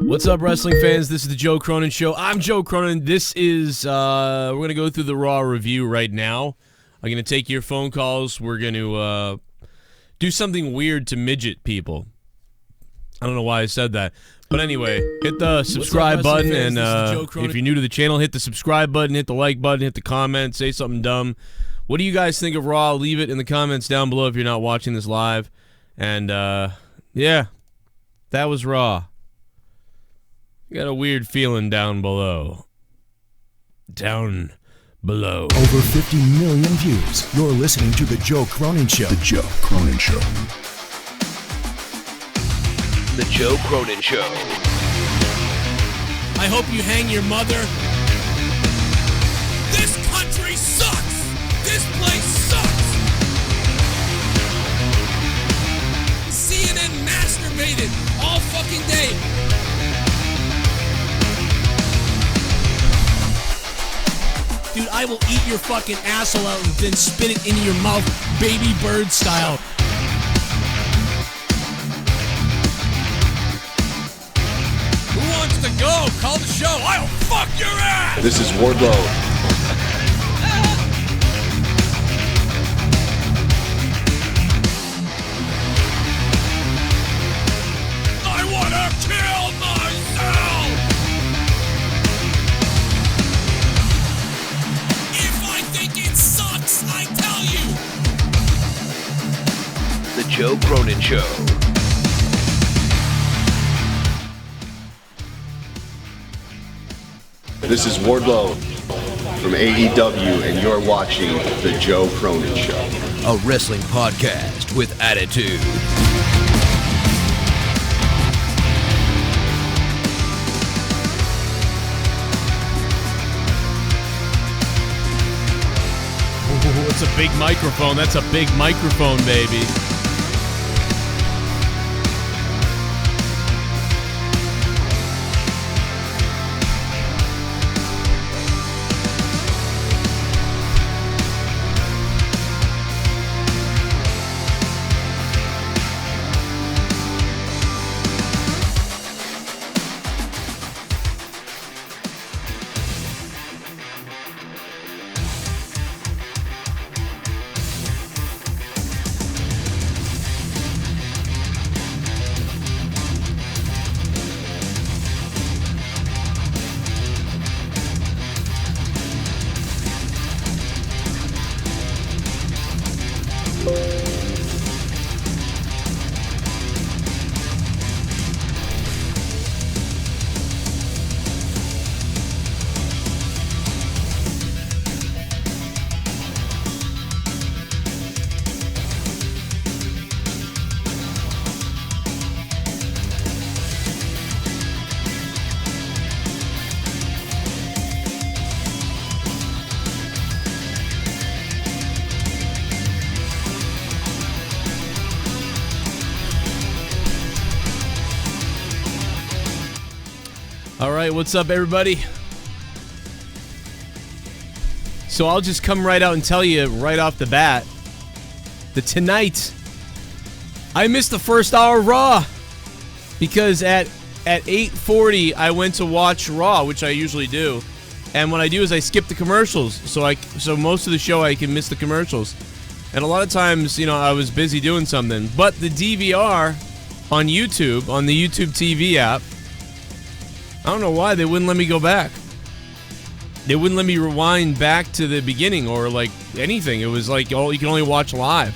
What's up, wrestling fans? This is the Joe Cronin Show. I'm Joe Cronin. This is, we're going to go through the Raw review right now. I'm going to take your phone calls. We're going to do something weird to midget people. I don't know why I said that. But anyway, hit the subscribe button, and if you're new to the channel, hit the subscribe button, hit the like button, hit the comment, say something dumb. What do you guys think of Raw? Leave it in the comments down below if you're not watching this live. And, yeah, that was Raw. Got a weird feeling down below. Down below. Over 50 million views. You're listening to The Joe Cronin Show. The Joe Cronin Show. The Joe Cronin Show. I hope you hang your mother. This country sucks! This place sucks! CNN masturbated all fucking day. Dude, I will eat your fucking asshole out and then spit it into your mouth, baby bird style. Who wants to go? Call the show. I'll fuck your ass! This is Wardlow. I wanna kill myself! If I think it sucks, I tell you! The Joe Cronin Show. This is Wardlow from AEW, and you're watching The Joe Cronin Show. A wrestling podcast with attitude. Ooh, it's a big microphone. That's a big microphone, baby. All right, what's up, everybody? So I'll just come right out and tell you right off the bat that tonight I missed the first hour of Raw because at 8:40 I went to watch Raw, which I usually do, and what I do is I skip the commercials, so most of the show I can miss the commercials, and a lot of times, you know, I was busy doing something. But the DVR on YouTube, on the YouTube TV app, I don't know why they wouldn't let me go back. They wouldn't let me rewind back to the beginning or like anything. It was like, oh, you can only watch live.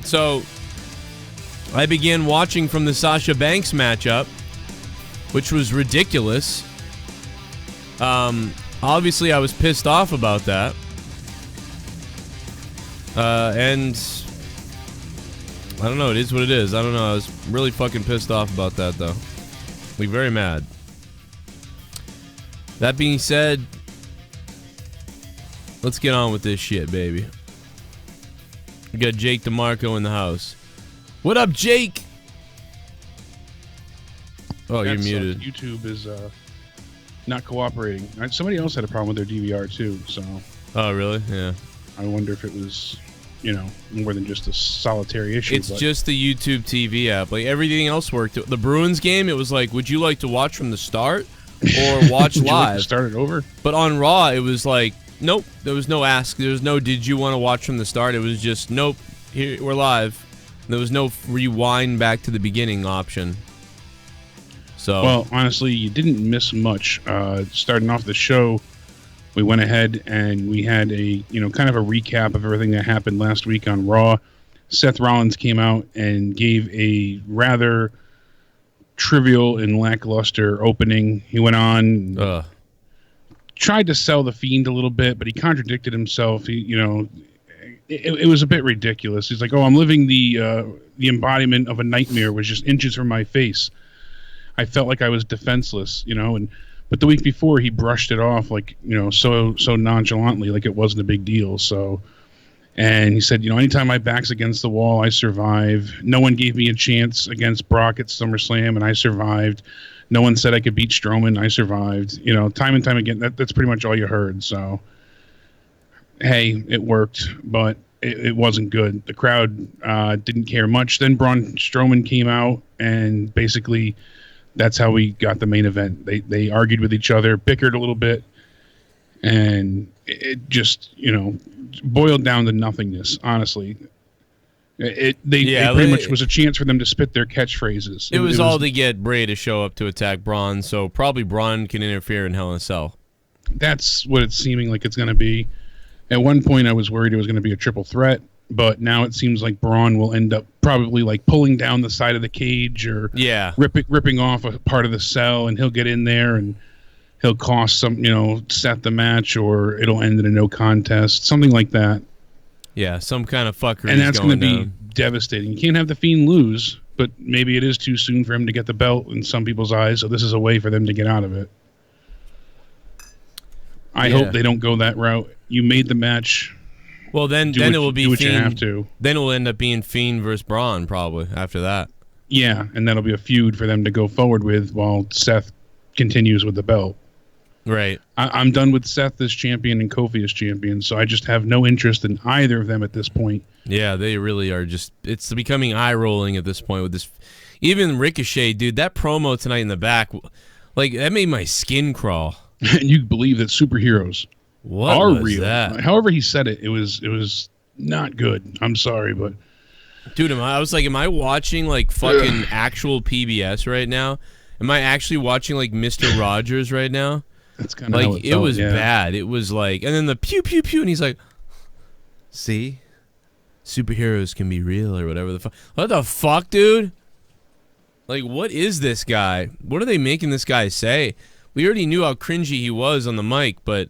So I began watching from the Sasha Banks matchup, which was ridiculous. Obviously I was pissed off about that. And I don't know, it is what it is. I don't know, I was really fucking pissed off about that though. Like, very mad. That being said, let's get on with this shit, baby. We got Jake DeMarco in the house. What up, Jake? Oh, you're muted. YouTube is not cooperating. Somebody else had a problem with their DVR too, so. Oh, really? Yeah. I wonder if it was more than just a solitary issue. It's just the YouTube TV app. Like, everything else worked. The Bruins game, it was like, would you like to watch from the start or watch would you like live? to start it over? But on Raw, it was like, nope. There was no ask. There was no, did you want to watch from the start? It was just, nope. Here, we're live. There was no rewind back to the beginning option. So, well, honestly, you didn't miss much. Starting off the show, we went ahead and we had a, kind of a recap of everything that happened last week on Raw. Seth Rollins came out and gave a rather trivial and lackluster opening. He went on, tried to sell the Fiend a little bit, but he contradicted himself. It was a bit ridiculous. He's like, "Oh, I'm living the embodiment of a nightmare, was just inches from my face. I felt like I was defenseless, But the week before, he brushed it off like, so nonchalantly, like it wasn't a big deal. So, and he said, anytime my back's against the wall, I survive. No one gave me a chance against Brock at SummerSlam, and I survived. No one said I could beat Strowman, I survived. Time and time again, that's pretty much all you heard. So, hey, it worked, but it wasn't good. The crowd didn't care much. Then Braun Strowman came out, and basically, that's how we got the main event. They argued with each other, bickered a little bit, and it just, boiled down to nothingness, honestly. It pretty much was a chance for them to spit their catchphrases. It was all to get Bray to show up to attack Braun, so probably Braun can interfere in Hell in a Cell. That's what it's seeming like it's going to be. At one point, I was worried it was going to be a triple threat, but now it seems like Braun will end up probably like pulling down the side of the cage or ripping off a part of the cell, and he'll get in there and he'll cost some, Seth the match, or it'll end in a no contest, something like that. Yeah, some kind of fuckery. And that's going to be devastating. You can't have the Fiend lose, but maybe it is too soon for him to get the belt in some people's eyes, so this is a way for them to get out of it. I hope they don't go that route. You made the match. Well, then it will be what Fiend. You have to. Then it will end up being Fiend versus Braun probably after that. Yeah, and that'll be a feud for them to go forward with while Seth continues with the belt. Right. I'm done with Seth as champion and Kofi as champion, so I just have no interest in either of them at this point. Yeah, they really are just... It's becoming eye-rolling at this point with this... Even Ricochet, dude, that promo tonight in the back, like, that made my skin crawl. And you believe that superheroes are real. That? However he said it, it was not good. I'm sorry, but... Dude, I was like, am I watching, like, fucking actual PBS right now? Am I actually watching, like, Mr. Rogers right now? That's kind of like, it was bad. It was like... And then the pew, pew, pew, and he's like, see? Superheroes can be real or whatever the fuck. What the fuck, dude? Like, what is this guy? What are they making this guy say? We already knew how cringy he was on the mic, but...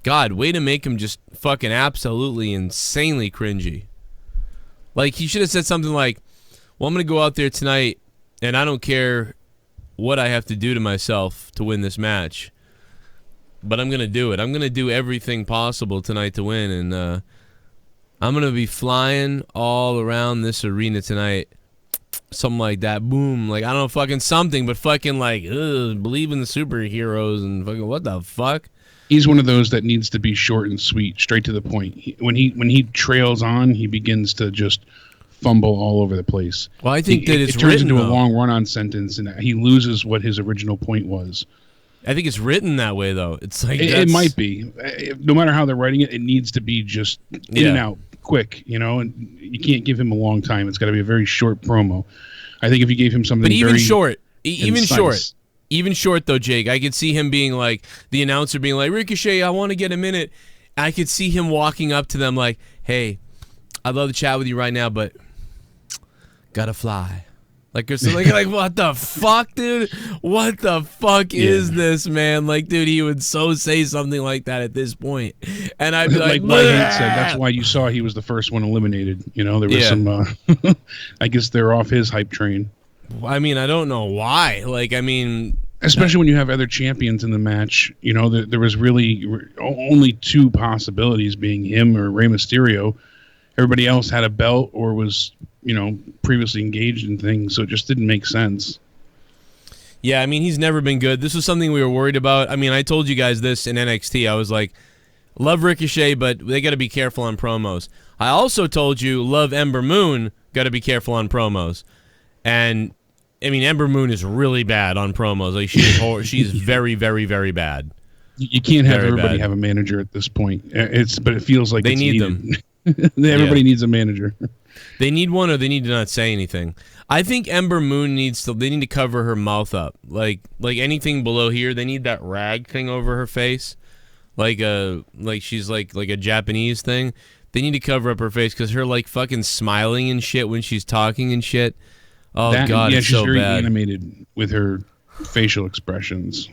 God, way to make him just fucking absolutely insanely cringy. Like, he should have said something like, well, I'm going to go out there tonight, and I don't care what I have to do to myself to win this match. But I'm going to do it. I'm going to do everything possible tonight to win, and I'm going to be flying all around this arena tonight. Something like that. Boom. Like, I don't know, fucking something, but fucking like, believe in the superheroes and fucking what the fuck? He's one of those that needs to be short and sweet, straight to the point. When he trails on, he begins to just fumble all over the place. Well, I think that it turns into a long run-on sentence, and he loses what his original point was. I think it's written that way, though. It's like it might be. No matter how they're writing it, it needs to be just in and out, quick. And you can't give him a long time. It's got to be a very short promo. I think if you gave him something, Even short, though, Jake, I could see him being like, the announcer being like, Ricochet, I want to get a minute. I could see him walking up to them like, hey, I'd love to chat with you right now, but gotta fly. Like, or something like, what the fuck, dude? What the fuck is this, man? Like, dude, he would so say something like that at this point. And I'd be like Mayin said, that's why you saw he was the first one eliminated. There was some, I guess they're off his hype train. I mean, I don't know why. Like, I mean... Especially when you have other champions in the match. There was really only two possibilities, being him or Rey Mysterio. Everybody else had a belt or was, previously engaged in things, so it just didn't make sense. Yeah, I mean, he's never been good. This was something we were worried about. I mean, I told you guys this in NXT. I was like, Love Ricochet, but they got to be careful on promos. I also told you, love Ember Moon, got to be careful on promos. And, I mean, Ember Moon is really bad on promos. Like, she's very, very, very bad. You can't have everybody have a manager at this point. But it feels like they it's need needed. them. Everybody needs a manager. They need one, or they need to not say anything. I think Ember Moon they need to cover her mouth up. Like anything below here, they need that rag thing over her face. Like she's like a Japanese thing. They need to cover up her face because her like fucking smiling and shit when she's talking and shit. Oh God, it's so bad. She's very animated with her facial expressions.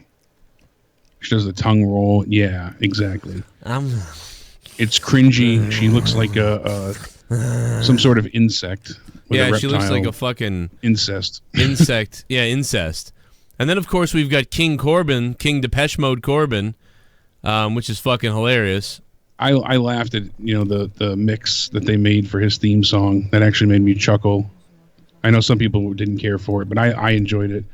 She does the tongue roll. Yeah, exactly. It's cringy. She looks like some sort of insect. Yeah, she looks like a fucking incest. Insect. Yeah, incest. And then of course we've got King Corbin, King Depeche Mode Corbin, which is fucking hilarious. I laughed at the mix that they made for his theme song. That actually made me chuckle. I know some people didn't care for it, but I enjoyed it.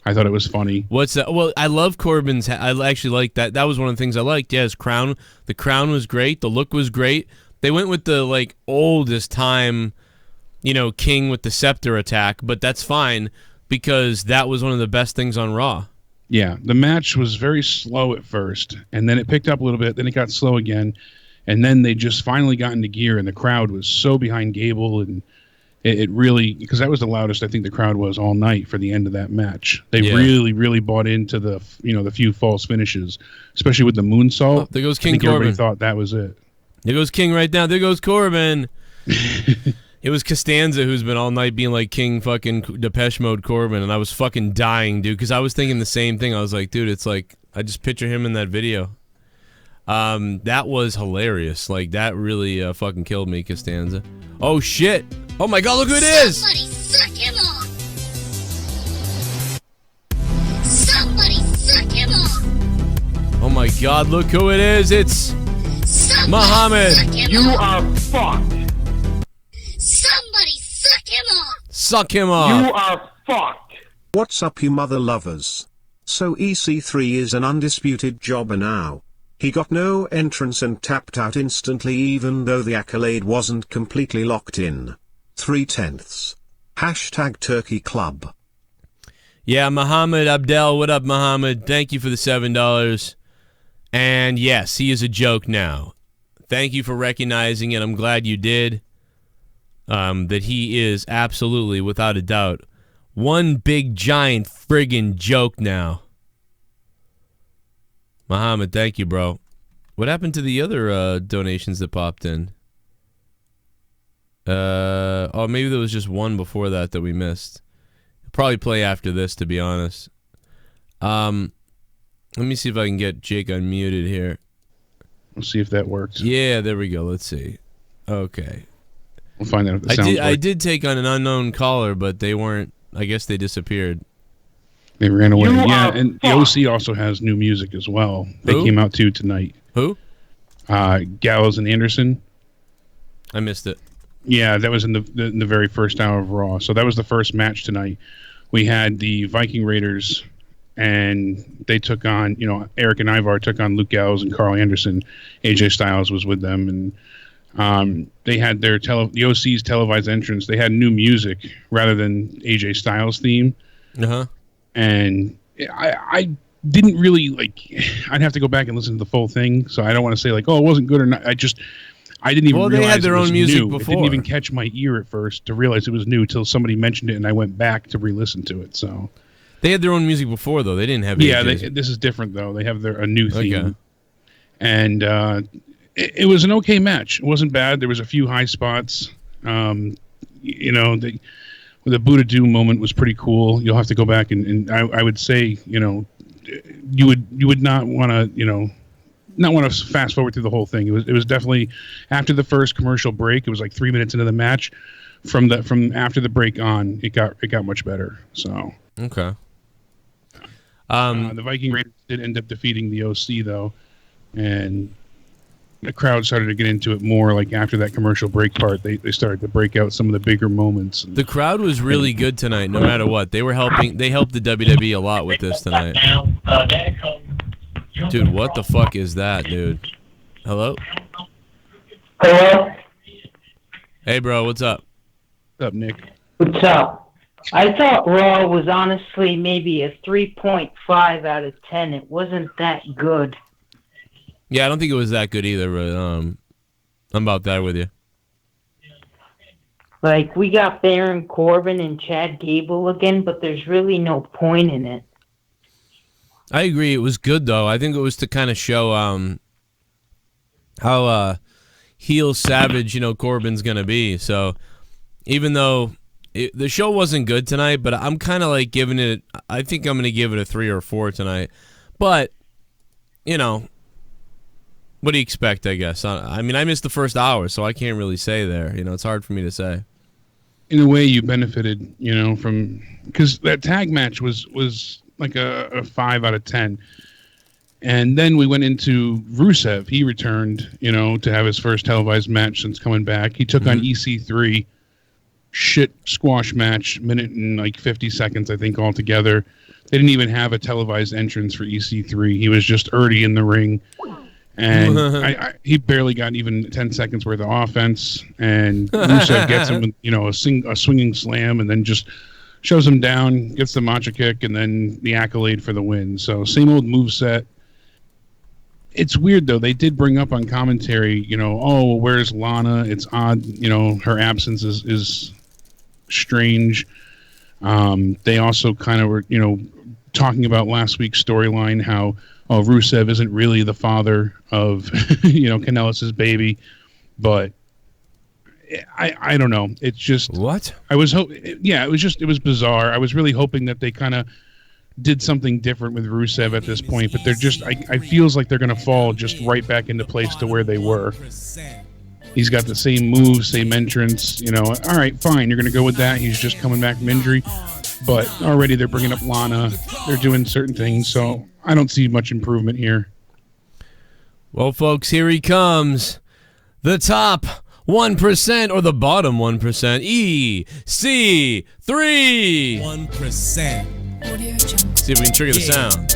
I thought it was funny. What's that? Well, I love Corbin's. I actually like that. That was one of the things I liked. Yeah, his crown. The crown was great. The look was great. They went with the like oldest time, king with the scepter attack, but that's fine because that was one of the best things on Raw. Yeah, the match was very slow at first, and then it picked up a little bit. Then it got slow again, and then they just finally got into gear, and the crowd was so behind Gable, and it really, because that was the loudest I think the crowd was all night for the end of that match. They really, really bought into the the few false finishes, especially with the moonsault. Oh, there goes King Corbin. Everybody thought that was it. There goes King right now. There goes Corbin. It was Costanza who's been all night being like King fucking Depeche Mode Corbin, and I was fucking dying, dude, because I was thinking the same thing. I was like, dude, it's like, I just picture him in that video. That was hilarious. Like, that really fucking killed me, Costanza. Oh, shit. Oh, my God, look who it is. Somebody suck him off. Somebody suck him off. Oh, my God, look who it is. It's Muhammad. You are fucked. Somebody suck him off. Suck him off. You are fucked. What's up, you mother lovers? So EC3 is an undisputed jobber now. He got no entrance and tapped out instantly even though the accolade wasn't completely locked in. 3/10. Hashtag Turkey Club. Yeah, Muhammad Abdel, what up, Muhammad? Thank you for the $7. And yes, he is a joke now. Thank you for recognizing it. I'm glad you did. That he is absolutely, without a doubt, one big giant friggin' joke now. Muhammad, thank you, bro. What happened to the other donations that popped in? Oh, maybe there was just one before that we missed. I'll probably play after this, to be honest. Let me see if I can get Jake unmuted here. We'll see if that works. Yeah, there we go. Let's see. Okay. We'll find out if the sounds work. I did take on an unknown caller, but they weren't. I guess they disappeared. They ran away. Yeah, and the OC also has new music as well. They came out too tonight. Who? Gallows and Anderson. I missed it. Yeah, that was in the very first hour of Raw. So that was the first match tonight. We had the Viking Raiders, and they took on, Eric and Ivar took on Luke Gallows and Carl Anderson. AJ Styles was with them, and they had their the OC's televised entrance. They had new music rather than AJ Styles' theme. Uh-huh. And I didn't really I'd have to go back and listen to the full thing, so I don't want to say it wasn't good or not. I didn't even realize they had their own music new. before. It didn't even catch my ear at first to realize it was new till somebody mentioned it, and I went back to re-listen to it. So they had their own music before, though. They didn't have. Yeah, this is different though. They have a new theme, and it was an okay match. It wasn't bad. There was a few high spots. The Buddha Do moment was pretty cool. You'll have to go back and I would say, you would not want to, not want to fast forward through the whole thing. It was definitely after the first commercial break. It was like 3 minutes into the match. From after the break on, it got much better. So okay. The Viking Raiders did end up defeating the OC though, and the crowd started to get into it more. Like after that commercial break part, they started to break out some of the bigger moments. The crowd was really good tonight, no matter what. They helped the WWE a lot with this tonight. Dude, what the fuck is that, dude? Hello? Hello? Hey, bro, what's up? What's up, Nick? What's up? I thought Raw was honestly maybe a 3.5 out of 10. It wasn't that good. Yeah, I don't think it was that good either, but I'm about that with you. Like, we got Baron Corbin and Chad Gable again, but there's really no point in it. I agree. It was good, though. I think it was to kind of show how heel savage, Corbin's going to be. So even though the show wasn't good tonight, but I'm kind of like giving it, I think I'm going to give it a 3 or 4 tonight. But, what do you expect, I guess? I mean, I missed the first hour, so I can't really say there. It's hard for me to say. In a way, you benefited, from, because that tag match was like a 5 out of 10. And then we went into Rusev. He returned, to have his first televised match since coming back. He took on EC3. Shit squash match, minute and like 50 seconds, I think, altogether. They didn't even have a televised entrance for EC3. He was just already in the ring. And he barely got even 10 seconds worth of offense. And Rusev gets him, a swinging slam, and then just shows him down, gets the matcha kick, and then the accolade for the win. So same old moveset. It's weird, though. They did bring up on commentary, where's Lana? It's odd, her absence is strange. They also kind of were, talking about last week's storyline, how Rusev isn't really the father of, Kanellis' baby. But I don't know. It's just... What? I was it was bizarre. I was really hoping that they kind of did something different with Rusev at this point, but they're just, I feels like they're going to fall just right back into place to where they were. He's got the same moves, same entrance, all right, fine, you're going to go with that. He's just coming back from injury, but already they're bringing up Lana. They're doing certain things, so I don't see much improvement here. Well, folks, here he comes. The top 1% or the bottom 1%. EC3. 1%. See if we can trigger the sound.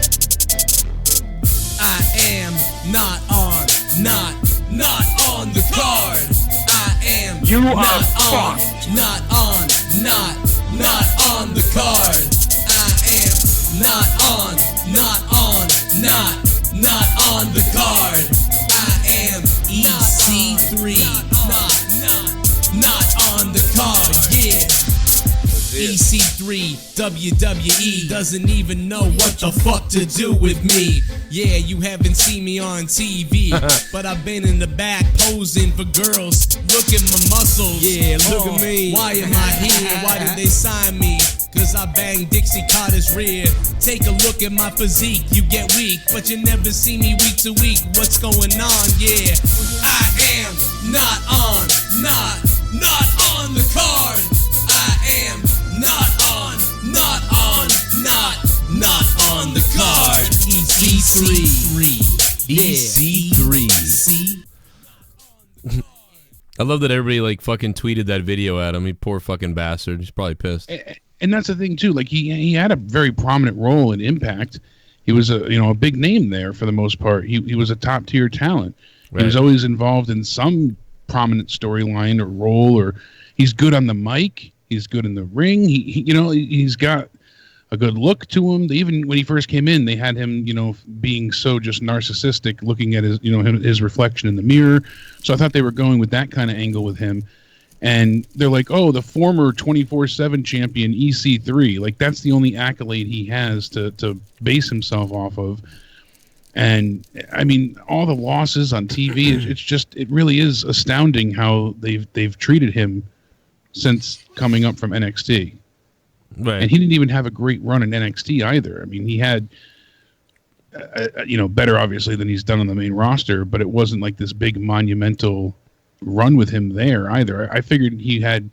I am not on the card. I am You not are on, fucked. not on the card. I am not on the card. I am EC3, not on the card. Yeah. EC3, WWE doesn't even know what the fuck to do with me. Yeah, you haven't seen me on TV, but I've been in the back posing for girls. Look at my muscles. Yeah, look at me. Why am I here? Why did they sign me? Cause I bang Dixie Carter's rear. Take a look at my physique, you get weak, but you never see me week to week. What's going on? Yeah, I am not on the card. I am not on the card. EC3. I love that everybody fucking tweeted that video at him. He poor fucking bastard. He's probably pissed. And that's the thing too. Like he had a very prominent role in Impact. He was a big name there for the most part. He was a top tier talent. Right. He was always involved in some prominent storyline or role, or he's good on the mic. He's good in the ring. He's got a good look to him. Even when he first came in, they had him, being so just narcissistic, looking at his, his reflection in the mirror. So I thought they were going with that kind of angle with him. And they're like, oh, the former 24/7 champion EC3. Like, that's the only accolade he has to base himself off of. And I mean, all the losses on TV, it really is astounding how they've treated him since coming up from NXT. Right. And he didn't even have a great run in NXT either. I mean, he had, better obviously than he's done on the main roster, but it wasn't like this big monumental run with him there either. I figured he had,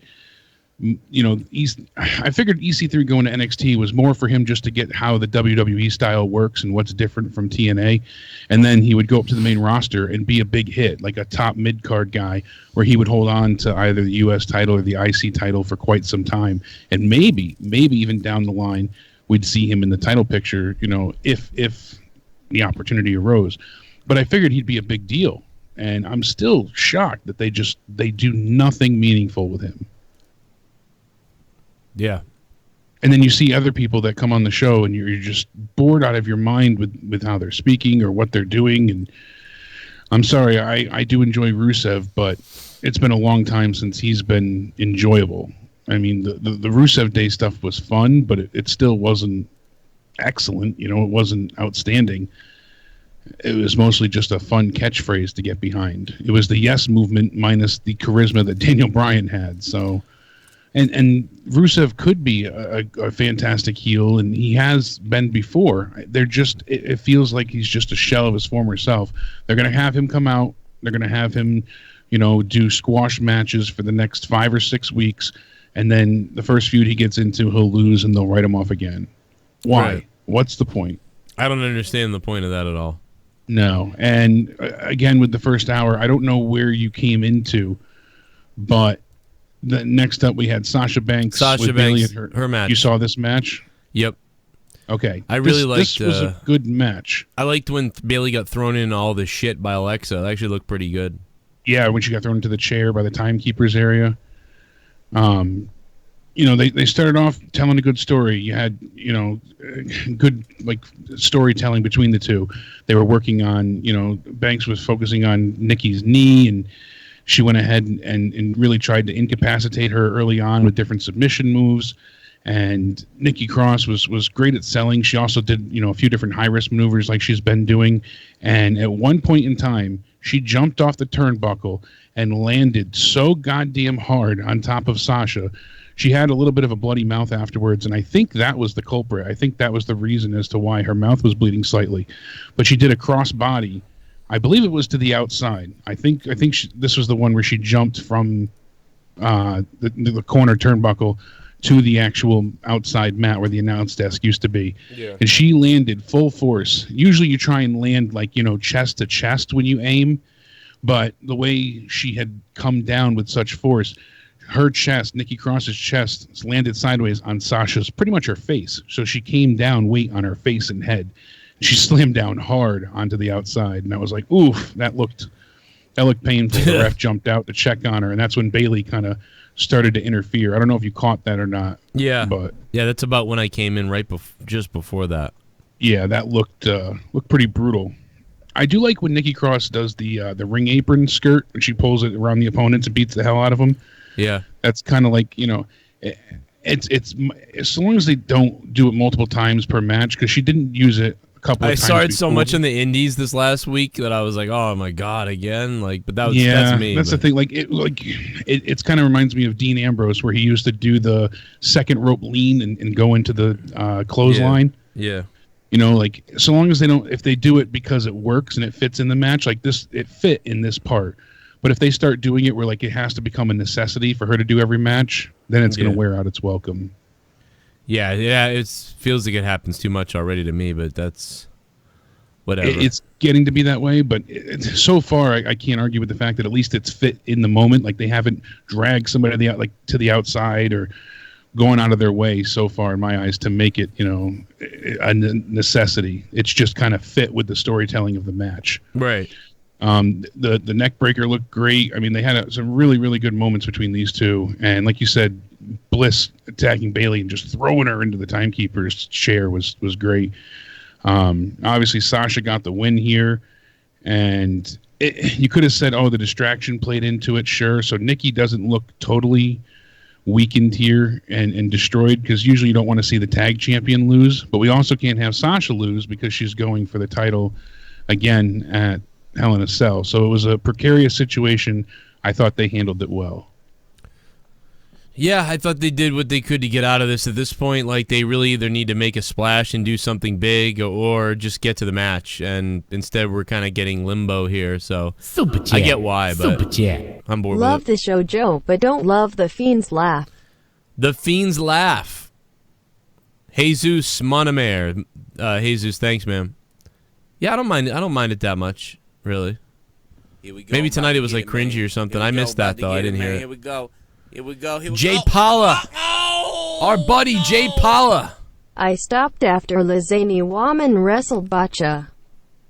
I figured EC3 going to NXT was more for him just to get how the WWE style works and what's different from TNA. And then he would go up to the main roster and be a big hit, like a top mid-card guy, where he would hold on to either the US title or the IC title for quite some time. And maybe even down the line, we'd see him in the title picture, if the opportunity arose. But I figured he'd be a big deal. and I'm still shocked that they do nothing meaningful with him. Yeah. And then you see other people that come on the show, and you're just bored out of your mind with how they're speaking or what they're doing. And I'm sorry, I do enjoy Rusev, but it's been a long time since he's been enjoyable. I mean, the Rusev Day stuff was fun, but it still wasn't excellent. You know, it wasn't outstanding. It was mostly just a fun catchphrase to get behind. It was the yes movement minus the charisma that Daniel Bryan had. So, and Rusev could be a fantastic heel, and he has been before. It feels like he's just a shell of his former self. They're going to have him come out. They're going to have him, do squash matches for the next 5 or 6 weeks, and then the first feud he gets into, he'll lose, and they'll write him off again. Why? Right. What's the point? I don't understand the point of that at all. No. And again, with the first hour, I don't know where you came into, but the next up we had Sasha Banks. Bailey and her match. You saw this match? Yep. Okay. I really liked this was a good match. I liked when Bailey got thrown in all the shit by Alexa. It actually looked pretty good. Yeah, when she got thrown into the chair by the timekeepers area. They started off telling a good story. You had, good storytelling between the two. They were working on, Banks was focusing on Nikki's knee, and she went ahead and really tried to incapacitate her early on with different submission moves. And Nikki Cross was great at selling. She also did, a few different high-risk maneuvers like she's been doing. And at one point in time, she jumped off the turnbuckle and landed so goddamn hard on top of Sasha. She had a little bit of a bloody mouth afterwards, and I think that was the culprit. I think that was the reason as to why her mouth was bleeding slightly. But she did a cross-body. I believe it was to the outside. I think this was the one where she jumped from the corner turnbuckle to the actual outside mat where the announce desk used to be. Yeah. And she landed full force. Usually you try and land chest to chest when you aim, but the way she had come down with such force, her chest, Nikki Cross's chest, landed sideways on Sasha's, pretty much her face. So she came down weight on her face and head. She slammed down hard onto the outside, and I was like, oof, that looked painful. The ref jumped out to check on her, and that's when Bailey kind of started to interfere. I don't know if you caught that or not. Yeah, but that's about when I came in, just before that. Yeah, that looked pretty brutal. I do like when Nikki Cross does the ring apron skirt, and she pulls it around the opponents and beats the hell out of them. Yeah, that's kind of like, it's as long as they don't do it multiple times per match, because she didn't use it a couple of times. I saw it before. so much in the indies this last week that I was like, oh my god, again. But that's me. That's the thing. It's kind of reminds me of Dean Ambrose, where he used to do the second rope lean and go into the clothesline. Yeah. So long as if they do it because it works and it fits in the match, like this, it fit in this part. But if they start doing it where it has to become a necessity for her to do every match, then it's going to wear out its welcome. Yeah, it feels like it happens too much already to me, but that's whatever. It's getting to be that way, but so far I can't argue with the fact that at least it's fit in the moment. Like they haven't dragged somebody to the outside or going out of their way so far in my eyes to make it, a necessity. It's just kind of fit with the storytelling of the match. Right. The neck breaker looked great. I mean, they had some really, really good moments between these two. And like you said, Bliss attacking Bailey and just throwing her into the timekeeper's chair was great. Obviously, Sasha got the win here. And you could have said, the distraction played into it, sure. So Nikki doesn't look totally weakened here and destroyed, because usually you don't want to see the tag champion lose. But we also can't have Sasha lose because she's going for the title again at Hell in a Cell. So it was a precarious situation. I thought they handled it well. Yeah, I thought they did what they could to get out of this at this point. They really either need to make a splash and do something big or just get to the match. And instead, we're kind of getting limbo here. So Super chat. I get why, but Super chat. I'm bored Love with it. the show, Joe, but don't love the Fiend's laugh. The Fiend's laugh. Jesus Monomer. Jesus, thanks, man. Yeah, I don't mind it that much. Really? Here we go. Maybe tonight it was cringy or something. I missed that though. I didn't hear it. Here we go. Jay Paula. Our buddy Jay Paula. I stopped after Lazani Waman wrestled Bacha.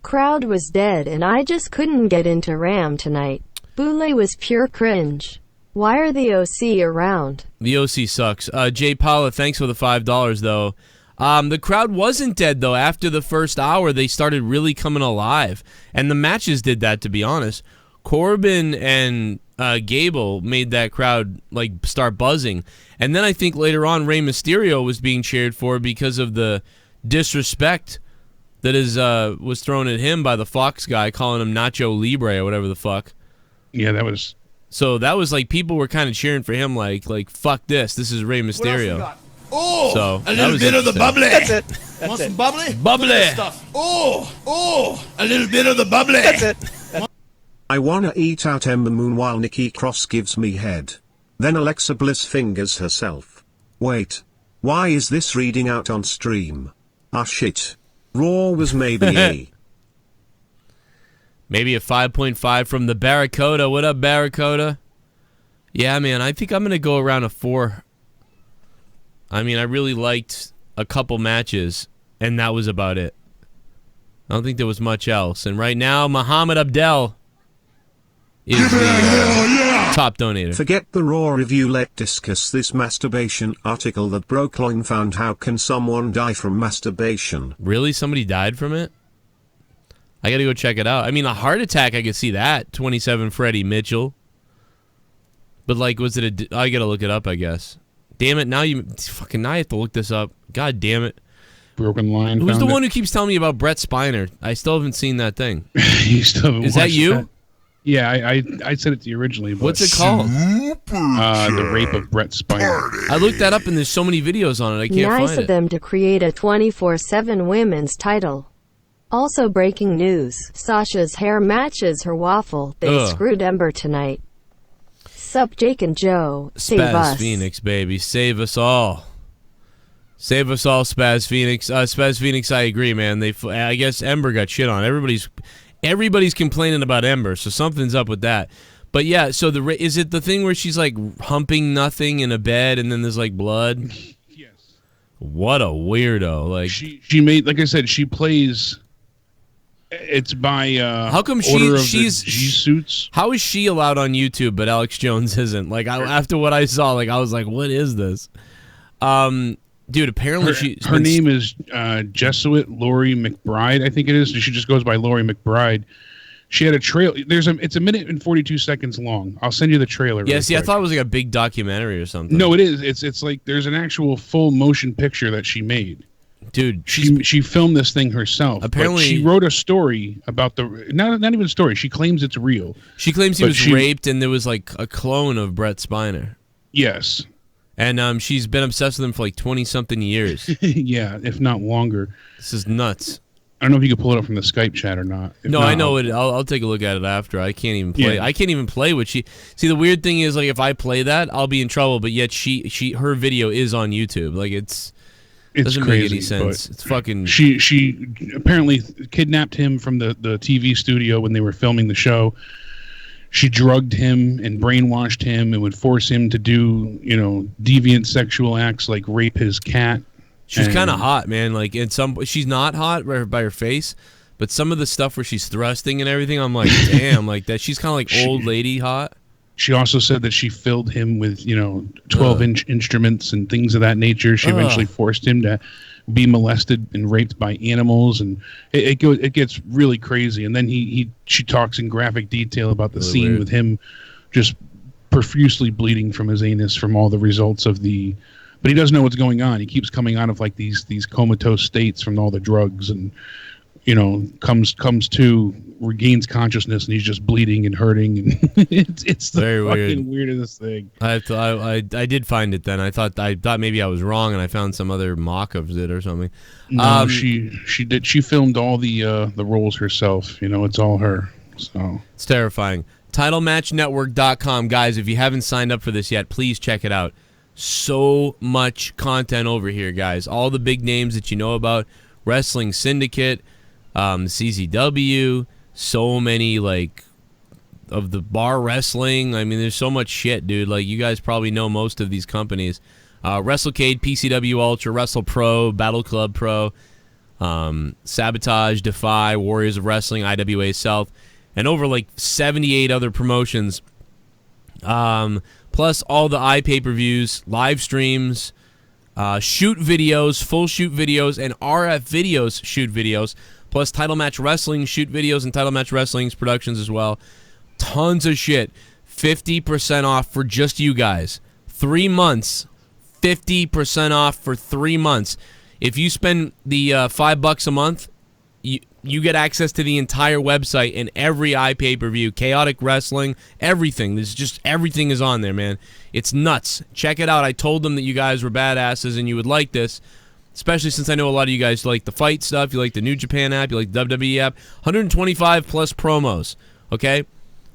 Crowd was dead and I just couldn't get into Ram tonight. Boule was pure cringe. Why are the OC around? The OC sucks. Jay Paula, thanks for the $5 though. The crowd wasn't dead though. After the first hour, they started really coming alive, and the matches did that. To be honest, Corbin and Gable made that crowd like start buzzing, and then I think later on Rey Mysterio was being cheered for because of the disrespect that was thrown at him by the Fox guy, calling him Nacho Libre or whatever the fuck. Yeah, that was. So that was like people were kind of cheering for him, like fuck this. This is Rey Mysterio. Oh, so a little bit of the bubbly. That's it. Want some bubbly? Bubbly. Stuff. Oh, a little bit of the bubbly. That's it. I wanna eat out Ember Moon while Nikki Cross gives me head. Then Alexa Bliss fingers herself. Wait. Why is this reading out on stream? Ah shit. Raw was maybe a... Maybe a 5.5 from the Barracuda. What up, Barracuda? Yeah, man, I think I'm going to go around a 4. I mean, I really liked a couple matches, and that was about it. I don't think there was much else. And right now, Muhammad Abdel is the top donator. Forget the Raw review, let's discuss this masturbation article that Brooklyn found. How can someone die from masturbation? Really? Somebody died from it? I gotta go check it out. I mean, a heart attack, I could see that. 27 Freddie Mitchell. But, like, was it I gotta look it up, I guess. Damn it, now I have to look this up. God damn it. Broken line. Who's the one who keeps telling me about Brett Spiner? I still haven't seen that thing. You still haven't Is that watched you? that? Yeah, I said it to you originally. But what's it called? The Rape of Brett Spiner. I looked that up and there's so many videos on it, I can't Nice find of it. them to create a 24/7 women's title. Also breaking news, Sasha's hair matches her waffle. They screwed Ember tonight. Sup, Jake and Joe. Save Spaz us. Phoenix, baby. Save us all. Save us all, Spaz Phoenix. Spaz Phoenix, I agree, man. I guess Ember got shit on. Everybody's complaining about Ember, so something's up with that. But yeah, so is it the thing where she's like humping nothing in a bed and then there's like blood? Yes. What a weirdo! Like she made, like I said, she plays. It's by how come she's G-suits? How is she allowed on YouTube but Alex Jones isn't? Like after what I saw, like I was like, what is this? Dude, apparently her name is Jesuit Lori McBride, I think it is. She just goes by Lori McBride. She had a trailer. It's a minute and 42 seconds long. I'll send you the trailer. Yeah, see, I thought it was like a big documentary or something. No, it is. It's like there's an actual full motion picture that she made. Dude, she filmed this thing herself. Apparently, she wrote a story about not even a story. She claims it's real. She claims he was raped, and there was like a clone of Brett Spiner. Yes, and she's been obsessed with him for like 20-something years. Yeah, if not longer. This is nuts. I don't know if you can pull it up from the Skype chat or not. No, I know it. I'll take a look at it after. I can't even play. Yeah. I can't even play what she. See, the weird thing is, like, if I play that, I'll be in trouble. But yet, her video is on YouTube. Like, it doesn't crazy, make any sense. It's fucking. She apparently kidnapped him from the TV studio when they were filming the show. She drugged him and brainwashed him and would force him to do, deviant sexual acts like rape his cat. She's kind of hot, man. Like she's not hot by her face, but some of the stuff where she's thrusting and everything, I'm like, damn, like that. She's kind of like old lady hot. She also said that she filled him with 12-inch instruments and things of that nature. She eventually forced him to be molested and raped by animals, and it gets really crazy. And then she talks in graphic detail about the scene weird. With him just profusely bleeding from his anus from all the results of the. But he doesn't know what's going on. He keeps coming out of like these comatose states from all the drugs, and comes to, regains consciousness, and he's just bleeding and hurting, and it's the very fucking weirdest thing. I did find it then. I thought maybe I was wrong, and I found some other mock of it or something. No, she filmed all the roles herself. It's all her. So it's terrifying. TitleMatchNetwork.com, guys. If you haven't signed up for this yet, please check it out. So much content over here, guys. All the big names that you know about. Wrestling Syndicate, CZW, so many, like, of the bar wrestling. I mean, there's so much shit, dude. Like, you guys probably know most of these companies. WrestleCade, PCW Ultra, WrestlePro, Battle Club Pro. Sabotage, Defy, Warriors of Wrestling, IWA South, and over like 78 other promotions. Plus all the iPay-per-views, live streams, shoot videos, full shoot videos, and RF videos shoot videos, plus Title Match Wrestling shoot videos and Title Match Wrestling's productions as well. Tons of shit. 50% off for just you guys. 3 months. 50% off for 3 months. If you spend the $5 a month, you get access to the entire website and every iPay-per-view, Chaotic Wrestling, everything. There's just everything is on there, man. It's nuts. Check it out. I told them that you guys were badasses and you would like this, especially since I know a lot of you guys like the fight stuff, you like the New Japan app, you like the WWE app. 125 plus promos, okay?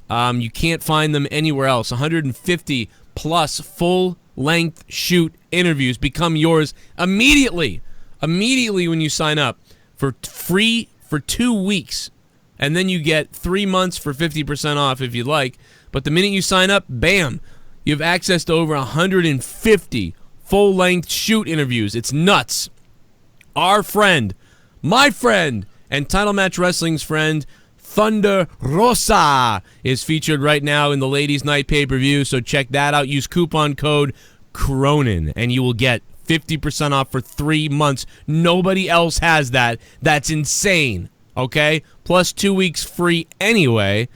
You can't find them anywhere else. 150 plus full-length shoot interviews become yours immediately. Immediately when you sign up for free for 2 weeks, and then you get 3 months for 50% off if you'd like. But the minute you sign up, bam, you have access to over 150 full-length shoot interviews. It's nuts. Our friend, my friend, and Title Match Wrestling's friend, Thunder Rosa, is featured right now in the Ladies Night pay-per-view, so check that out. Use coupon code CRONIN, and you will get 50% off for 3 months. Nobody else has that. That's insane, okay? Plus 2 weeks free anyway.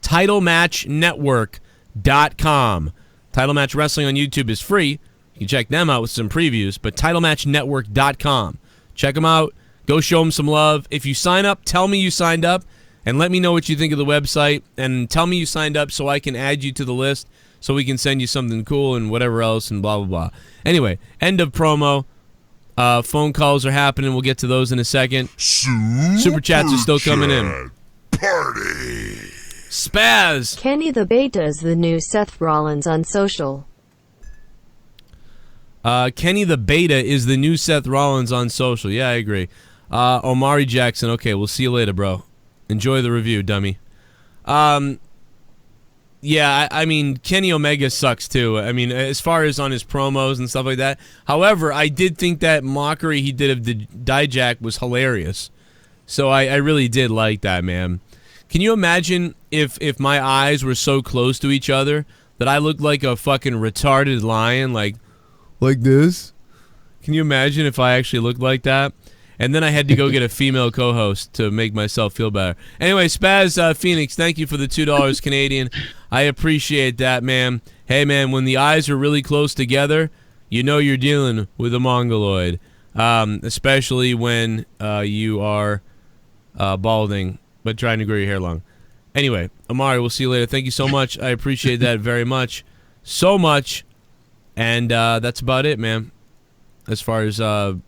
TitleMatchNetwork.com. Title Match Wrestling on YouTube is free. You can check them out with some previews, but TitleMatchNetwork.com. Check them out. Go show them some love. If you sign up, tell me you signed up, and let me know what you think of the website, and tell me you signed up so I can add you to the list so we can send you something cool and whatever else and blah, blah, blah. Anyway, end of promo. Phone calls are happening. We'll get to those in a second. Super chats are still coming in. Party. Spaz. Kenny the Beta is the new Seth Rollins on social. Kenny the Beta is the new Seth Rollins on social. Yeah, I agree. Omari Jackson. Okay, we'll see you later, bro. Enjoy the review, dummy. Yeah, I mean, Kenny Omega sucks too. I mean, as far as on his promos and stuff like that. However, I did think that mockery he did of the Dijak was hilarious. So I really did like that, man. Can you imagine if my eyes were so close to each other that I looked like a fucking retarded lion, like this? Can you imagine if I actually looked like that? And then I had to go get a female co-host to make myself feel better. Anyway, Spaz Phoenix, thank you for the $2 Canadian. I appreciate that, man. Hey, man, when the eyes are really close together, you know you're dealing with a mongoloid, especially when you are balding but trying to grow your hair long. Anyway, Amari, we'll see you later. Thank you so much. I appreciate that very much. So much. And that's about it, man. As far as well,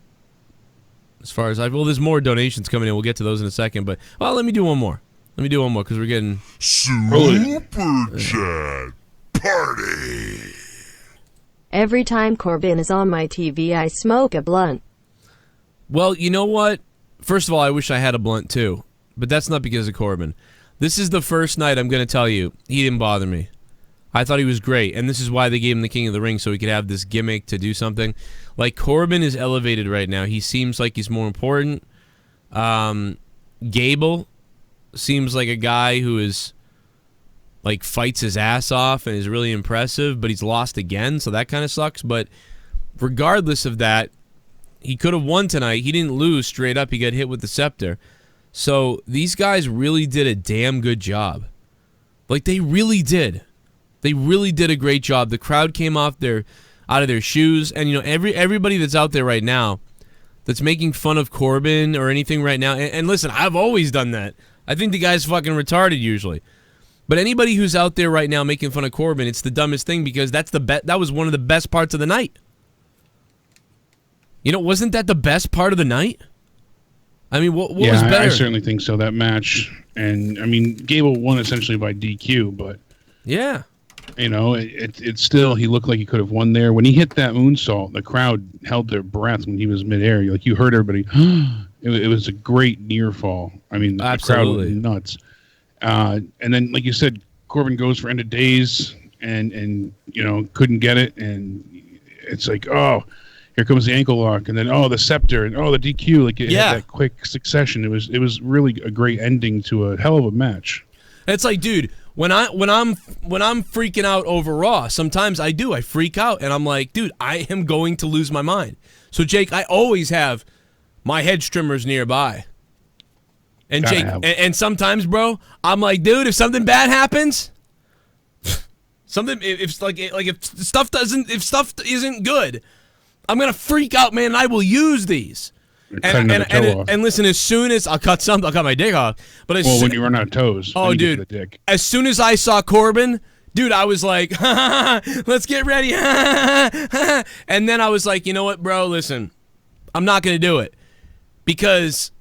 there's more donations coming in. We'll get to those in a second. But, well, let me do one more. Because we're getting... Super Chat Party. Every time Corbin is on my TV, I smoke a blunt. Well, you know what? First of all, I wish I had a blunt, too. But that's not because of Corbin. This is the first night I'm going to tell you he didn't bother me. I thought he was great, and this is why they gave him the King of the Ring, so he could have this gimmick to do something. Like, Corbin is elevated right now. He seems like he's more important. Gable seems like a guy who is, like, fights his ass off and is really impressive, but he's lost again, so that kind of sucks. But regardless of that, he could have won tonight. He didn't lose straight up. He got hit with the scepter. So these guys really did a damn good job. Like, they really did. They really did a great job. The crowd came out of their shoes, and you know everybody that's out there right now that's making fun of Corbin or anything right now. And listen, I've always done that. I think the guy's fucking retarded usually. But anybody who's out there right now making fun of Corbin, it's the dumbest thing because that was one of the best parts of the night. You know, wasn't that the best part of the night? I mean, what was better? I certainly think so. That match, and I mean, Gable won essentially by DQ, but yeah. You know, it's still, he looked like he could have won there. When he hit that moonsault, the crowd held their breath when he was midair. You heard everybody. It was a great near fall. I mean, absolutely. The crowd went nuts. And then, like you said, Corbin goes for end of days and you know, couldn't get it. And it's like, oh, here comes the ankle lock, and then the scepter, and the DQ. Like it had that quick succession. It was really a great ending to a hell of a match. It's like, dude, when I'm freaking out over Raw, sometimes I freak out, and I'm like, dude, I am going to lose my mind. So Jake, I always have my head trimmers nearby. And Jake, and sometimes, bro, I'm like, dude, if something bad happens, if stuff isn't good, I'm gonna freak out, man. And I will use these. And listen, as soon as I'll cut my dick off. But when you run out of toes, dude, the dick. As soon as I saw Corbin, dude, I was like, let's get ready. And then I was like, you know what, bro? Listen, I'm not gonna do it because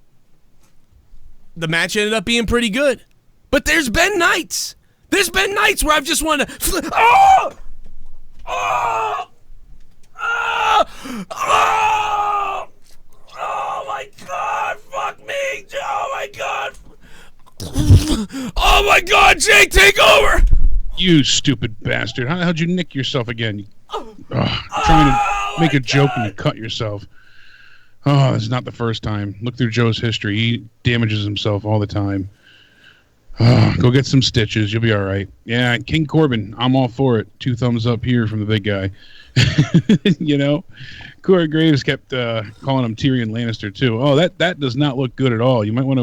the match ended up being pretty good. But there's been nights where I've just wanted to. Oh my God! Fuck me! Oh my God! Oh my God! Jake, take over! You stupid bastard! How'd you nick yourself again? Trying to make a joke and you cut yourself. Oh, this is not the first time. Look through Joe's history. He damages himself all the time. Go get some stitches. You'll be all right. Yeah, King Corbin. I'm all for it. 2 thumbs up here from the big guy. You know, Corey Graves kept calling him Tyrion Lannister too. Oh, that does not look good at all. You might want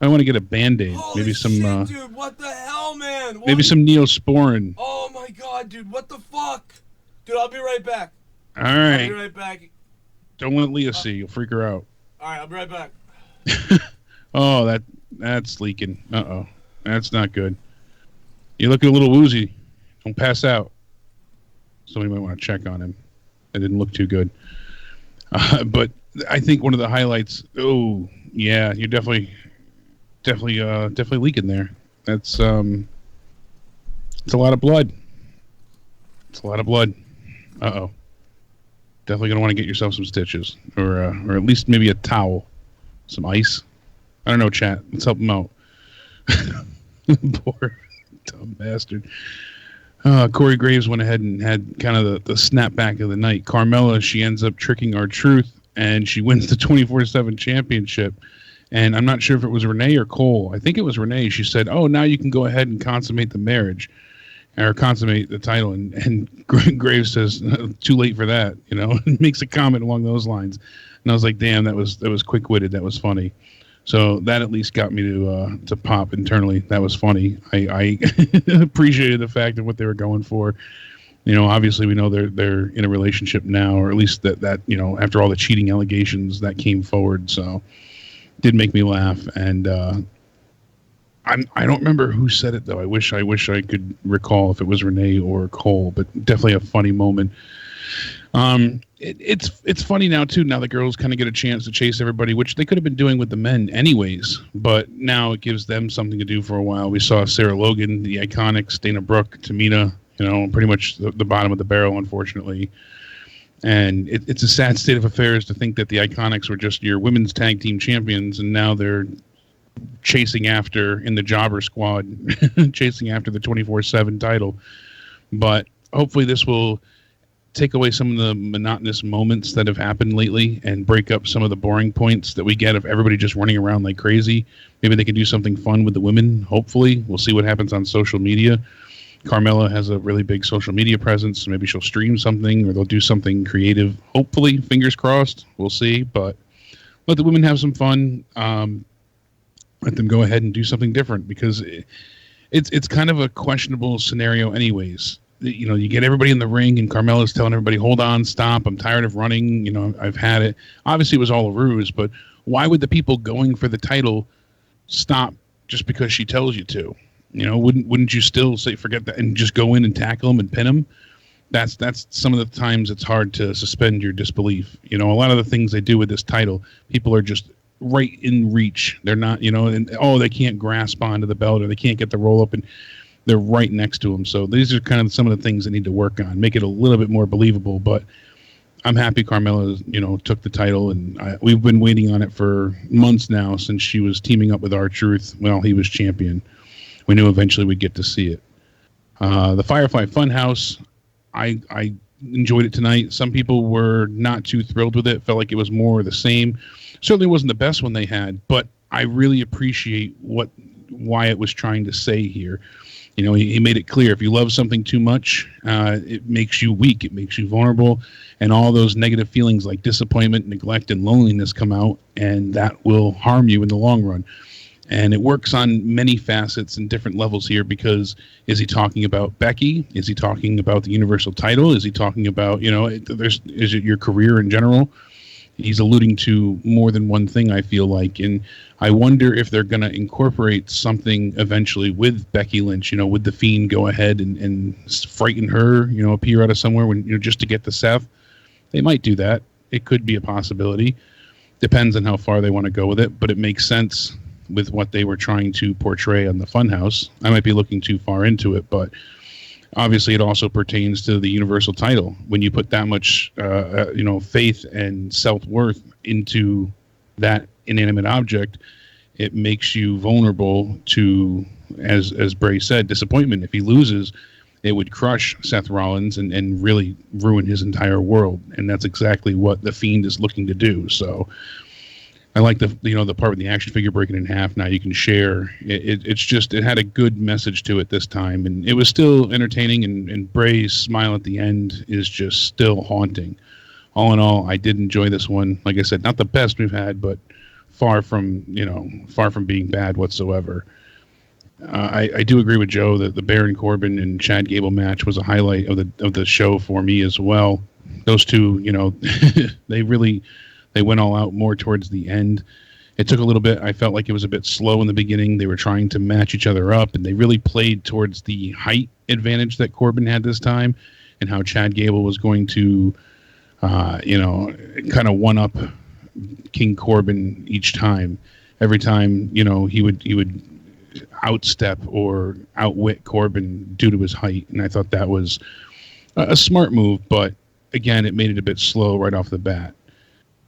to get a Band-Aid. Maybe some. Shit, dude, what the hell, man? Maybe some Neosporin. Oh my God, dude, what the fuck? Dude, I'll be right back. All right. I'll be right back. Don't let Leah see. You'll freak her out. All right, I'll be right back. Oh, that's leaking. Uh-oh. That's not good. You're looking a little woozy. Don't pass out. Somebody might want to check on him. That didn't look too good. But I think one of the highlights. Oh, yeah, you're definitely leaking there. That's it's a lot of blood. It's a lot of blood. Uh-oh. Definitely gonna want to get yourself some stitches, or at least maybe a towel, some ice. I don't know, chat. Let's help him out. Poor dumb bastard. Corey Graves went ahead and had kind of the snapback of the night. Carmella, she ends up tricking R-Truth, and she wins the 24/7 championship. And I'm not sure if it was Renee or Cole. I think it was Renee. She said, "Oh, now you can go ahead and consummate the marriage." Or consummate the title, and Graves says, "Too late for that," you know, and makes a comment along those lines. And I was like, "Damn, that was quick-witted. That was funny." So that at least got me to pop internally. That was funny. I appreciated the fact of what they were going for. You know, obviously we know they're in a relationship now, or at least that you know, after all the cheating allegations that came forward. So it did make me laugh, and I don't remember who said it though. I wish I could recall if it was Renee or Cole, but definitely a funny moment. It's funny now too. Now the girls kind of get a chance to chase everybody, which they could have been doing with the men anyways. But now it gives them something to do for a while. We saw Sarah Logan, the Iconics, Dana Brooke, Tamina. You know, pretty much the bottom of the barrel, unfortunately. And it's a sad state of affairs to think that the Iconics were just your women's tag team champions, and now they're chasing after in the Jobber Squad, chasing after the 24/7 title. But hopefully this will take away some of the monotonous moments that have happened lately and break up some of the boring points that we get of everybody just running around like crazy. Maybe they can do something fun with the women. Hopefully we'll see what happens on social media. Carmella has a really big social media presence, so maybe she'll stream something or they'll do something creative. Hopefully, fingers crossed. We'll see, but let the women have some fun. Let them go ahead and do something different, because it's kind of a questionable scenario anyways. You know, you get everybody in the ring and Carmella's telling everybody, hold on, stop, I'm tired of running, you know, I've had it. Obviously it was all a ruse, but why would the people going for the title stop just because she tells you to? You know, wouldn't you still say forget that and just go in and tackle them and pin them? That's some of the times it's hard to suspend your disbelief. You know, a lot of the things they do with this title, people are just right in reach. They're not, you know, and they can't grasp onto the belt, or they can't get the roll up, and they're right next to them. So these are kind of some of the things they need to work on, make it a little bit more believable. But I'm happy Carmella, you know, took the title, and we've been waiting on it for months now, since she was teaming up with R-Truth while he was champion. We knew eventually we'd get to see it. The Firefly Fun House, I enjoyed it tonight. Some people were not too thrilled with it, felt like it was more of the same. Certainly wasn't the best one they had, but I really appreciate what Wyatt was trying to say here. You know, he made it clear, if you love something too much, it makes you weak, it makes you vulnerable, and all those negative feelings like disappointment, neglect, and loneliness come out, and that will harm you in the long run. And it works on many facets and different levels here, because is he talking about Becky? Is he talking about the Universal title? Is he talking about, you know, is it your career in general? He's alluding to more than one thing, I feel like. And I wonder if they're going to incorporate something eventually with Becky Lynch, you know, with the Fiend go ahead and frighten her, you know, appear out of somewhere when, you know, just to get to Seth. They might do that. It could be a possibility. Depends on how far they want to go with it, but it makes sense with what they were trying to portray on the Funhouse. I might be looking too far into it, but obviously it also pertains to the Universal title. When you put that much, you know, faith and self-worth into that inanimate object, it makes you vulnerable to, as Bray said, disappointment. If he loses, it would crush Seth Rollins and really ruin his entire world. And that's exactly what the Fiend is looking to do. So I like the part with the action figure breaking in half. Now you can share. It had a good message to it this time, and it was still entertaining. And Bray's smile at the end is just still haunting. All in all, I did enjoy this one. Like I said, not the best we've had, but far from being bad whatsoever. I do agree with Joe that the Baron Corbin and Chad Gable match was a highlight of the show for me as well. Those two, you know, they went all out more towards the end. It took a little bit. I felt like it was a bit slow in the beginning. They were trying to match each other up, and they really played towards the height advantage that Corbin had this time, and how Chad Gable was going to, kind of one-up King Corbin each time. Every time, you know, he would outstep or outwit Corbin due to his height, and I thought that was a smart move, but again, it made it a bit slow right off the bat.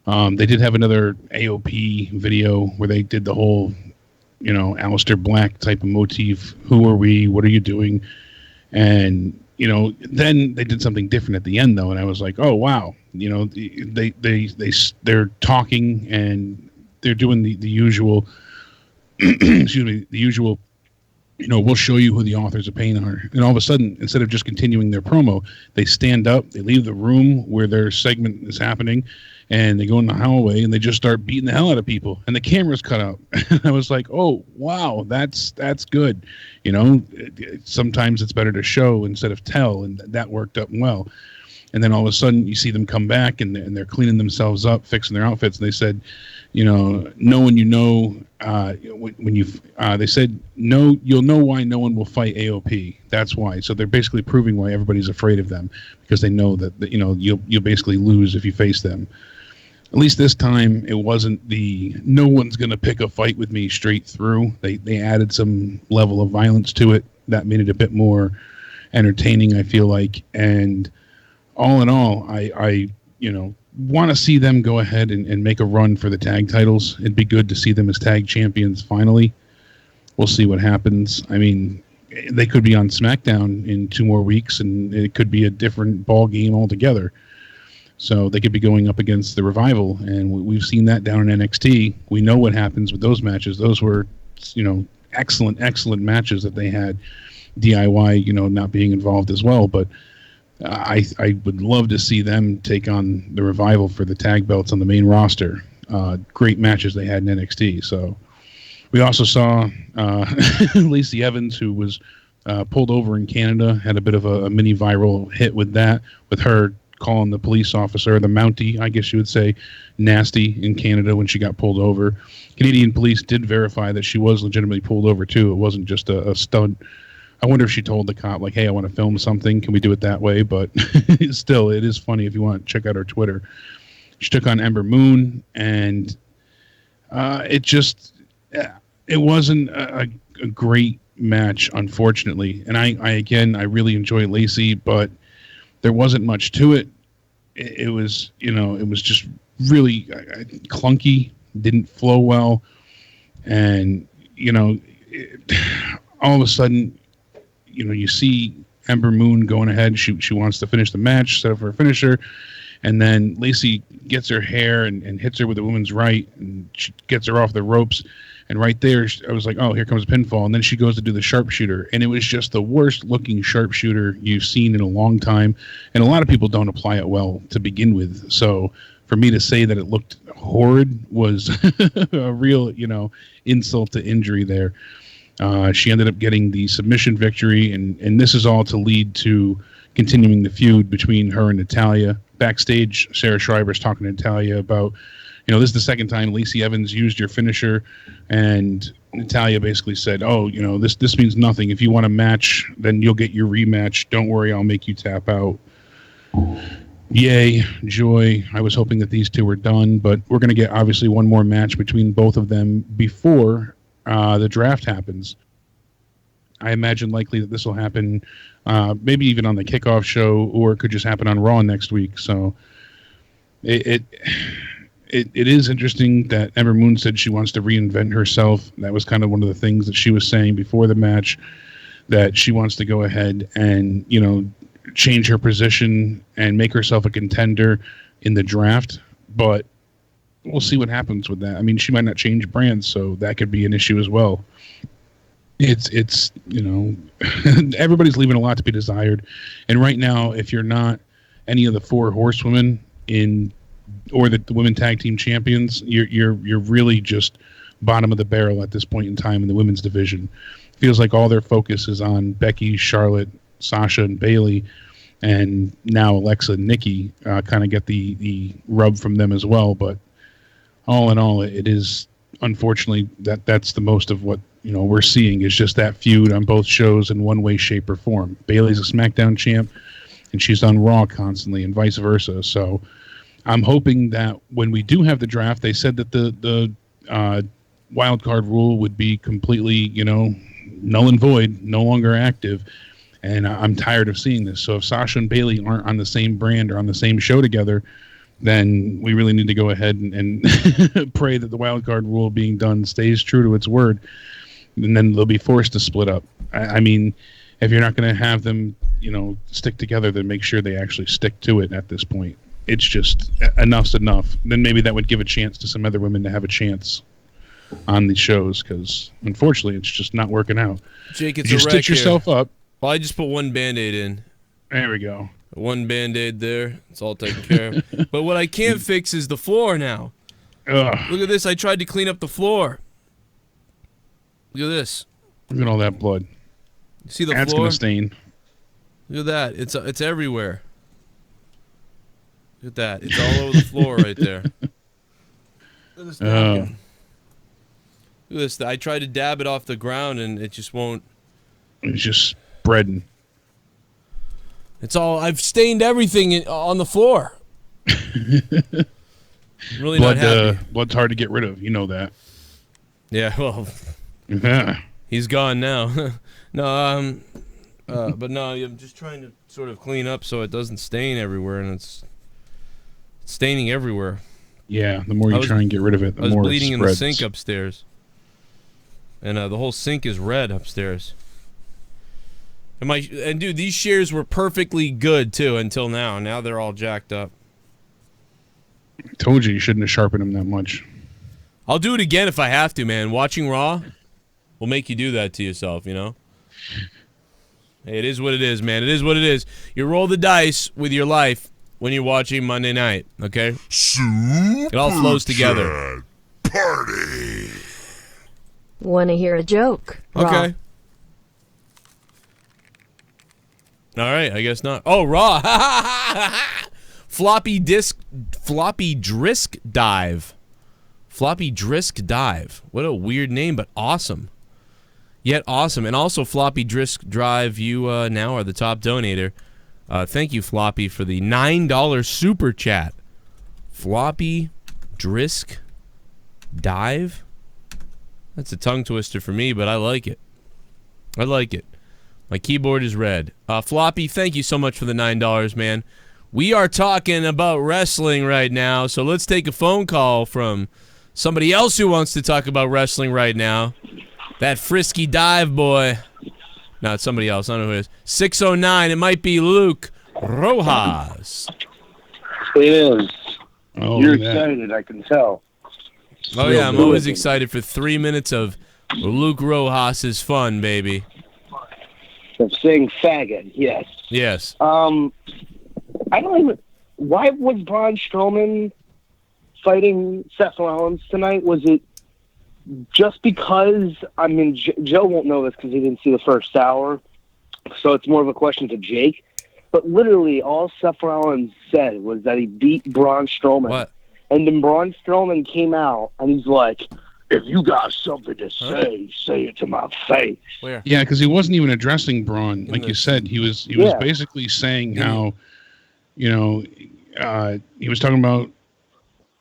They did have another AOP video where they did the whole, you know, Aleister Black type of motif. Who are we? What are you doing? And, you know, then they did something different at the end, though, and I was like, oh, wow. You know, they're talking and they're doing the usual, excuse me, the usual, you know, we'll show you who the authors of pain are. And all of a sudden, instead of just continuing their promo, they stand up, they leave the room where their segment is happening, and they go in the hallway and they just start beating the hell out of people. And the camera's cut out. I was like, oh, wow, that's good. You know, sometimes it's better to show instead of tell, and that worked up well. And then all of a sudden, you see them come back, and they're cleaning themselves up, fixing their outfits. And they said, you know, no one you know, when you, they said, no, you'll know why no one will fight AOP. That's why. So they're basically proving why everybody's afraid of them, because they know that you know, you'll basically lose if you face them. At least this time, it wasn't the no one's going to pick a fight with me straight through. They added some level of violence to it. That made it a bit more entertaining, I feel like. And all in all, I you know, want to see them go ahead and make a run for the tag titles. It'd be good to see them as tag champions finally. We'll see what happens. I mean, they could be on SmackDown in 2 more weeks, and it could be a different ball game altogether. So they could be going up against the Revival, and we've seen that down in NXT. We know what happens with those matches. Those were, you know, excellent matches that they had. DIY, you know, not being involved as well, but I would love to see them take on the Revival for the tag belts on the main roster. Great matches they had in NXT. So we also saw Lacey Evans, who was pulled over in Canada, had a bit of a mini viral hit with that, with her calling the police officer, the Mountie, I guess you would say, nasty in Canada when she got pulled over. Canadian police did verify that she was legitimately pulled over too. It wasn't just a stunt. I wonder if she told the cop, like, hey, I want to film something. Can we do it that way? But still, it is funny if you want to check out her Twitter. She took on Ember Moon, and it wasn't a great match, unfortunately. And I really enjoy Lacey, but there wasn't much to it. It was, you know, it was just really clunky, didn't flow well. And, you know, all of a sudden, you know, you see Ember Moon going ahead. She wants to finish the match, set up for a finisher. And then Lacey gets her hair and hits her with the woman's right, and she gets her off the ropes. And right there, I was like, oh, here comes a pinfall. And then she goes to do the sharpshooter. And it was just the worst looking sharpshooter you've seen in a long time. And a lot of people don't apply it well to begin with. So for me to say that it looked horrid was a real, insult to injury there. She ended up getting the submission victory. And this is all to lead to continuing the feud between her and Natalya. Backstage, Sarah Schreiber's talking to Natalya about, this is the second time Lacey Evans used your finisher, and Natalya basically said, oh, this means nothing. If you want a match, then you'll get your rematch. Don't worry, I'll make you tap out. Yay, joy. I was hoping that these two were done, but we're going to get obviously one more match between both of them before the draft happens. I imagine likely that this will happen maybe even on the kickoff show, or it could just happen on Raw next week. So it is interesting that Ember Moon said she wants to reinvent herself. That was kind of one of the things that she was saying before the match, that she wants to go ahead and, change her position and make herself a contender in the draft. But we'll see what happens with that. I mean, she might not change brands, so that could be an issue as well. It's everybody's leaving a lot to be desired. And right now, if you're not any of the 4 horsewomen or the women tag team champions, you're really just bottom of the barrel at this point in time in the women's division. Feels like all their focus is on Becky, Charlotte, Sasha, and Bayley, and now Alexa and Nikki kind of get the rub from them as well. But all in all, it is unfortunately that's the most of what we're seeing is just that feud on both shows in one way, shape, or form. Bayley's a SmackDown champ, and she's on Raw constantly, and vice versa. So I'm hoping that when we do have the draft, they said that the wild card rule would be completely, null and void, no longer active. And I'm tired of seeing this. So if Sasha and Bayley aren't on the same brand or on the same show together, then we really need to go ahead and pray that the wild card rule being done stays true to its word. And then they'll be forced to split up. I mean, if you're not going to have them, stick together, then make sure they actually stick to it at this point. It's just enough's enough. Then maybe that would give a chance to some other women to have a chance on these shows, because unfortunately it's just not working out. Jake, it's you stitch yourself up. Well, I just put one Band-Aid in. There we go. One Band-Aid there. It's all taken care of. But what I can't fix is the floor now. Ugh. Look at this. I tried to clean up the floor. Look at this. Look at all that blood. You see the That's floor? That's going to stain. Look at that. It's everywhere. Look at that. It's all over the floor right there. Look at this napkin. Look at this. I tried to dab it off the ground, and it just won't. It's just spreading. It's all. I've stained everything on the floor. I'm really not happy. Blood's hard to get rid of. You know that. Yeah. Well. Yeah. He's gone now. No. But no. I'm just trying to sort of clean up so it doesn't stain everywhere, and it's staining everywhere. Yeah. The more you try and get rid of it, the more it spreads. I was bleeding in the sink upstairs, and the whole sink is red upstairs. And dude, these shears were perfectly good too until now. Now they're all jacked up. I told you shouldn't have sharpened them that much. I'll do it again if I have to, man. Watching Raw will make you do that to yourself, Hey, it is what it is, man. It is what it is. You roll the dice with your life when you're watching Monday night, okay? It all flows together. Party. Want to hear a joke? Okay. All right, I guess not. Oh, Raw. Floppy drisk dive. Floppy drisk dive. What a weird name, but awesome. Yet awesome. And also, Floppy drisk drive, you now are the top donator. Thank you, Floppy, for the $9 super chat. Floppy drisk dive? That's a tongue twister for me, but I like it. I like it. My keyboard is red. Floppy, thank you so much for the $9, man. We are talking about wrestling right now, so let's take a phone call from somebody else who wants to talk about wrestling right now. That frisky dive boy. No, it's somebody else. I don't know who it is. 609. It might be Luke Rojas. It is. Oh, You're yeah. excited, I can tell. Oh, yeah, I'm always excited for 3 minutes of Luke Rojas' fun, baby. Of saying faggot, yes. Yes. I don't even... Why was Braun Strowman fighting Seth Rollins tonight? Was it just because... I mean, Joe won't know this because he didn't see the first hour, so it's more of a question to Jake. But literally, all Seth Rollins said was that he beat Braun Strowman. What? And then Braun Strowman came out, and he's like, if you got something to say, say it to my face. Where? Yeah, because he wasn't even addressing Braun, like you said. He was basically saying how, you know, he was talking about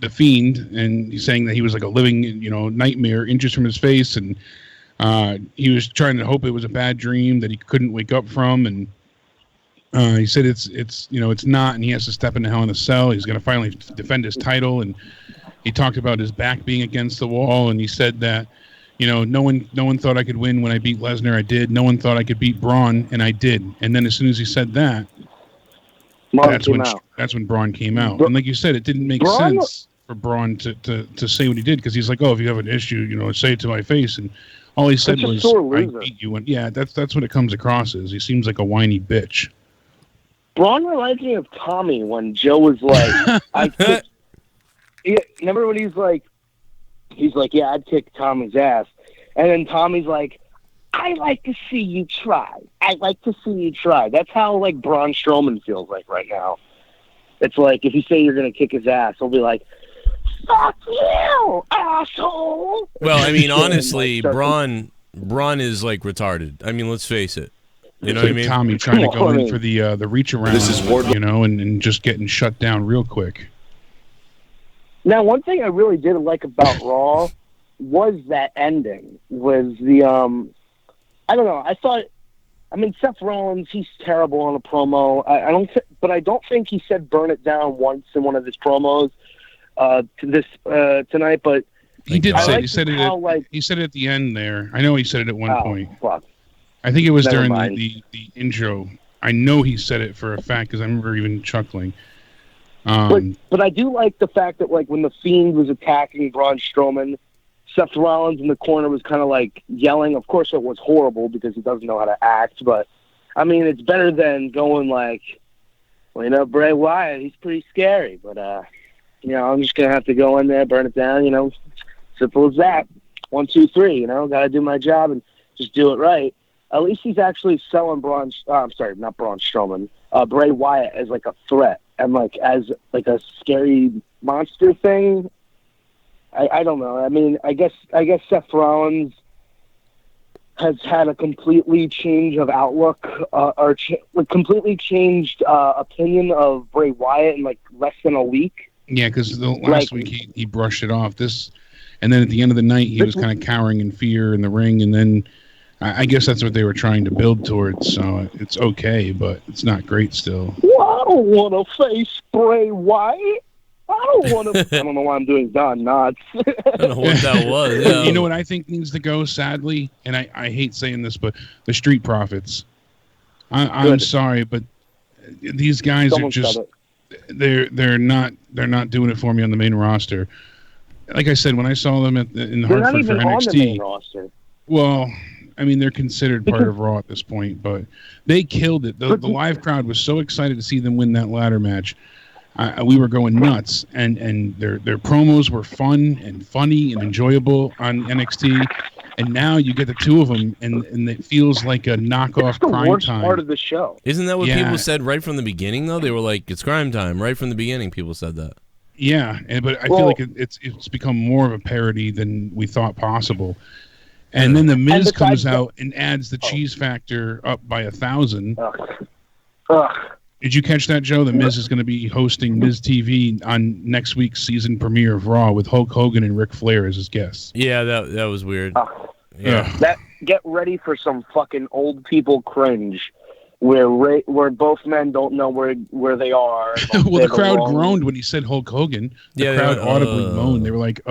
the Fiend, and he's saying that he was like a living, you know, nightmare, inches from his face, and he was trying to hope it was a bad dream that he couldn't wake up from, and he said it's you know, it's not, and he has to step into Hell in a Cell. He's going to finally defend his title, and he talked about his back being against the wall, and he said that, you know, no one thought I could win when I beat Lesnar. I did. No one thought I could beat Braun, and I did. And then as soon as he said that, that's when Braun came out. And like you said, it didn't make sense for Braun to say what he did, because he's like, oh, if you have an issue, you know, say it to my face. And all he said was, I beat you. And yeah, that's what it comes across as. He seems like a whiny bitch. Braun reminds me of Tommy when Joe was like, remember when he's like, yeah, I'd kick Tommy's ass. And then Tommy's like, I like to see you try. I like to see you try. That's how, like, Braun Strowman feels like right now. It's like, if you say you're going to kick his ass, he'll be like, fuck you, asshole. Well, I mean, honestly, Braun is, like, retarded. I mean, let's face it. You know what I mean? Tommy trying to go in for the reach around, you know, and just getting shut down real quick. Now, one thing I really did like about Raw was that ending. Was the I don't know. I thought, I mean, Seth Rollins, he's terrible on a promo. I don't think he said "burn it down" once in one of his promos tonight. But he did say he said it. He said it at the end there. I know he said it at one point. Fuck. I think it was during the intro. I know he said it for a fact because I remember even chuckling. But I do like the fact that, like, when the Fiend was attacking Braun Strowman, Seth Rollins in the corner was kind of like yelling. Of course, it was horrible because he doesn't know how to act. But I mean, it's better than going like, well, you know, Bray Wyatt, he's pretty scary. But you know, I'm just gonna have to go in there, burn it down. You know, simple as that. 1, 2, 3. You know, gotta do my job and just do it right. At least he's actually selling not Braun Strowman, Bray Wyatt as like a threat and like as like a scary monster thing. I don't know. I mean, I guess Seth Rollins has had a completely change of outlook completely changed opinion of Bray Wyatt in like less than a week. Yeah, because last week he brushed it off. And then at the end of the night he was kind of cowering in fear in the ring, and then I guess that's what they were trying to build towards. So it's okay, but it's not great still. Well, I don't want to face Bray Wyatt. I don't want to. I don't know why I'm doing Don Knotts. I don't know what that was. Yeah. You know what I think needs to go, sadly, and I hate saying this, but the Street Profits. I'm sorry, but these guys are just they're not doing it for me on the main roster. Like I said, when I saw them in Hartford for NXT, on the main roster. Well, I mean, they're considered part of Raw at this point, but they killed it. The live crowd was so excited to see them win that ladder match. We were going nuts, and their promos were fun and funny and enjoyable on NXT. And now you get the two of them, and it feels like a knockoff Crime Time. It's the worst part of the show. Isn't that what people said right from the beginning, though? They were like, it's Crime Time. Right from the beginning, people said that. Yeah, but I feel like it's become more of a parody than we thought possible. And then The Miz comes out and adds the cheese factor up by 1,000. Did you catch that, Joe? The Miz is going to be hosting Miz TV on next week's season premiere of Raw with Hulk Hogan and Ric Flair as his guests. Yeah, that was weird. Get ready for some fucking old people cringe, where both men don't know where they are. Well, the crowd groaned when he said Hulk Hogan. The crowd audibly moaned. They were like,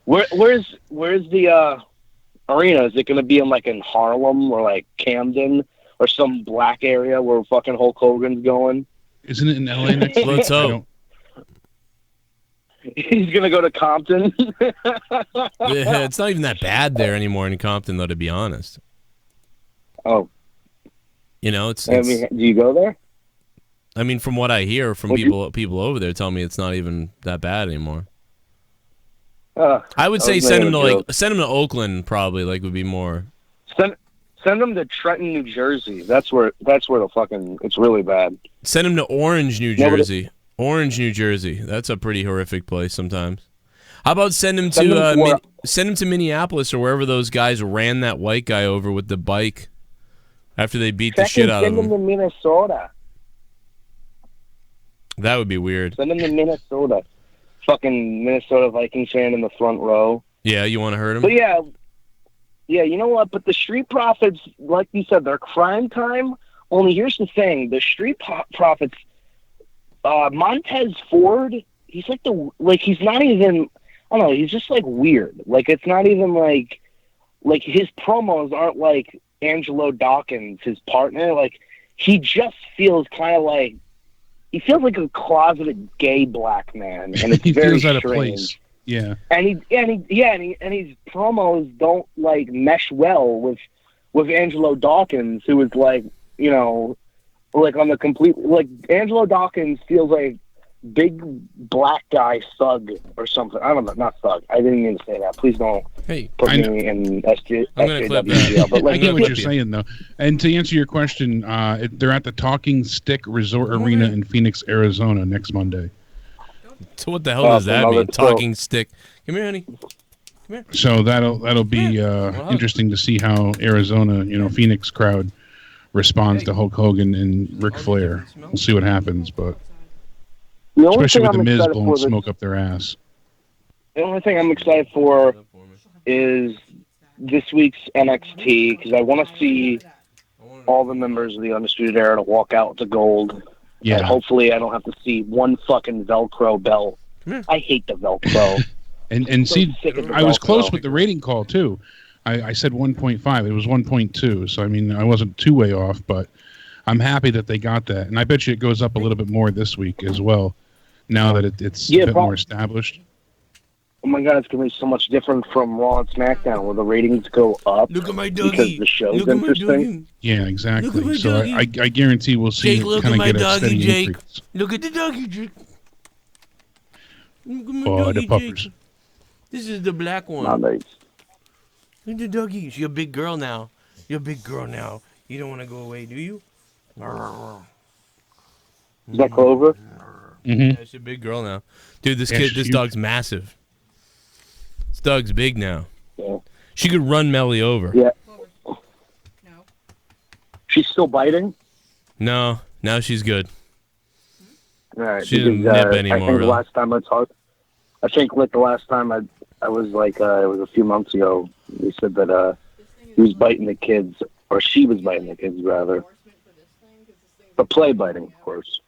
Where's the arena? Is it going to be in Harlem or like Camden or some black area where fucking Hulk Hogan's going? Isn't it in LA next week? Let's hope. He's going to go to Compton. It's not even that bad there anymore in Compton, though, to be honest. Oh. You know, it's I mean, do you go there? I mean, from what I hear from people over there, tell me it's not even that bad anymore. I would say send him to Oakland, probably, would be more. Send him to Trenton, New Jersey. That's where the fucking it's really bad. Send him to Orange, New Jersey. Orange, New Jersey. That's a pretty horrific place sometimes. How about send him to Minneapolis or wherever those guys ran that white guy over with the bike after they beat the shit out of him. Send him to Minnesota. That would be weird. Send him to Minnesota. Fucking Minnesota Vikings fan in the front row. Yeah, you want to hurt him? But yeah, you know what? But the Street Profits, like you said, they're crime time. Only here's the thing: the Street Profits, Montez Ford, he's he's not even. I don't know. He's just weird. It's not even like his promos aren't like Angelo Dawkins, his partner. He just feels kind of like. He feels like a closeted gay black man, and it's he very feels out of strange. place. Yeah, and his promos don't mesh well with Angelo Dawkins, who is on the complete Angelo Dawkins feels like big black guy thug or something. I don't know, not thug. I didn't mean to say that. Please don't put me in SJW jail. But I get what you're saying though. And to answer your question, they're at the Talking Stick Resort Arena in Phoenix, Arizona next Monday. So what the hell does that mean? Talking Stick. Come here, honey. Come here. So that'll be interesting to see how Arizona, Phoenix crowd responds to Hulk Hogan and Ric Flair. We'll see what happens, but. Especially with the Miz blowing smoke up their ass. The only thing I'm excited for is this week's NXT, because I want to see all the members of the Undisputed Era to walk out to gold. Yeah. And hopefully I don't have to see one fucking Velcro belt. I hate the Velcro. and see, I was close with the rating call, too. I said 1.5. It was 1.2. So, I mean, I wasn't too way off, but I'm happy that they got that. And I bet you it goes up a little bit more this week as well. Now that it's a bit more established. Oh my God, it's going to be so much different from Raw and SmackDown, where the ratings go up because the show's interesting. Yeah, exactly. So I guarantee we'll see Jake, kind of get a steady Jake. increase. Look at the doggy, Jake. Look at my the doggy, puppers. Jake. This is the black one. Not nice. Look at the doggy. You're a big girl now. You're a big girl now. You don't want to go away, do you? Is that Clover? Mm-hmm. Yeah, she's a big girl now. Dude, this dog's massive. This dog's big now. Yeah. She could run Melly over. Yeah. She's still biting? No, now she's good. All right. She didn't nip anymore. I think the last time I talked, the last time I was it was a few months ago, we said that he was biting the kids, or she was biting the kids, rather. But play biting, of course.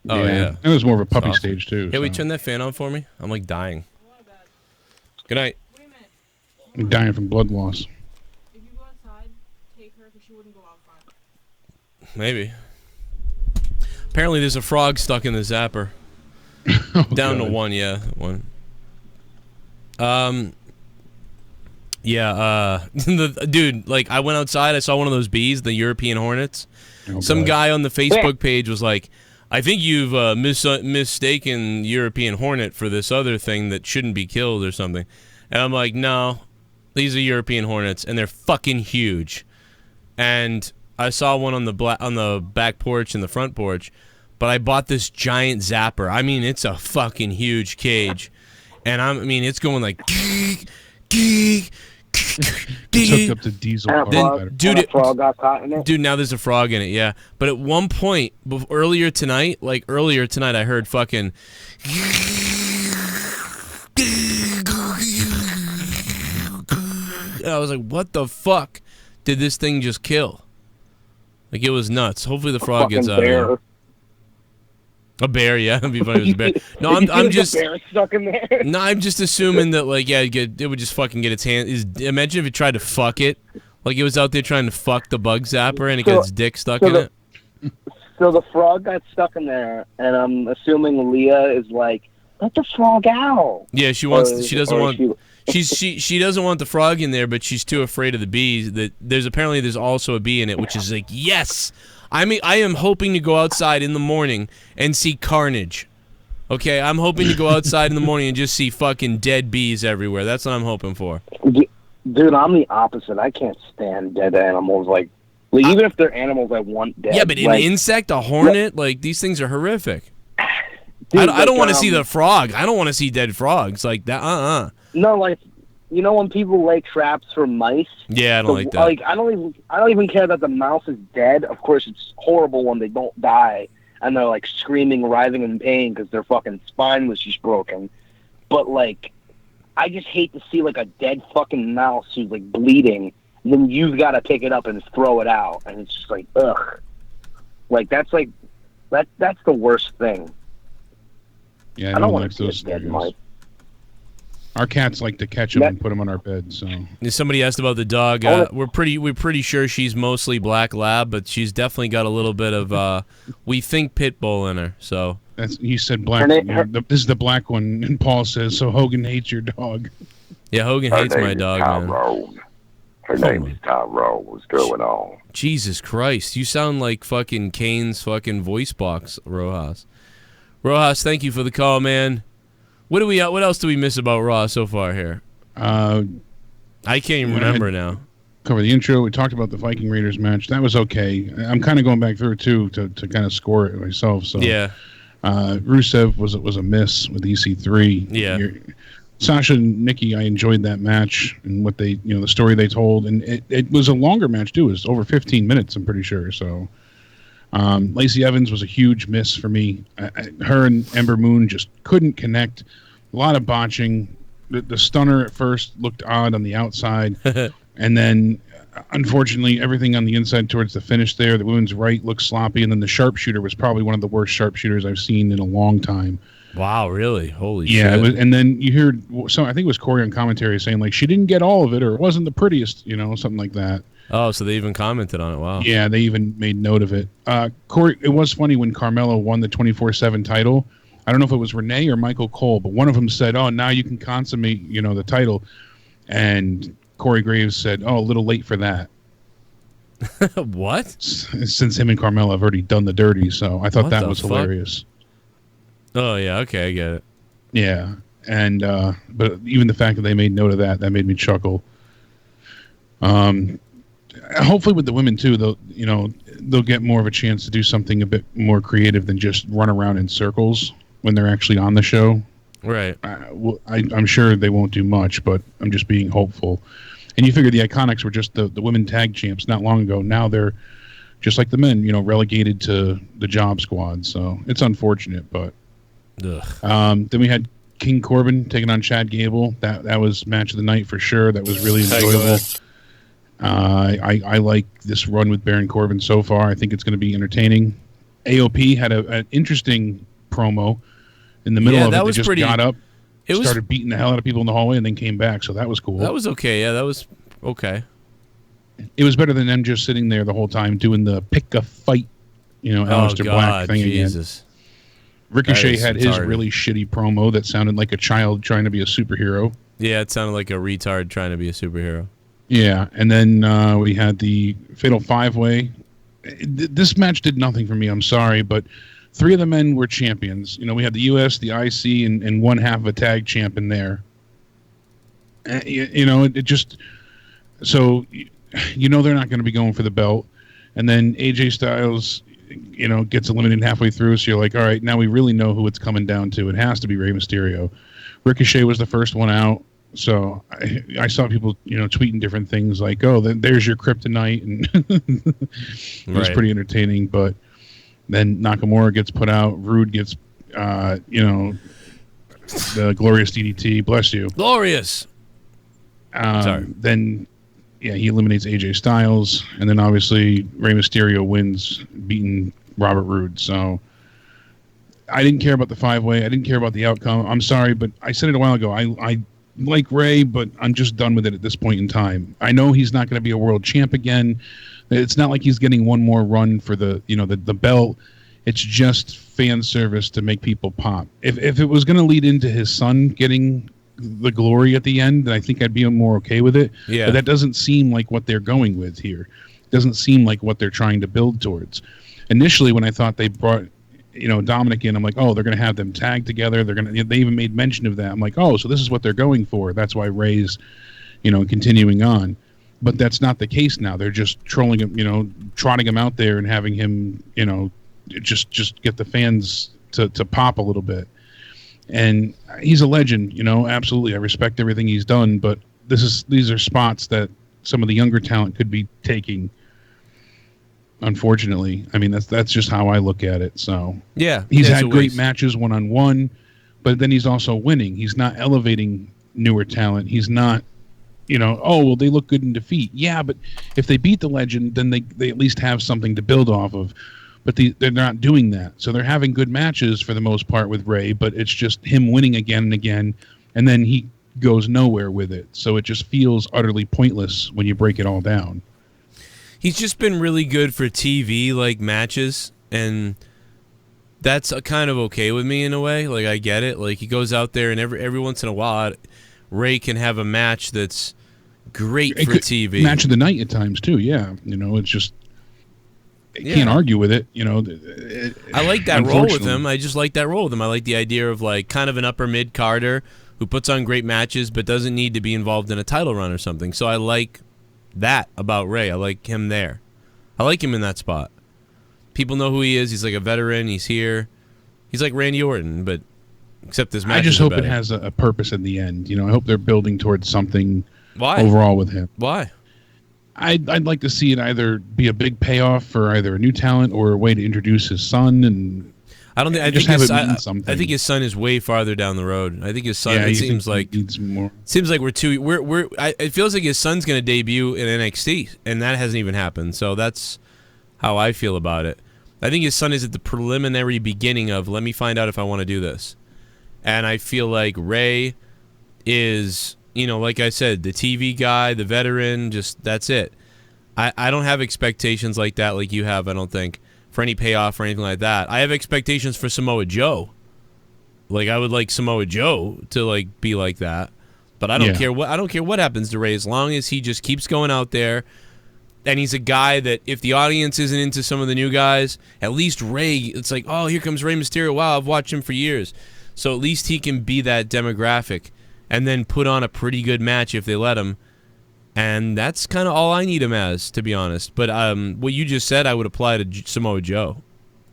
Oh, yeah. It was more of a puppy stage, too. Hey, we turn that fan on for me? I'm, dying. Good night. I'm dying from blood loss. If you go outside, take her, because she wouldn't go out front. Maybe. Apparently there's a frog stuck in the zapper. Down to one, yeah. One. Yeah, dude, I went outside, I saw one of those bees, the European hornets. Some guy on the Facebook page was like, I think you've mistaken European hornet for this other thing that shouldn't be killed or something. And I'm like, no, these are European hornets, and they're fucking huge. And I saw one on the back porch and the front porch, but I bought this giant zapper. I mean, it's a fucking huge cage. And it's going like, geek. It's hooked up to diesel. Dude, a frog got caught in it? Dude, now there's a frog in it, yeah. But at one point, earlier tonight, I heard fucking... And I was like, what the fuck did this thing just kill? It was nuts. Hopefully the frog gets out of there. A bear, yeah, it'd be funny if it was a bear. No, I'm just a bear stuck in there. No, I'm just assuming that like it would just fucking get its hand. Imagine if it tried to fuck it, like it was out there trying to fuck the bug zapper and it got its dick stuck in it. So the frog got stuck in there, and I'm assuming Leah is like, let the frog out. Yeah, she doesn't want the frog in there, but she's too afraid of the bees. That there's also a bee in it, which is like, yes. I mean, I am hoping to go outside in the morning and see carnage. Okay, I'm hoping to go outside in the morning and just see fucking dead bees everywhere. That's what I'm hoping for. Dude, I'm the opposite. I can't stand dead animals. Like even if they're animals I want dead. Yeah, but an insect, a hornet, like these things are horrific. Dude, I don't want to see the frog. I don't want to see dead frogs like that. No, like when people lay traps for mice. Yeah, I don't like that. Like I don't even care that the mouse is dead. Of course, it's horrible when they don't die and they're like screaming, writhing in pain because their fucking spine was just broken. But like, I just hate to see like a dead fucking mouse who's like bleeding. And then you've got to pick it up and throw it out, and it's just like ugh. Like that's the worst thing. Yeah, I don't want like to see a dead mice. Our cats like to catch them and put them on our bed. So somebody asked about the dog. We're pretty sure she's mostly black lab, but she's definitely got a little bit of we think pit bull in her. So you said black. This is the black one, and Paul says so. Hogan hates your dog. Yeah, Hogan hates my dog. Man. Her name is Tyrone. What's going on? Jesus Christ, you sound like fucking Kane's fucking voice box, Rojas. Rojas, thank you for the call, man. What else do we miss about Raw so far here? I can't even remember now. Cover the intro. We talked about the Viking Raiders match. That was okay. I'm kind of going back through it too to kind of score it myself. So yeah, Rusev was a miss with EC3. Yeah. Sasha and Nikki, I enjoyed that match and what they, the story they told, and it was a longer match too. It was over 15 minutes, I'm pretty sure. So, Lacey Evans was a huge miss for me. Her and Ember Moon just couldn't connect. A lot of botching. The stunner at first looked odd on the outside, and then unfortunately everything on the inside towards the finish there, the women's right looked sloppy, and then the sharpshooter was probably one of the worst sharpshooters I've seen in a long time. Wow, really? Holy shit. Yeah, and then you heard, I think it was Corey on commentary saying, like, she didn't get all of it, or it wasn't the prettiest, something like that. Oh, so they even commented on it. Wow. Yeah, they even made note of it. Corey, it was funny when Carmelo won the 24/7 title. I don't know if it was Renee or Michael Cole, but one of them said, oh, now you can consummate, the title. And Corey Graves said, oh, a little late for that. What? Since him and Carmelo have already done the dirty, so I thought that was hilarious. Oh, yeah, okay, I get it. Yeah, and but even the fact that they made note of that made me chuckle. Hopefully with the women too, they'll get more of a chance to do something a bit more creative than just run around in circles when they're actually on the show. Right. I'm sure they won't do much, but I'm just being hopeful. And you figure the Iconics were just the women tag champs not long ago. Now they're just like the men, relegated to the job squad. So it's unfortunate, but. Then we had King Corbin taking on Chad Gable. That was match of the night for sure. That was really enjoyable. I like this run with Baron Corbin so far. I think it's going to be entertaining. AOP had an interesting promo in the middle of it. They just got up, started beating the hell out of people in the hallway, and then came back. So that was cool. That was okay. Yeah, that was okay. It was better than them just sitting there the whole time doing the pick a fight, Aleister Black thing Jesus. Again. Ricochet had his really shitty promo that sounded like a child trying to be a superhero. Yeah, it sounded like a retard trying to be a superhero. Yeah, and then we had the Fatal 5-Way. This match did nothing for me, I'm sorry, but 3 of the men were champions. We had the US, the IC, and one half of a tag champ in there. It just... So, they're not going to be going for the belt. And then AJ Styles... gets eliminated halfway through, so you're like, all right, now we really know who it's coming down to. It has to be Rey Mysterio. Ricochet was the first one out, so I saw people, tweeting different things like, oh, there's your kryptonite, and it was pretty entertaining, but then Nakamura gets put out, Rude gets, the Glorious DDT, bless you. Glorious! Sorry. Then... Yeah, he eliminates AJ Styles, and then obviously Rey Mysterio wins, beating Robert Roode. So I didn't care about the 5-way. I didn't care about the outcome. I'm sorry, but I said it a while ago. I like Ray, but I'm just done with it at this point in time. I know he's not going to be a world champ again. It's not like he's getting one more run for the belt. It's just fan service to make people pop. If it was going to lead into his son getting the glory at the end, then I think I'd be more okay with it. Yeah. But that doesn't seem like what they're going with here. It doesn't seem like what they're trying to build towards. Initially, when I thought they brought Dominic in, I'm like, oh, they're going to have them tag together. They even made mention of that. I'm like, oh, so this is what they're going for. That's why Ray's, continuing on. But that's not the case now. They're just trolling him, trotting him out there and having him, just get the fans to pop a little bit. And he's a legend, absolutely. I respect everything he's done, but these are spots that some of the younger talent could be taking. Unfortunately, I mean that's just how I look at it. So yeah, he's had great matches one-on-one, but then he's also winning. He's not elevating newer talent. He's not, oh well, they look good in defeat. Yeah, but if they beat the legend, then they at least have something to build off of. But they're not doing that. So they're having good matches for the most part with Ray, but it's just him winning again and again, and then he goes nowhere with it. So it just feels utterly pointless when you break it all down. He's just been really good for TV like matches, and that's kind of okay with me in a way. Like I get it. Like he goes out there, and every once in a while, Ray can have a match that's great for TV. Match of the night at times too. Yeah, it's just can't argue with it. I like that role with him. I just like that role with him. I like the idea of like kind of an upper mid carder who puts on great matches but doesn't need to be involved in a title run or something. So I like that about Ray. I like him there. I like him in that spot. People know who he is. He's like a veteran. He's here. He's like Randy Orton, but except this match. I just hope it has a purpose in the end. I hope they're building towards something overall with him. Why? I'd like to see it either be a big payoff for either a new talent or a way to introduce his son, and I don't think I think his son is way farther down the road. I think his son. It seems like needs more. Seems like it feels like his son's going to debut in NXT, and that hasn't even happened. So that's how I feel about it. I think his son is at the preliminary beginning of let me find out if I want to do this, and I feel like Ray is. Like I said, the TV guy, the veteran, just that's it. I don't have expectations like that like you have, I don't think, for any payoff or anything like that. I have expectations for Samoa Joe. Like I would like Samoa Joe to like be like that. But I don't care what happens to Ray as long as he just keeps going out there. And he's a guy that if the audience isn't into some of the new guys, at least Ray, it's like, oh, here comes Rey Mysterio. Wow, I've watched him for years. So at least he can be that demographic. And then put on a pretty good match if they let him. And that's kind of all I need him as, to be honest. But what you just said, I would apply to Samoa Joe.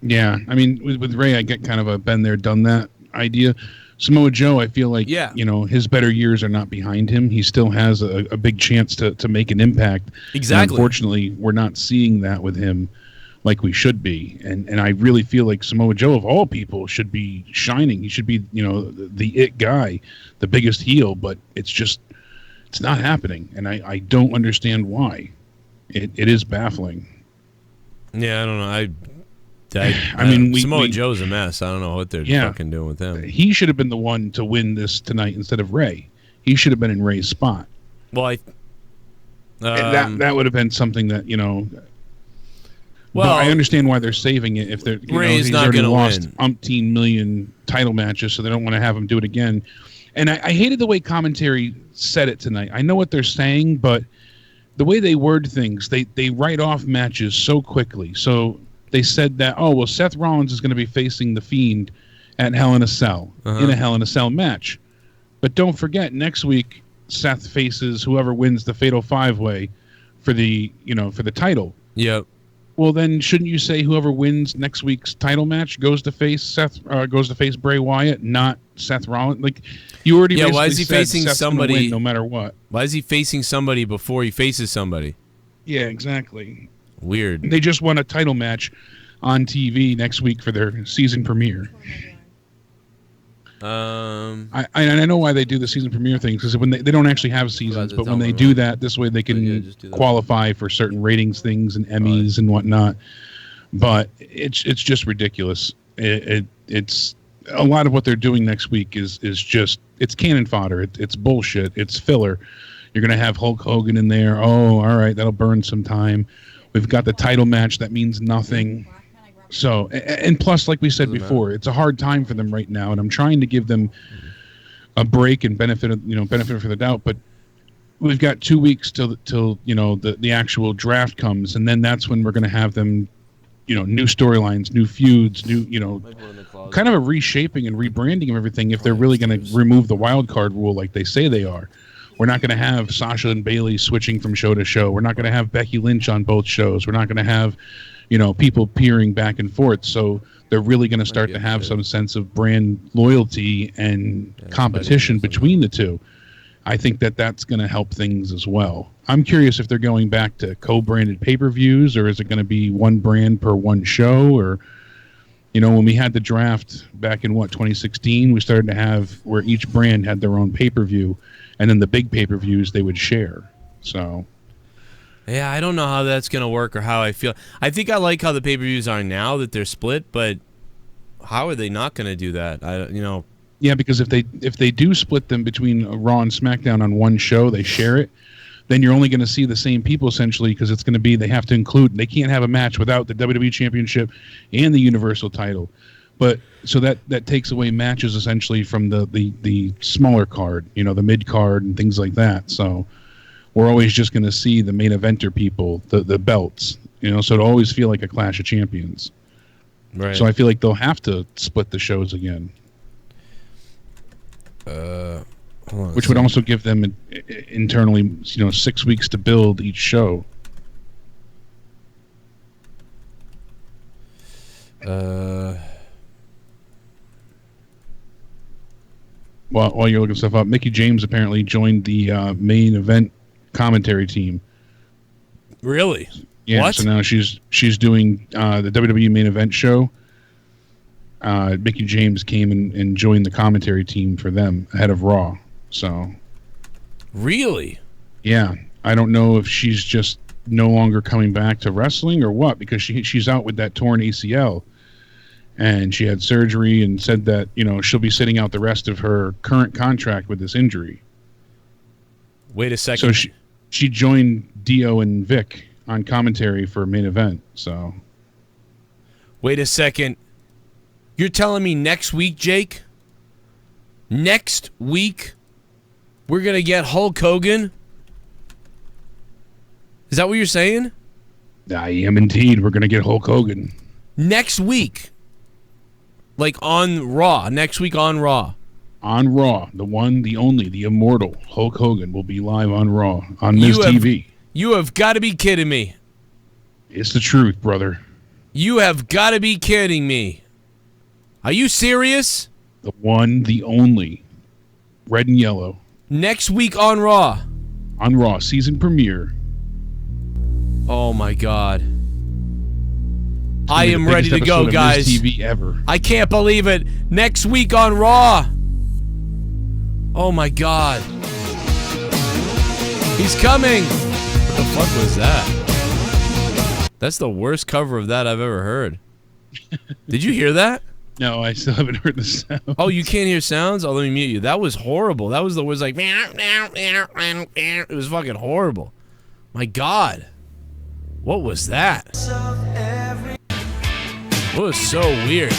Yeah, I mean, with Ray, I get kind of a been there, done that idea. Samoa Joe, I feel like, his better years are not behind him. He still has a big chance to make an impact. Exactly. And unfortunately, we're not seeing that with him like we should be. And I really feel like Samoa Joe, of all people, should be shining. He should be, the it guy, the biggest heel, but it's not happening. And I don't understand why. It is baffling. Yeah, I don't know. I mean, Samoa Joe's a mess. I don't know what they're fucking doing with him. He should have been the one to win this tonight instead of Ray. He should have been in Ray's spot. Well, that would have been something that, Well, I understand why they're saving it. If they're Ray's he's not already going to lost win. umpteen million title matches, so they don't want to have him do it again. And I hated the way commentary said it tonight. I know what they're saying, but the way they word things, they write off matches so quickly. So they said that, Seth Rollins is going to be facing the Fiend at Hell in a Cell in a Hell in a Cell match. But don't forget, next week Seth faces whoever wins the Fatal 5-Way for the title. Yep. Well, then shouldn't you say whoever wins next week's title match goes to face Bray Wyatt, not Seth Rollins? Like you already why is he facing Seth's somebody win no matter what? Why is he facing somebody before he faces somebody? Yeah, exactly. Weird. They just won a title match on TV next week for their season premiere. I know why they do the season premiere things, because when they don't actually have seasons, but when they do that, this way they can qualify for certain ratings things and Emmys and whatnot. But it's just ridiculous. It's a lot of what they're doing next week is just it's cannon fodder. It's bullshit. It's filler. You're gonna have Hulk Hogan in there. Oh, all right, that'll burn some time. We've got the title match that means nothing. So, and plus, like we said before, it's a hard time for them right now, and I'm trying to give them a break and benefit for the doubt. But we've got 2 weeks till the actual draft comes, and then that's when we're going to have them, new storylines, new feuds, kind of a reshaping and rebranding of everything. If they're really going to remove the wild card rule like they say they are. We're not going to have Sasha and Bayley switching from show to show. We're not going to have Becky Lynch on both shows. We're not going to have, people peering back and forth. So they're really going to start to have some sense of brand loyalty and competition between the two. I think that's going to help things as well. I'm curious if they're going back to co-branded pay-per-views, or is it going to be one brand per one show? Or, when we had the draft back in 2016, we started to have where each brand had their own pay-per-view. And then the big pay-per-views they would share. So, yeah, I don't know how that's going to work or how I feel. I think I like how the pay-per-views are now that they're split, but how are they not going to do that? Yeah, because if they do split them between Raw and SmackDown on one show, they share it, then you're only going to see the same people essentially, because it's going to be they can't have a match without the WWE Championship and the Universal title. But so that takes away matches essentially from the smaller card, the mid card and things like that. So we're always just going to see the main eventer people, the belts, so it'll always feel like a Clash of Champions. Right. So I feel like they'll have to split the shows again. Which would also give them internally, 6 weeks to build each show. While you're looking stuff up, Mickie James apparently joined the main event commentary team. Really? Yeah. What? So now she's doing the WWE main event show. Mickie James came and joined the commentary team for them ahead of Raw. So. Really? Yeah. I don't know if she's just no longer coming back to wrestling or what, because she's out with that torn ACL. And she had surgery and said that, she'll be sitting out the rest of her current contract with this injury. Wait a second. So she joined Dio and Vic on commentary for main event. So. Wait a second. You're telling me next week, Jake? Next week, we're going to get Hulk Hogan? Is that what you're saying? I am indeed. We're going to get Hulk Hogan. Next week? Like on Raw, next week on Raw. On Raw, the one, the only, the immortal Hulk Hogan will be live on Raw on Miz TV. You have got to be kidding me. It's the truth, brother. You have got to be kidding me. Are you serious? The one, the only, red and yellow. Next week on Raw. On Raw, season premiere. Oh my God. I am ready to go, guys. TV ever. I can't believe it. Next week on Raw. Oh my God. He's coming. What the fuck was that? That's the worst cover of that I've ever heard. Did you hear that? No, I still haven't heard the sound. Oh, you can't hear sounds? Oh, let me mute you. That was horrible. That was the words like... It was fucking horrible. My God. What was that? It was so weird.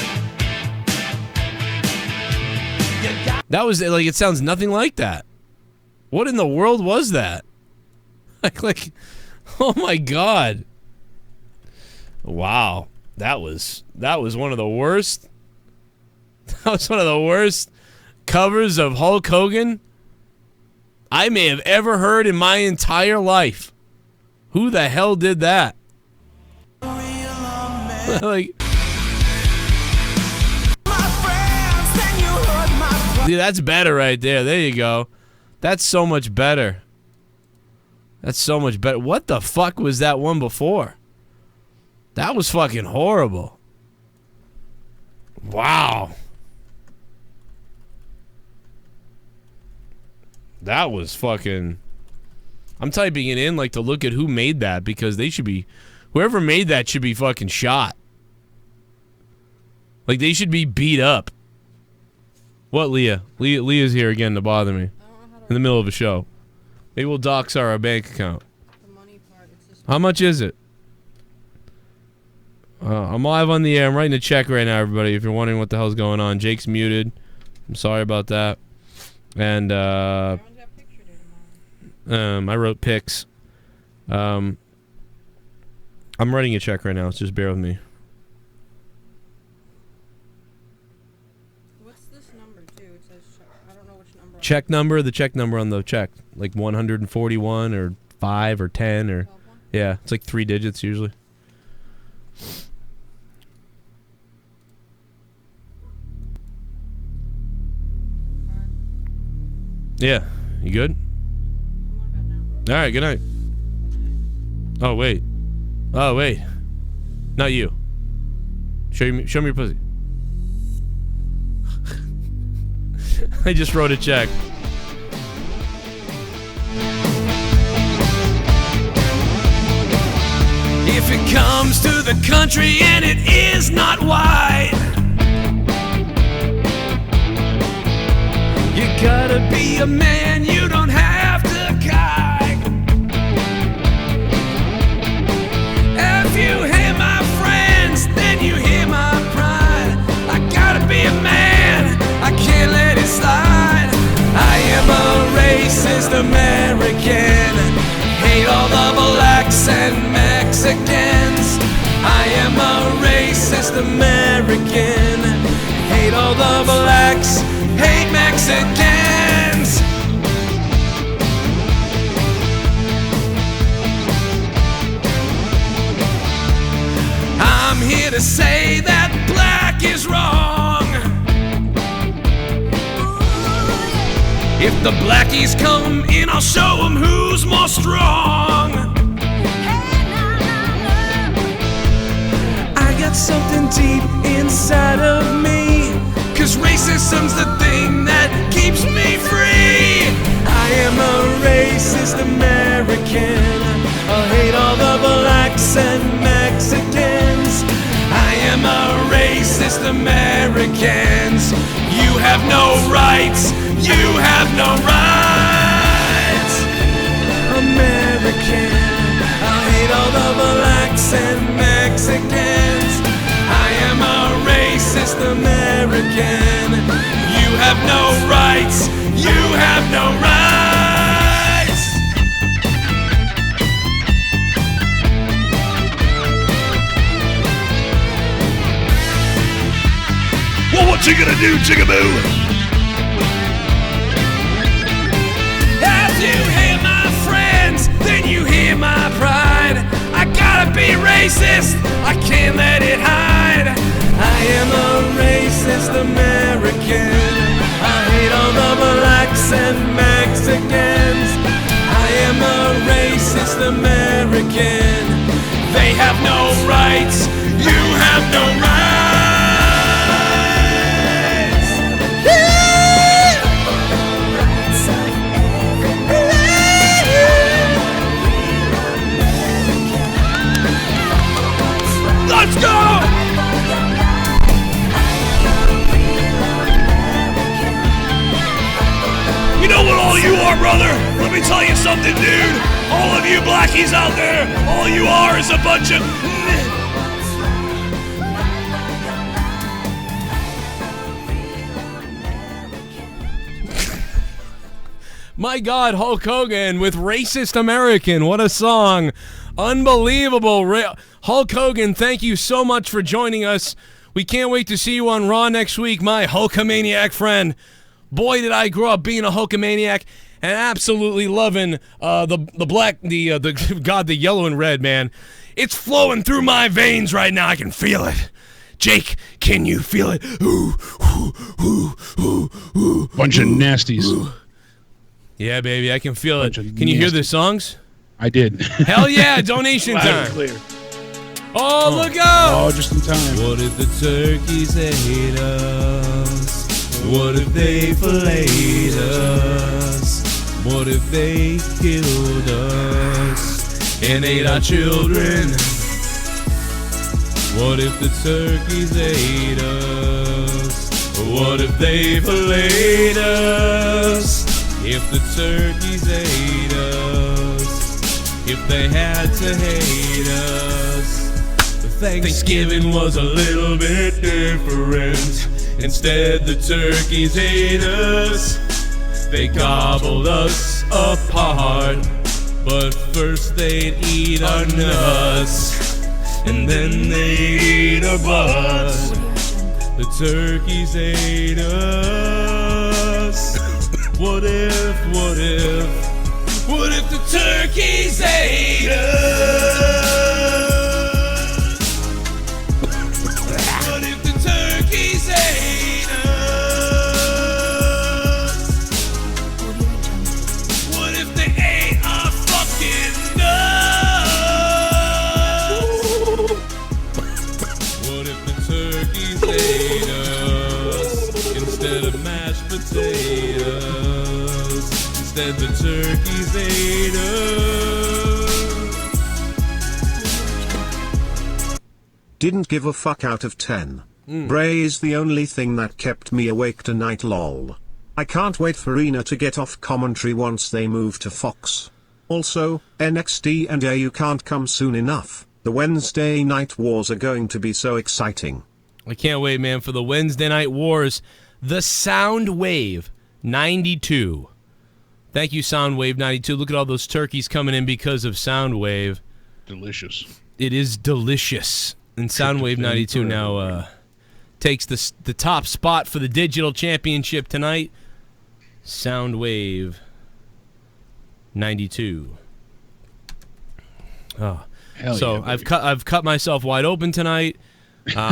That was like, it sounds nothing like that. What in the world was that? Like, oh my God. Wow. That was one of the worst. That was one of the worst covers of Hulk Hogan I may have ever heard in my entire life. Who the hell did that? Like, dude, that's better right there. There you go. That's so much better. That's so much better. What the fuck was that one before? That was fucking horrible. Wow. That was fucking... I'm typing it in like to look at who made that, because they should be... Whoever made that should be fucking shot. Like, they should be beat up. What, Leah? Leah's here again to bother me. In the middle of a show. Maybe we'll dox our bank account. How much is it? I'm live on the air. I'm writing a check right now, everybody, if you're wondering what the hell's going on. Jake's muted. I'm sorry about that. And, I wrote pics. I'm writing a check right now. Just bear with me. What's this number, too? It says, I don't know which number. Check number, the check number on the check. Like 141 or 5 or 10 or... Yeah, it's like 3 digits usually. Yeah, you good? All right, good night. Oh wait, not you. Show me your pussy. I just wrote a check. If it comes to the country and it is not wide, you gotta be a man, you don't have to kite. If you hear my friends, then you hear my pride. I gotta be a man, I can't let it slide. I am a racist American, hate all the blacks and Mexicans. I am a racist American, hate all the blacks, hate Mexicans. I'm here to say that black is wrong. If the blackies come in, I'll show them who's more strong. I got something deep inside of me, 'cause racism's the thing that keeps me free. I am a racist American, I hate all the blacks and Mexicans. I am a racist Americans. You have no rights, you have no rights. American, I hate all the blacks and Mexicans. I am a racist American. You have no rights, you have no rights. Well, what you gonna do, Chickaboo? As you hear my friends, then you hear my pride. I gotta be racist, I can't let it hide. I am a racist American, I hate all the blacks and Mexicans. I am a racist American. They have no rights, you have no rights. Let's go! You know what all you are, brother? Let me tell you something, dude. All of you blackies out there, all you are is a bunch of... My God, Hulk Hogan with Racist American. What a song. Unbelievable. Hulk Hogan, thank you so much for joining us. We can't wait to see you on Raw next week, my Hulkamaniac friend. Boy, did I grow up being a Hulkamaniac and absolutely loving the yellow and red, man. It's flowing through my veins right now. I can feel it. Jake, can you feel it? Ooh, ooh, ooh, ooh, ooh, bunch of nasties. Ooh. Yeah, baby, I can feel it. Can you hear the songs? I did. Hell yeah, donation time. Clear. Oh, look out! Oh, just in time. What if the turkeys hate us? What if they filleted us? What if they killed us and ate our children? What if the turkeys ate us? What if they filleted us? If the turkeys ate us, if they had to hate us. Thanksgiving was a little bit different. Instead, the turkeys ate us. They gobbled us apart. But first they'd eat our nuts, and then they'd eat our butts. The turkeys ate us. What if the turkeys ate us? What if the turkeys ate us? What if they ate our fucking nuts? What if the turkeys ate us instead of mashed potatoes? Instead the turkeys ate us. Didn't give a fuck out of 10. Bray is the only thing that kept me awake tonight, lol. I can't wait for Rena to get off commentary once they move to Fox. Also, NXT and AU can't come soon enough. The Wednesday Night Wars are going to be so exciting. I can't wait, man, for the Wednesday Night Wars. The Soundwave 92. Thank you, Soundwave 92. Look at all those turkeys coming in because of Soundwave. Delicious. It is delicious. And Soundwave 92 now takes the top spot for the digital championship tonight. Soundwave 92. Oh, so yeah, I've cut myself wide open tonight.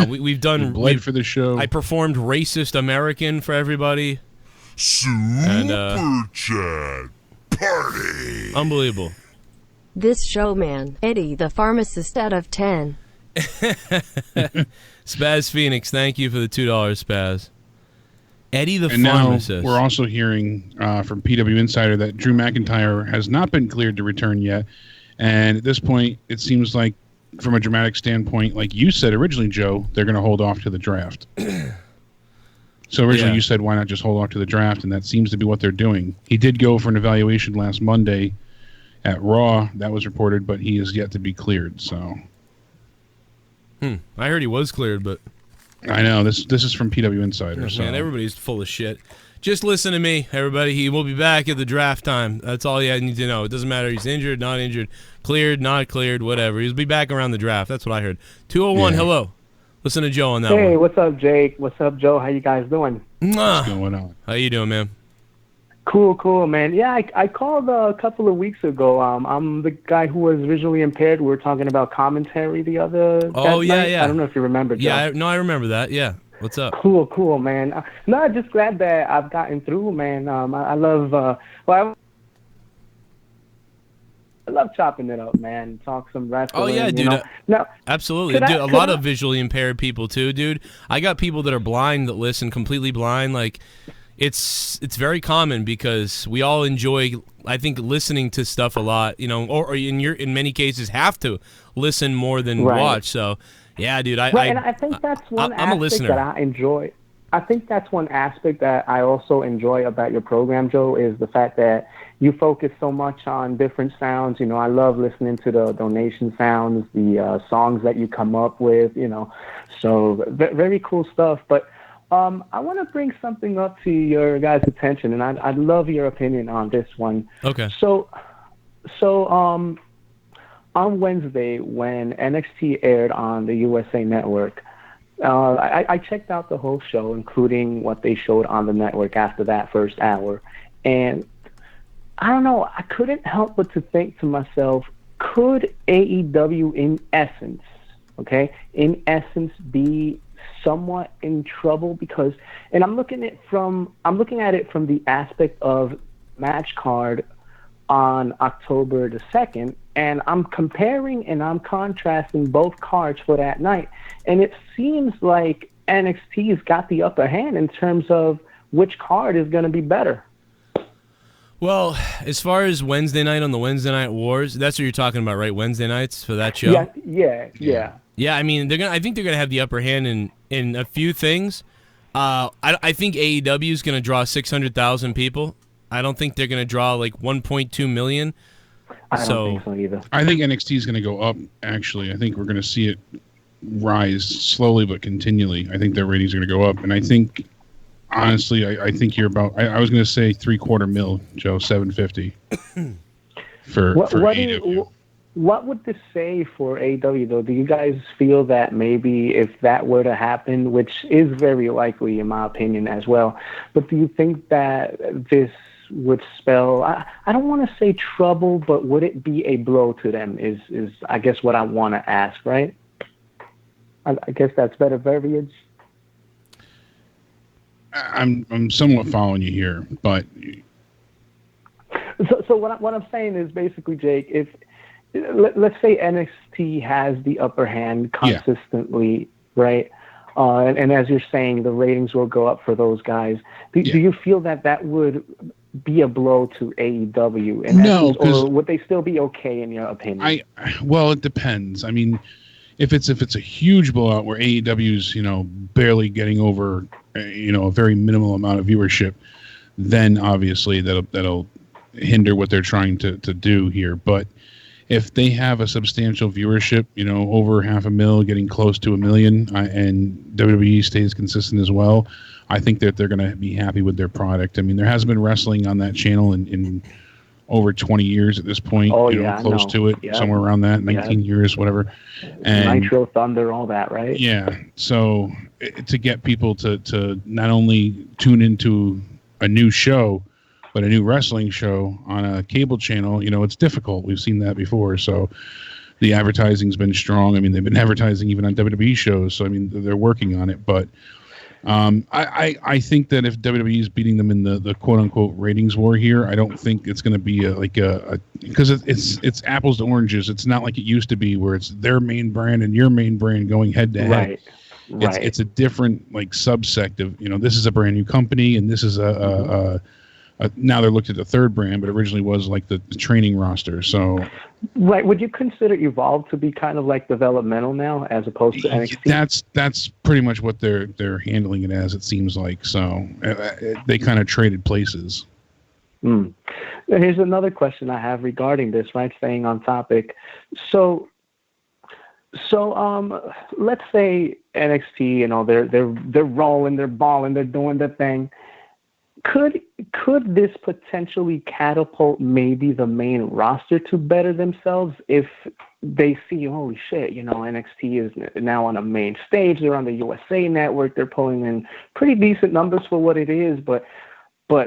We've done bled for the show. I performed Racist American for everybody. Super Chat Party. Unbelievable. This showman, Eddie the pharmacist out of 10. Spaz Phoenix, thank you for the $2, Spaz. Eddie the and pharmacist. Now we're also hearing from PW Insider that Drew McIntyre has not been cleared to return yet. And at this point, it seems like, from a dramatic standpoint, like you said originally, Joe, they're going to hold off to the draft. So originally you said, why not just hold off to the draft? And that seems to be what they're doing. He did go for an evaluation last Monday at Raw. That was reported, but he is yet to be cleared. So, I heard he was cleared, but I know this is from PW Insider. So. Man, everybody's full of shit. Just listen to me, everybody. He will be back at the draft time. That's all you need to know. It doesn't matter. He's injured, not injured, cleared, not cleared, whatever. He'll be back around the draft. That's what I heard. 201, hello. Listen to Joe on that one. Hey, what's up, Jake? What's up, Joe? How you guys doing? What's going on? How you doing, man? Cool, man. Yeah, I called a couple of weeks ago. I'm the guy who was visually impaired. We were talking about commentary the other night. I don't know if you remember, Joe. Yeah, I remember that. Yeah. What's up? Cool, man. No, just glad that I've gotten through, man. I love, I love chopping it up, man. Talk some wrestling. Oh, yeah, dude. You know? No, absolutely. Dude, a lot of visually impaired people, too, dude. I got people that are blind that listen, completely blind. Like, it's very common because we all enjoy, I think, listening to stuff a lot, you know, or in many cases have to listen more than watch. So, yeah, dude. And I think that's one aspect that I enjoy. I think that's one aspect that I also enjoy about your program, Joe, is the fact that you focus so much on different sounds. You know, I love listening to the donation sounds, the songs that you come up with, you know. So very cool stuff. But I want to bring something up to your guys' attention, and I'd love your opinion on this one. Okay. So on Wednesday, when NXT aired on the USA Network, I checked out the whole show, including what they showed on the network after that first hour. And I don't know, I couldn't help but to think to myself, could AEW in essence be somewhat in trouble? Because, and I'm looking at it from the aspect of match card on October the 2nd, and I'm comparing and I'm contrasting both cards for that night, and it seems like NXT's got the upper hand in terms of which card is going to be better. Well, as far as Wednesday night on the Wednesday Night Wars, that's what you're talking about, right? Wednesday nights for that show? Yeah. Yeah, I mean, I think they're gonna have the upper hand in a few things. I think AEW is gonna draw 600,000 people. I don't think they're gonna draw like 1.2 million. I don't think so either. I think NXT is gonna go up. Actually, I think we're gonna see it rise slowly but continually. I think their ratings are gonna go up, and I think. Honestly, I think you're about. I was going to say $750,000, Joe, 750 for AEW. What would this say for AEW though? Do you guys feel that maybe if that were to happen, which is very likely in my opinion as well, but do you think that this would spell? I don't want to say trouble, but would it be a blow to them? Is I guess what I want to ask, right? I guess that's better verbiage. I'm somewhat following you here, but so what I'm saying is basically, Jake, if let's say NXT has the upper hand consistently, right? And as you're saying, the ratings will go up for those guys. Do you feel that would be a blow to AEW? And no, or would they still be okay in your opinion? Well, it depends. I mean, if it's a huge blowout where AEW's barely getting over a very minimal amount of viewership, then obviously that'll hinder what they're trying to do here. But if they have a substantial viewership, over 500,000, getting close to 1 million, and WWE stays consistent as well, I think that they're going to be happy with their product. I mean, there hasn't been wrestling on that channel in over 20 years at this point, close to it, somewhere around that, 19 years, whatever. And Nitro, Thunder, all that, right? Yeah. So to get people to not only tune into a new show, but a new wrestling show on a cable channel, it's difficult. We've seen that before. So the advertising's been strong. I mean, they've been advertising even on WWE shows. So, I mean, they're working on it. But I think that if WWE is beating them in the quote unquote ratings war here, I don't think it's going to be because it's apples to oranges. It's not like it used to be where it's their main brand and your main brand going head to head. Right. It's a different subsect of this is a brand new company and this is now they're looked at the third brand, but originally was like the training roster. So, right, would you consider Evolve to be kind of like developmental now, as opposed to NXT? That's pretty much what they're handling it as. It seems like so they kind of traded places. Here's another question I have regarding this. Right, staying on topic. So let's say NXT, they're rolling, they're balling, they're doing their thing. Could this potentially catapult maybe the main roster to better themselves if they see, holy shit, NXT is now on a main stage, they're on the USA Network, they're pulling in pretty decent numbers for what it is, but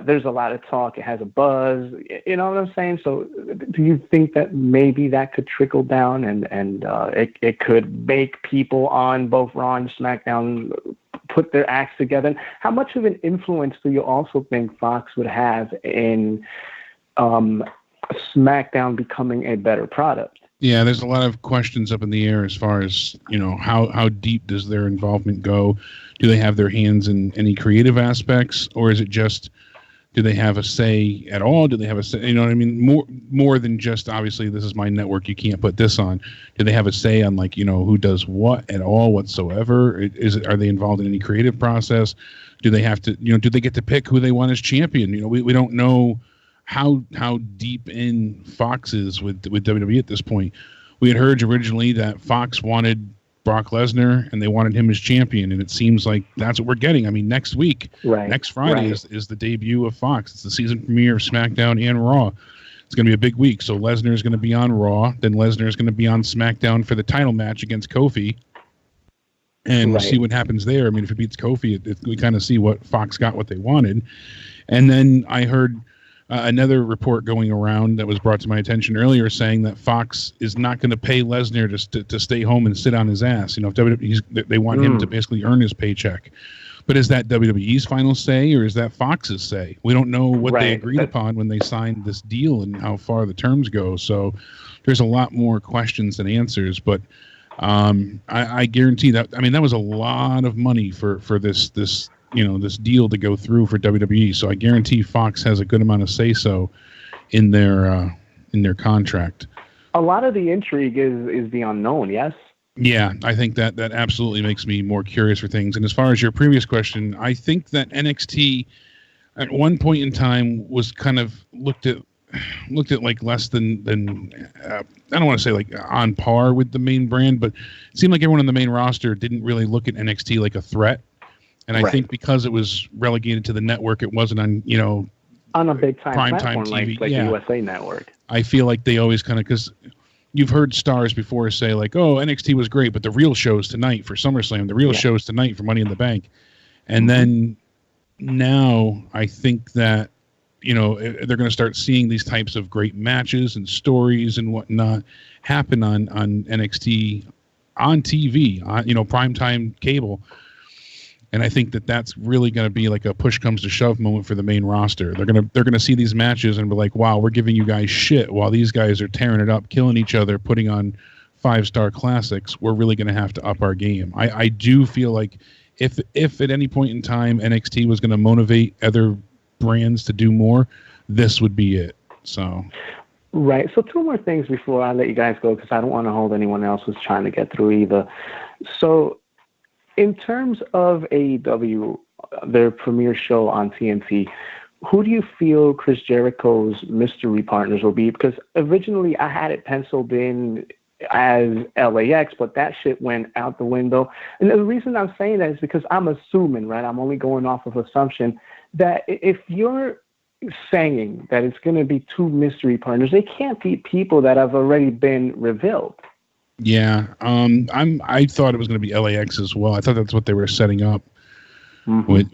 there's a lot of talk, it has a buzz, you know what I'm saying? So do you think that maybe that could trickle down and it could make people on both Raw and SmackDown put their acts together? And how much of an influence do you also think Fox would have in SmackDown becoming a better product? Yeah, there's a lot of questions up in the air as far as, how deep does their involvement go? Do they have their hands in any creative aspects, or is it just, do they have a say at all? Do they have a say, what I mean? More than just, obviously, this is my network, you can't put this on. Do they have a say on, who does what at all whatsoever? Are they involved in any creative process? Do they have to, do they get to pick who they want as champion? We don't know how deep in Fox is with WWE at this point. We had heard originally that Fox wanted Brock Lesnar and they wanted him as champion, and it seems like that's what we're getting. I mean, next week, next Friday is the debut of Fox. It's the season premiere of SmackDown and Raw. It's going to be a big week. So Lesnar is going to be on Raw, then Lesnar is going to be on SmackDown for the title match against Kofi, and we'll see what happens there. I mean, if it beats Kofi, we kind of see what Fox got what they wanted. And then I heard another report going around that was brought to my attention earlier saying that Fox is not going to pay Lesnar to stay home and sit on his ass. If WWE, they want him to basically earn his paycheck. But is that WWE's final say, or is that Fox's say? We don't know what they agreed upon when they signed this deal and how far the terms go. So there's a lot more questions than answers. But I guarantee that. I mean, that was a lot of money for this this deal to go through for WWE. So I guarantee Fox has a good amount of say-so in their contract. A lot of the intrigue is the unknown, yes? Yeah, I think that absolutely makes me more curious for things. And as far as your previous question, I think that NXT at one point in time was kind of looked at like less than I don't want to say like on par with the main brand, but it seemed like everyone on the main roster didn't really look at NXT like a threat. And I think because it was relegated to the network, it wasn't on, on a big time prime platform time TV. like USA Network. I feel like they always kind of, because you've heard stars before say like, oh, NXT was great, but the real show's tonight for SummerSlam, the real show's tonight for Money in the Bank. And then now I think that, they're going to start seeing these types of great matches and stories and whatnot happen on NXT on TV, on, primetime cable. And I think that that's really going to be like a push comes to shove moment for the main roster. They're going to see these matches and be like, wow, we're giving you guys shit while these guys are tearing it up, killing each other, putting on 5-star classics. We're really going to have to up our game. I do feel like if at any point in time NXT was going to motivate other brands to do more, this would be it. So. Right. So 2 more things before I let you guys go, because I don't want to hold anyone else who's trying to get through either. So in terms of AEW, their premiere show on TNT, who do you feel Chris Jericho's mystery partners will be? Because originally I had it penciled in as LAX, but that shit went out the window. And the reason I'm saying that is because I'm assuming, right? I'm only going off of assumption that if you're saying that it's going to be 2 mystery partners, they can't be people that have already been revealed. Yeah, I thought it was going to be LAX as well. I thought that's what they were setting up with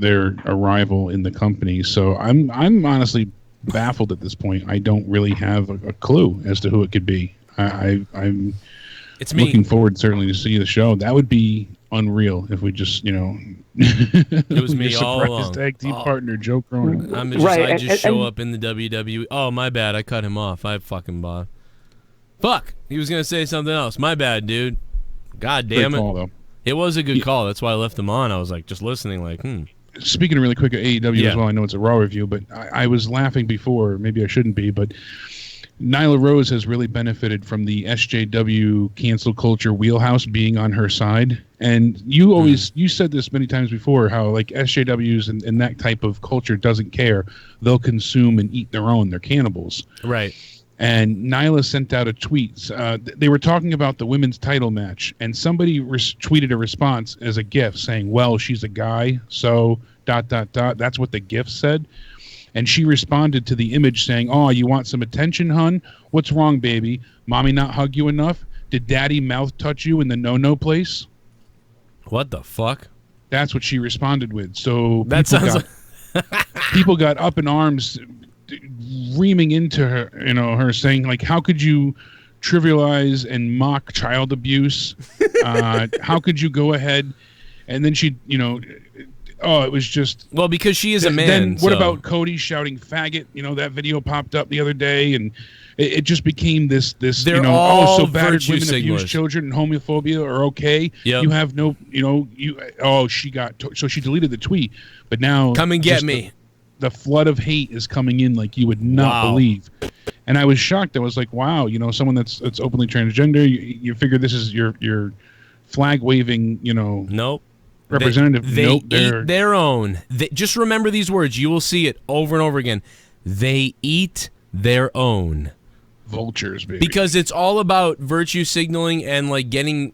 their arrival in the company. So I'm honestly baffled at this point. I don't really have a clue as to who it could be. I'm looking forward certainly to see the show. That would be unreal if we just it was me all along. Tag team partner Joe Cronin. I just show up in the WWE. Oh, my bad. I cut him off. I fucking bought. Fuck! He was gonna say something else. My bad, dude. God damn it. Call, though. It was a good call. That's why I left him on. I was like just listening, like, Speaking really quick of AEW as well, I know it's a Raw review, but I was laughing before. Maybe I shouldn't be, but Nyla Rose has really benefited from the SJW cancel culture wheelhouse being on her side. And you you said this many times before, how like SJWs and that type of culture doesn't care. They'll consume and eat their own. They're cannibals. Right. And Nyla sent out a tweet. They were talking about the women's title match, and somebody tweeted a response as a GIF saying, well, she's a guy, so ... That's what the GIF said. And she responded to the image saying, oh, you want some attention, hun? What's wrong, baby? Mommy not hug you enough? Did daddy mouth touch you in the no-no place? What the fuck? That's what she responded with. So that sounds people got up in arms, reaming into her, her saying, like, how could you trivialize and mock child abuse? How could you go ahead? And then she, it was just... Well, because she is a man. Then what about Cody shouting faggot? That video popped up the other day, and it just became this They're all so battered virtue women, signalers. abused children, and homophobia are okay. Yep. You have no, she got... so she deleted the tweet, but now... Come and get me. The flood of hate is coming in like you would not believe. And I was shocked. I was like, wow, someone that's openly transgender, you figure this is your flag waving, Nope. Representative. They nope, eat their own. Just remember these words. You will see it over and over again. They eat their own. Vultures, baby. Because it's all about virtue signaling and getting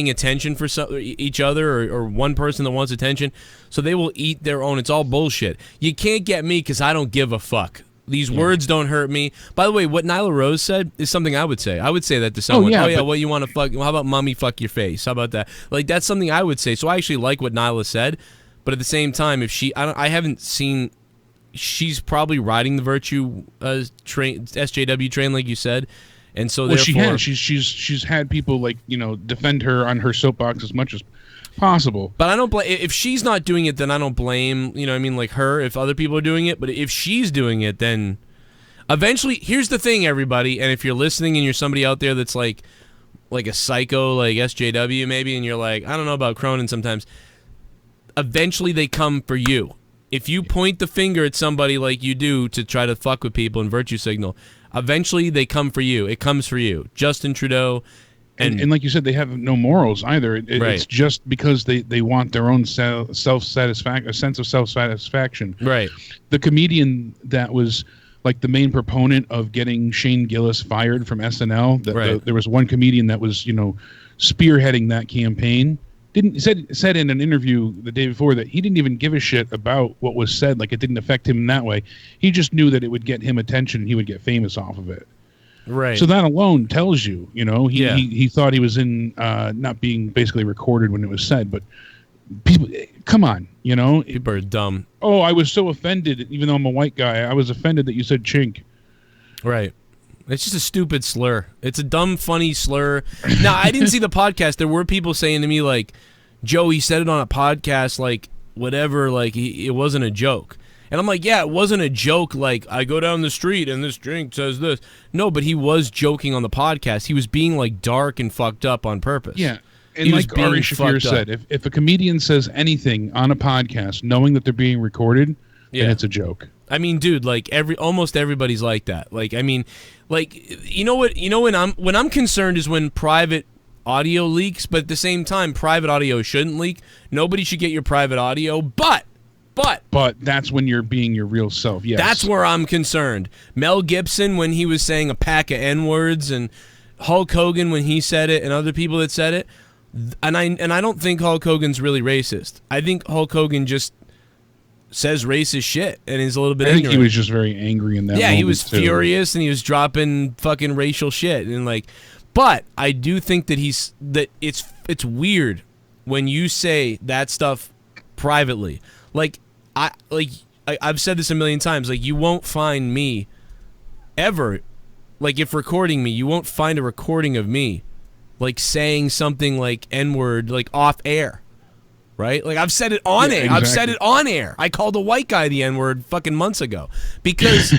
attention for each other or one person that wants attention. So they will eat their own. It's all bullshit. You can't get me because I don't give a fuck. These words don't hurt me. By the way, what Nyla Rose said is something I would say. I would say that to someone. Well, you want to fuck? How about mommy fuck your face? How about that? Like, that's something I would say. So I actually like what Nyla said. But at the same time, if I haven't seen, she's probably riding the virtue SJW train, like you said. And so she has. She's had people defend her on her soapbox as much as possible. But I don't blame. If she's not doing it, then I don't blame. Her. If other people are doing it, but if she's doing it, then eventually. Here's the thing, everybody. And if you're listening and you're somebody out there that's like a psycho, like SJW maybe, and you're like, I don't know about Cronin sometimes. eventually they come for you. If you point the finger at somebody like you do to try to fuck with people and virtue signal, eventually they come for you. It comes for you. Justin Trudeau. And like you said, they have no morals either. It's just because they want their own sense of self-satisfaction. Right. The comedian that was like the main proponent of getting Shane Gillis fired from SNL, there was one comedian that was, spearheading that campaign. Said in an interview the day before that he didn't even give a shit about what was said. Like, it didn't affect him in that way. He just knew that it would get him attention and he would get famous off of it. Right. So that alone tells you, he thought he was in not being basically recorded when it was said, but people, come on, people are dumb. Oh, I was so offended, even though I'm a white guy. I was offended that you said chink. Right. It's just a stupid slur. It's a dumb, funny slur. Now, I didn't see the podcast. There were people saying to me like, Joe, he said it on a podcast, like whatever, like it wasn't a joke. And I'm like, yeah, it wasn't a joke. Like, I go down the street and this drink says this. No, but he was joking on the podcast. He was being like dark and fucked up on purpose. Yeah. And like Ari Shaffir said, if a comedian says anything on a podcast knowing that they're being recorded, then it's a joke. I mean, dude, like almost everybody's like that. Like, I mean, like, when I'm concerned is when private audio leaks, but at the same time, private audio shouldn't leak. Nobody should get your private audio, but that's when you're being your real self. Yes. That's where I'm concerned. Mel Gibson, when he was saying a pack of N-words, and Hulk Hogan when he said it, and other people that said it, and I don't think Hulk Hogan's really racist. I think Hulk Hogan just says racist shit and is a little bit ignorant. He was just very angry in that moment. Yeah, he was furious and he was dropping fucking racial shit and like, but I do think that it's weird when you say that stuff privately. Like I've said this a million times. Like, you won't find me ever, like, if recording me, you won't find a recording of me like saying something like N-word like off air. Right? Like, I've said it on air. Exactly. I've said it on air. I called a white guy the N-word fucking months ago because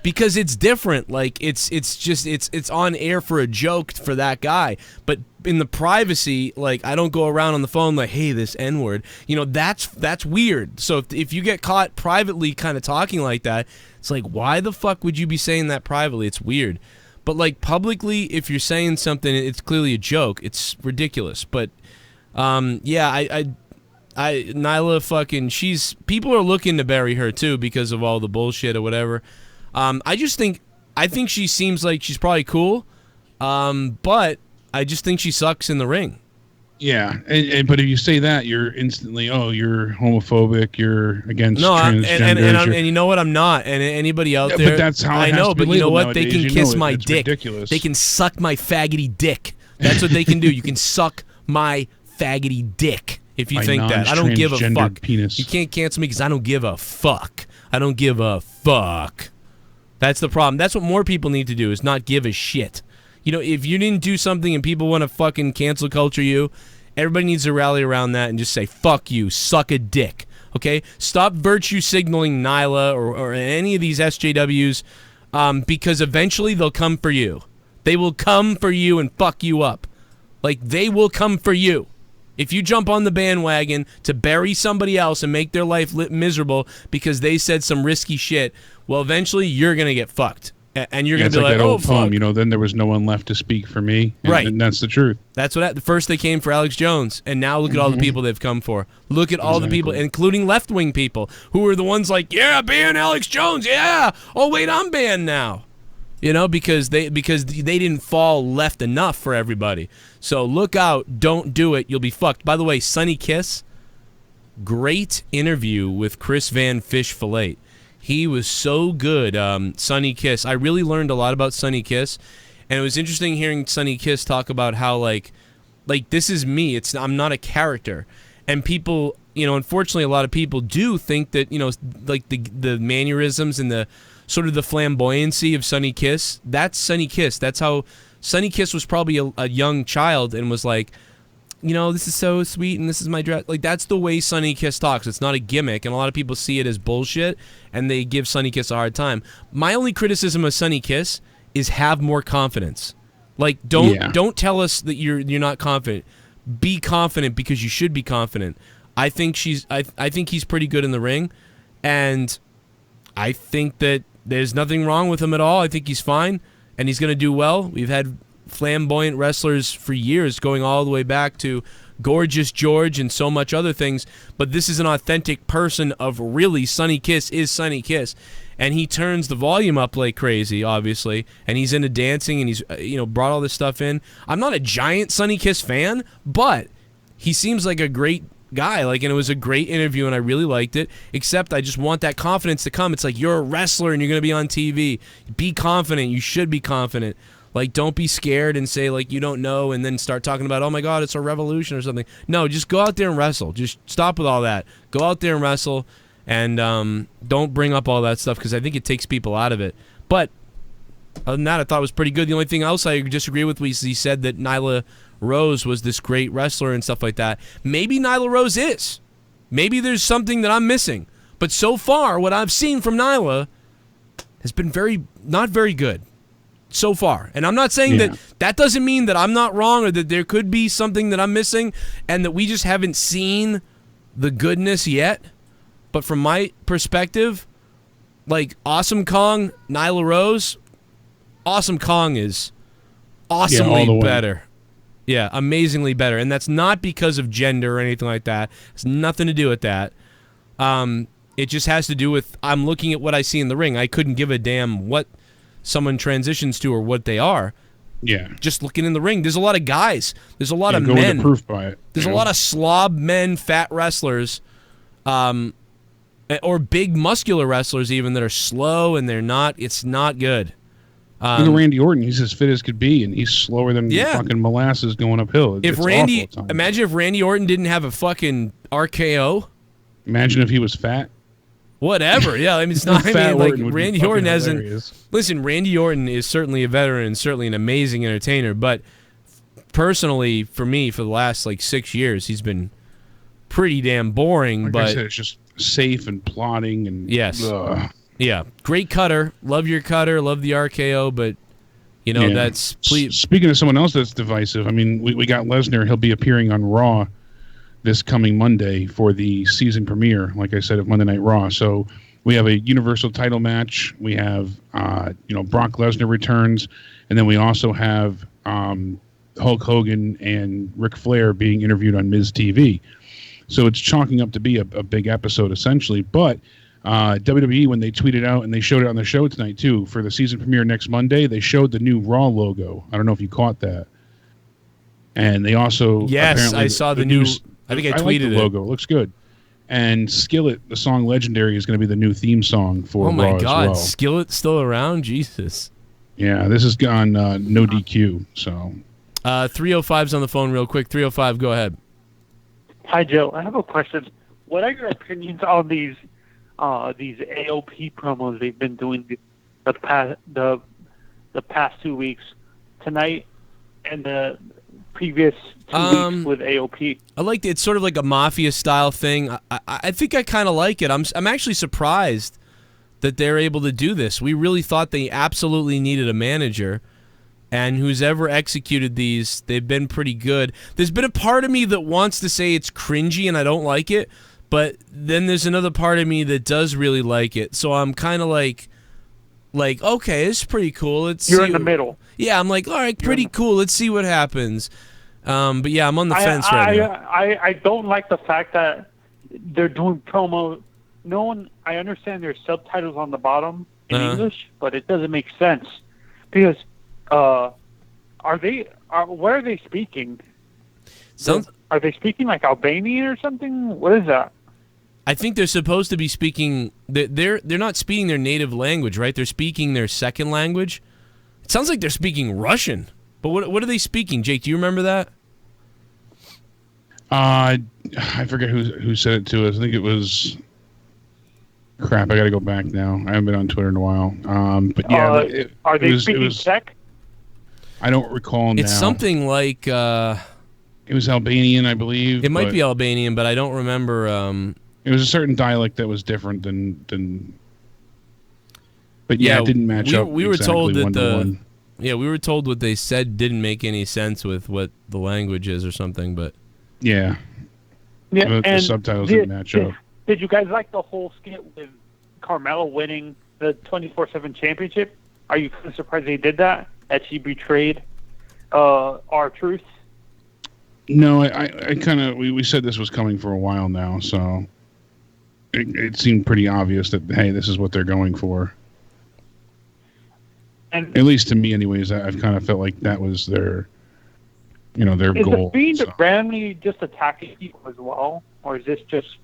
it's different. Like, it's on air for a joke for that guy. But in the privacy, like, I don't go around on the phone like, hey, this N-word. That's weird. So if you get caught privately kind of talking like that, it's like, why the fuck would you be saying that privately? It's weird. But like, publicly, if you're saying something, it's clearly a joke. It's ridiculous. But Nyla fucking, people are looking to bury her too because of all the bullshit or whatever. I think she seems like she's probably cool, but I just think she sucks in the ring. Yeah, but if you say that, you're instantly, you're homophobic, you're against transgenders. And you know what? I'm not. And anybody out there, but that's how I know. But you know what? Nowadays. They can kiss my it's dick. Ridiculous. They can suck my faggoty dick. That's what they can do. You can suck my faggoty dick. If you think that. I don't give a fuck. Penis. You can't cancel me because I don't give a fuck. I don't give a fuck. That's the problem. That's what more people need to do, is not give a shit. If you didn't do something and people want to fucking cancel culture you, everybody needs to rally around that and just say, fuck you, suck a dick. Okay? Stop virtue signaling Nyla or any of these SJWs because eventually they'll come for you. They will come for you and fuck you up. Like, they will come for you. If you jump on the bandwagon to bury somebody else and make their life miserable because they said some risky shit, well, eventually you're going to get fucked. And you're going to be like, that old poem, then there was no one left to speak for me. Right. And that's the truth. That's what first they came for Alex Jones, and now look at all the people they've come for. Look at all the people, including left-wing people, who are the ones like, yeah, ban Alex Jones, yeah. Oh, wait, I'm banned now. Because they didn't fall left enough for everybody. So look out, don't do it, you'll be fucked. By the way, Sonny Kiss, great interview with Chris Van Fish Fillet. He was so good, Sonny Kiss. I really learned a lot about Sonny Kiss, and it was interesting hearing Sonny Kiss talk about how like this is me. I'm not a character, and people, unfortunately, a lot of people do think that like the mannerisms and the sort of the flamboyancy of Sonny Kiss. That's Sonny Kiss. That's how Sonny Kiss was probably a young child and was like, this is so sweet and this is my dress. Like, that's the way Sonny Kiss talks. It's not a gimmick, and a lot of people see it as bullshit, and they give Sonny Kiss a hard time. My only criticism of Sonny Kiss is have more confidence. Like, don't tell us that you're not confident. Be confident because you should be confident. I think I think he's pretty good in the ring, and I think that there's nothing wrong with him at all. I think he's fine, and he's going to do well. We've had flamboyant wrestlers for years, going all the way back to Gorgeous George and so much other things, but this is an authentic person of really Sonny Kiss is Sonny Kiss, and he turns the volume up like crazy, obviously, and he's into dancing, and he's brought all this stuff in. I'm not a giant Sonny Kiss fan, but he seems like a great guy, and it was a great interview, and I really liked it, except I just want that confidence to come. It's like, you're a wrestler, and you're going to be on TV. Be confident. You should be confident. Don't be scared and say, you don't know, and then start talking about, oh, my God, it's a revolution or something. No, just go out there and wrestle. Just stop with all that. Go out there and wrestle, and don't bring up all that stuff, because I think it takes people out of it. But other than that, I thought it was pretty good. The only thing else I disagree with was he said that Nyla Rose was this great wrestler and stuff like that. Maybe Nyla Rose is. Maybe there's something that I'm missing. But so far, what I've seen from Nyla has been not very good. So far. And I'm not saying that doesn't mean that I'm not wrong, or that there could be something that I'm missing and that we just haven't seen the goodness yet. But from my perspective, Awesome Kong, Nyla Rose, Awesome Kong is awesomely better. Yeah, amazingly better. And that's not because of gender or anything like that. It's nothing to do with that. It just has to do with I'm looking at what I see in the ring. I couldn't give a damn what someone transitions to or what they are. Yeah. Just looking in the ring. There's a lot of guys. There's a lot of go men. With the proof by it. There's a lot of slob men, fat wrestlers, or big muscular wrestlers even that are slow, and it's not good. Look at Randy Orton. He's as fit as could be, and he's slower than fucking molasses going uphill. Imagine if Randy Orton didn't have a fucking RKO. Imagine if he was fat. Whatever, yeah. I mean, it's not. Randy Orton hasn't. Hilarious. Listen, Randy Orton is certainly a veteran and certainly an amazing entertainer. But personally, for me, for the last 6 years, he's been pretty damn boring. Like I said, it's just safe and plodding and yeah, great cutter. Love your cutter. Love the RKO, but that's. Speaking of someone else that's divisive, I mean, we got Lesnar. He'll be appearing on Raw this coming Monday for the season premiere, like I said, of Monday Night Raw. So we have a Universal title match. We have, Brock Lesnar returns, and then we also have Hulk Hogan and Ric Flair being interviewed on Miz TV. So it's chalking up to be a big episode, essentially. But WWE, when they tweeted out, and they showed it on the show tonight, too, for the season premiere next Monday, they showed the new Raw logo. I don't know if you caught that. And they also... Yes, I saw the new... I think I tweeted like the logo. It looks good. And Skillet, the song Legendary, is going to be the new theme song for Raw. Oh, my God. As well. Skillet's still around? Jesus. Yeah, this has gone no DQ. So 305's on the phone real quick. 305, go ahead. Hi, Joe. I have a question. What are your opinions on these AOP promos they've been doing the past 2 weeks, tonight and the previous 2 weeks with AOP? I liked it. It's sort of like a mafia style thing. I think I kind of like it. I'm actually surprised that they're able to do this. We really thought they absolutely needed a manager, and who's ever executed these, they've been pretty good. There's been a part of me that wants to say it's cringy and I don't like it, but then there's another part of me that does really like it. So I'm kind of like, okay, it's pretty cool. You're in the middle. Yeah, I'm like, all right, pretty cool. Let's see what happens. But yeah, I'm on the fence right now. I don't like the fact that they're doing promo. I understand there's subtitles on the bottom in English, but it doesn't make sense because where are they speaking? Are they speaking like Albanian or something? What is that? I think they're supposed to be speaking. They're not speaking their native language, right? They're speaking their second language. It sounds like they're speaking Russian. But what are they speaking, Jake? Do you remember that? I forget who said it to us. I think it was. Crap! I got to go back now. I haven't been on Twitter in a while. But yeah, are they speaking Czech? I don't recall now. It's something like. It was Albanian, I believe. It might be Albanian, but I don't remember. It was a certain dialect that was different than. But yeah, it didn't match up. We were told that one-to-one. we were told what they said didn't make any sense with what the language is or something. But yeah, Yeah, the subtitles didn't match up. Did you guys like the whole skit with Carmella winning the 24/7 championship? Are you kind of surprised they did that? That she betrayed R-Truth? No, I kind of we said this was coming for a while now, so it seemed pretty obvious that hey, this is what they're going for. And at least to me, anyways, I've kind of felt like that was their goal. Is the Fiend randomly just attacking people as well, or is this just,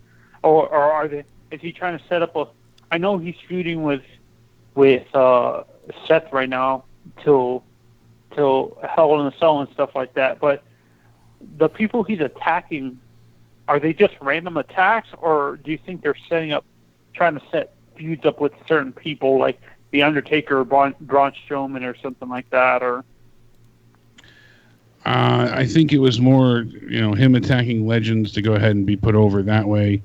or are they? Is he trying to set up a? I know he's feuding with Seth right now till Hell in a Cell and stuff like that, but the people he's attacking, are they just random attacks, or do you think they're trying to set feuds up with certain people, like The Undertaker or Braun Strowman or something like that, or? I think it was more, him attacking legends to go ahead and be put over that way,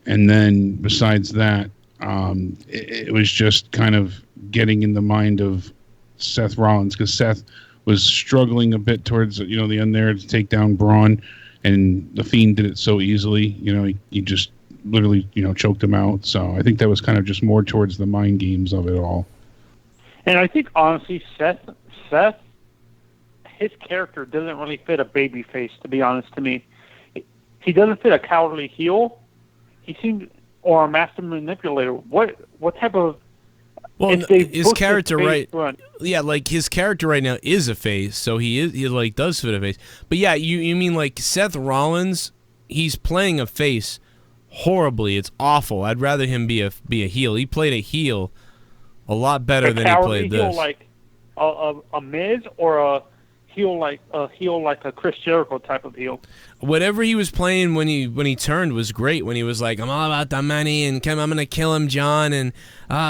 and then besides that, it was just kind of getting in the mind of Seth Rollins, because Seth was struggling a bit towards the end there to take down Braun, and the Fiend did it so easily. He just literally choked him out. So I think that was kind of just more towards the mind games of it all. And I think honestly, Seth, his character doesn't really fit a baby face, to be honest to me. He doesn't fit a cowardly heel. He seems, or a master manipulator. What type of? Well, his character his character right now is a face, so he does fit a face. But yeah, you mean like Seth Rollins? He's playing a face horribly. It's awful. I'd rather him be a heel. He played a heel a lot better than he played this. Heel like a Miz, or a heel like a Chris Jericho type of heel. Whatever he was playing when he turned was great. When he was like, I'm all about the money, and I'm gonna kill him, John, and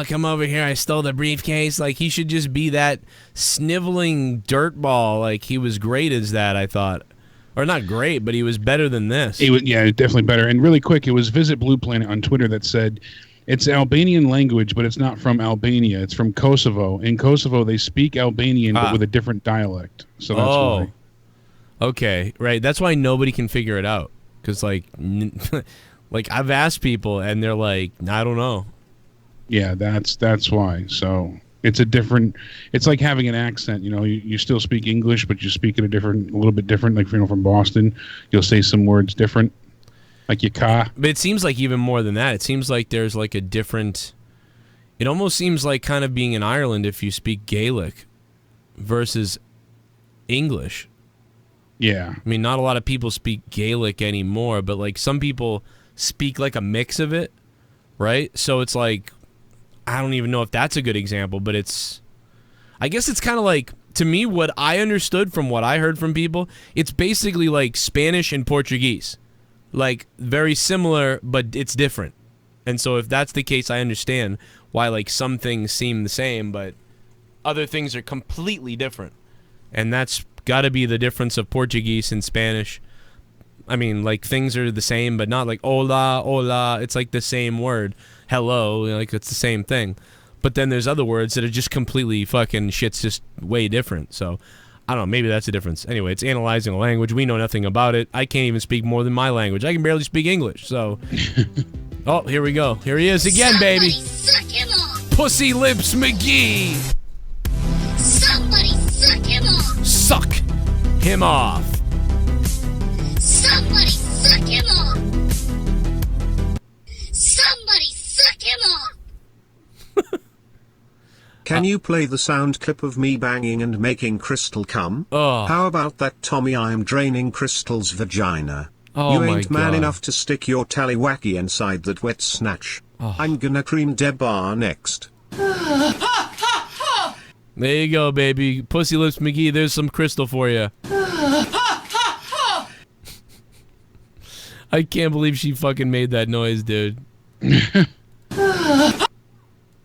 come over here, I stole the briefcase. Like, he should just be that sniveling dirtball. Like, he was great as that, I thought. Or not great, but he was better than this. He was, yeah, definitely better. And really quick, it was Visit Blue Planet on Twitter that said, it's Albanian language, but it's not from Albania. It's from Kosovo. In Kosovo, they speak Albanian, but with a different dialect. So that's why. Okay, right. That's why nobody can figure it out. Because, like I've asked people, and they're like, I don't know. Yeah, that's why. So it's it's like having an accent. You still speak English, but you speak it a little bit different. Like, from Boston, you'll say some words different. Like your car. But it seems like even more than that. It seems like there's like a different... It almost seems like kind of being in Ireland if you speak Gaelic versus English. Yeah. I mean, not a lot of people speak Gaelic anymore, but like some people speak like a mix of it, right? So it's like, I don't even know if that's a good example, but I guess it's kind of like, to me, what I understood from what I heard from people, it's basically like Spanish and Portuguese. Like, very similar, but it's different. And so if that's the case, I understand why, like, some things seem the same, but other things are completely different. And that's got to be the difference of Portuguese and Spanish. I mean, like, things are the same, but not like hola, hola. It's like the same word. Hello, like, it's the same thing. But then there's other words that are just completely fucking shit's just way different. So I don't know, maybe that's the difference. Anyway, it's analyzing a language. We know nothing about it. I can't even speak more than my language. I can barely speak English, so... Oh, here we go. Here he is again, baby. Suck him off. Pussy Lips McGee. Somebody suck him off. Suck him off. Somebody suck him off. Somebody suck him off. Can you play the sound clip of me banging and making Crystal come? Oh. How about that, Tommy? I am draining Crystal's vagina. Oh, you my ain't man God. enough to stick your tallywhacky inside that wet snatch. Oh. I'm gonna cream Debar next. There you go, baby. Pussy Lips McGee, there's some Crystal for you. I can't believe she fucking made that noise, dude.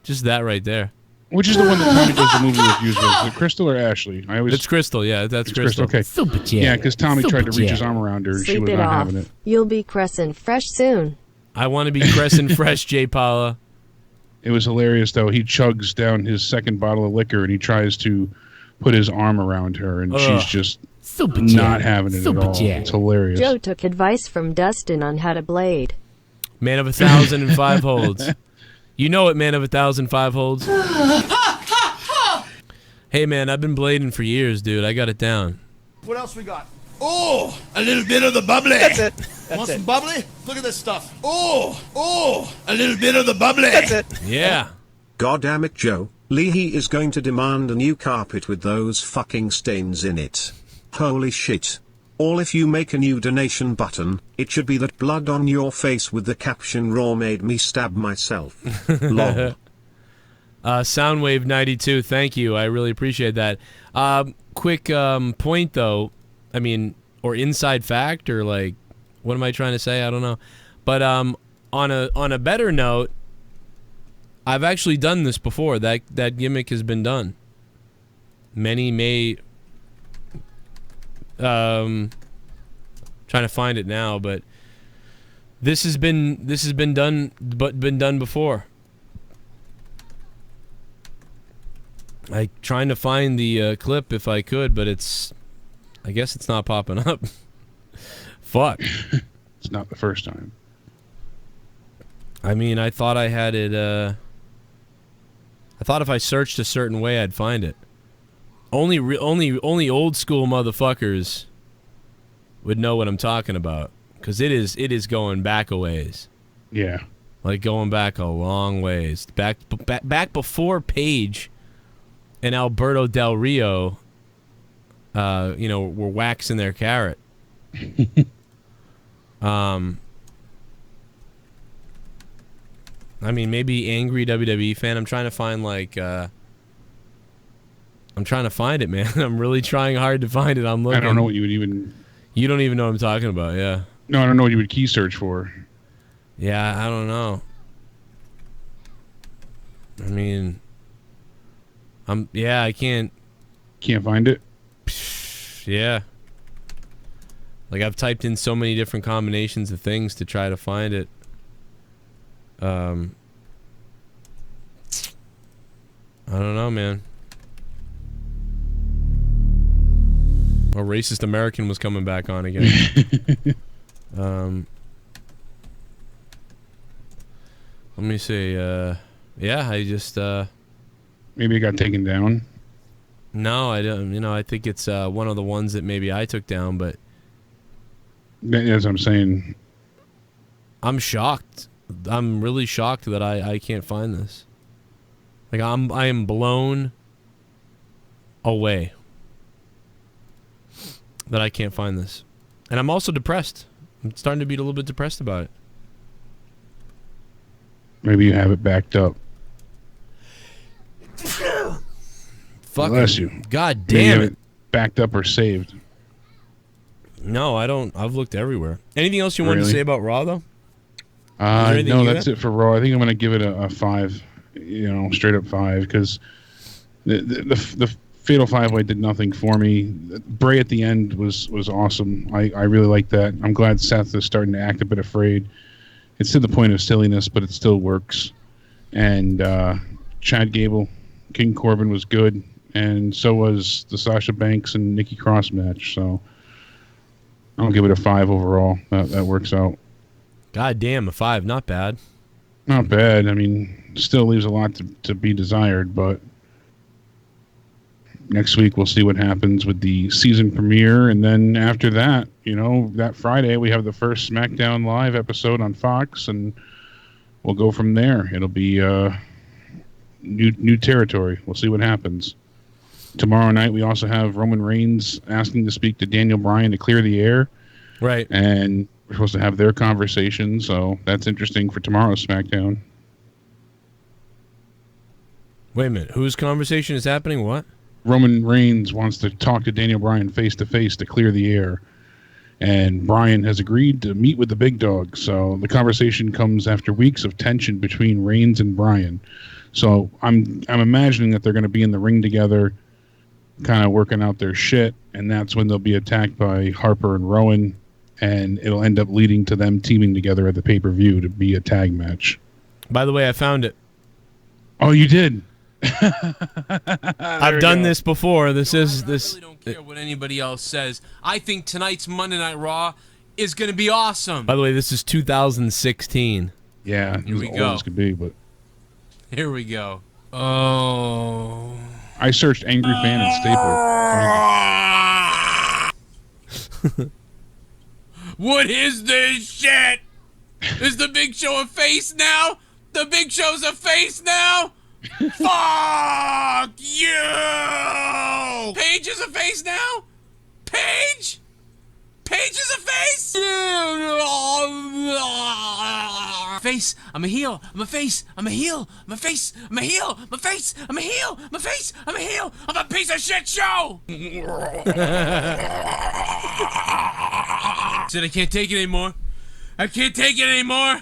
Just that right there. Which is the one that Tommy does the movie reviews with? Is it Crystal or Ashley? It's Crystal, yeah, that's Crystal. Okay. Super Jet. Yeah, because Tommy tried to Super reach his Jet. arm around her and she Sleep was it not off. having it. You'll be crescent fresh soon. I want to be crescent fresh, J. Paula. It was hilarious, though. He chugs down his second bottle of liquor and he tries to put his arm around her, and she's just not having it at all. It's hilarious. Joe took advice from Dustin on how to blade. Man of 1,005 holds. You know it, man of 1,005 holds. Hey, man, I've been blading for years, dude. I got it down. What else we got? Oh, a little bit of the bubbly. That's it. Want some bubbly? Look at this stuff. Oh, a little bit of the bubbly. That's it. Yeah. God damn it, Joe. Leahy is going to demand a new carpet with those fucking stains in it. Holy shit. Or if you make a new donation button, it should be that blood on your face with the caption "Raw made me stab myself." Lol. Soundwave 92, thank you. I really appreciate that. Quick point, though. I mean, or inside fact, or like, what am I trying to say? I don't know. But on a better note, I've actually done this before. That gimmick has been done. Many may trying to find it now, but this has been done, but been done before. I trying to find the clip if I could, but I guess it's not popping up. Fuck. It's not the first time. I mean, I thought I had it. I thought if I searched a certain way, I'd find it. Only old school motherfuckers would know what I'm talking about, because it is going back a ways. Yeah. Like going back a long ways. Back before Paige and Alberto Del Rio, were waxing their carrot. I mean, maybe angry WWE fan. I'm trying to find I'm trying to find it, man. I'm really trying hard to find it. I'm looking. I don't know what you would even. You don't even know what I'm talking about, yeah. No, I don't know what you would key search for. Yeah, I don't know. I mean, I can't. Can't find it? Yeah. Like, I've typed in so many different combinations of things to try to find it. I don't know, man. A racist American was coming back on again. Let me see. I just... Maybe it got taken down? No, I don't. I think it's one of the ones that maybe I took down, but... As I'm saying... I'm shocked. I'm really shocked that I can't find this. Like, I am blown away that I can't find this. And I'm also depressed. I'm starting to be a little bit depressed about it. Maybe you have it backed up. Bless you. God damn it. Backed up or saved. No, I don't. I've looked everywhere. Anything else you wanted to say about Raw, though? No, that's it for Raw. I think I'm going to give it a 5. Straight up 5, because the Fatal 5-Way did nothing for me. Bray at the end was awesome. I really like that. I'm glad Seth is starting to act a bit afraid. It's to the point of silliness, but it still works. And Chad Gable, King Corbin was good, and so was the Sasha Banks and Nikki Cross match. So I'll give it a 5 overall. That works out. God damn, a 5. Not bad. Not bad. I mean, still leaves a lot to be desired, but next week we'll see what happens with the season premiere, and then after that, that Friday we have the first SmackDown Live episode on Fox, and we'll go from there. It'll be new territory. We'll see what happens. Tomorrow night we also have Roman Reigns asking to speak to Daniel Bryan to clear the air. Right. And we're supposed to have their conversation, so that's interesting for tomorrow's SmackDown. Wait a minute. Whose conversation is happening? What? Roman Reigns wants to talk to Daniel Bryan face-to-face to clear the air. And Bryan has agreed to meet with the big dog. So the conversation comes after weeks of tension between Reigns and Bryan. So I'm imagining that they're going to be in the ring together, kind of working out their shit, and that's when they'll be attacked by Harper and Rowan, and it'll end up leading to them teaming together at the pay-per-view to be a tag match. By the way, I found it. Oh, you did? I've done this before. This is this. I really don't care what anybody else says. I think tonight's Monday Night Raw is going to be awesome. By the way, this is 2016. Yeah, Here we as go. old as could be, but Here we go. Oh. I searched angry fan and Stapler. What is this shit? Is the Big Show a face now? The Big Show's a face now? Fuck you! Paige is a face now? Paige? Paige is a face? Face, I'm a heel, I'm a face, I'm a heel, I'm a face, I'm a heel, I'm a face, I'm a heel, I'm a face, I'm a heel, I'm a piece of shit show! Said I can't take it anymore. I can't take it anymore.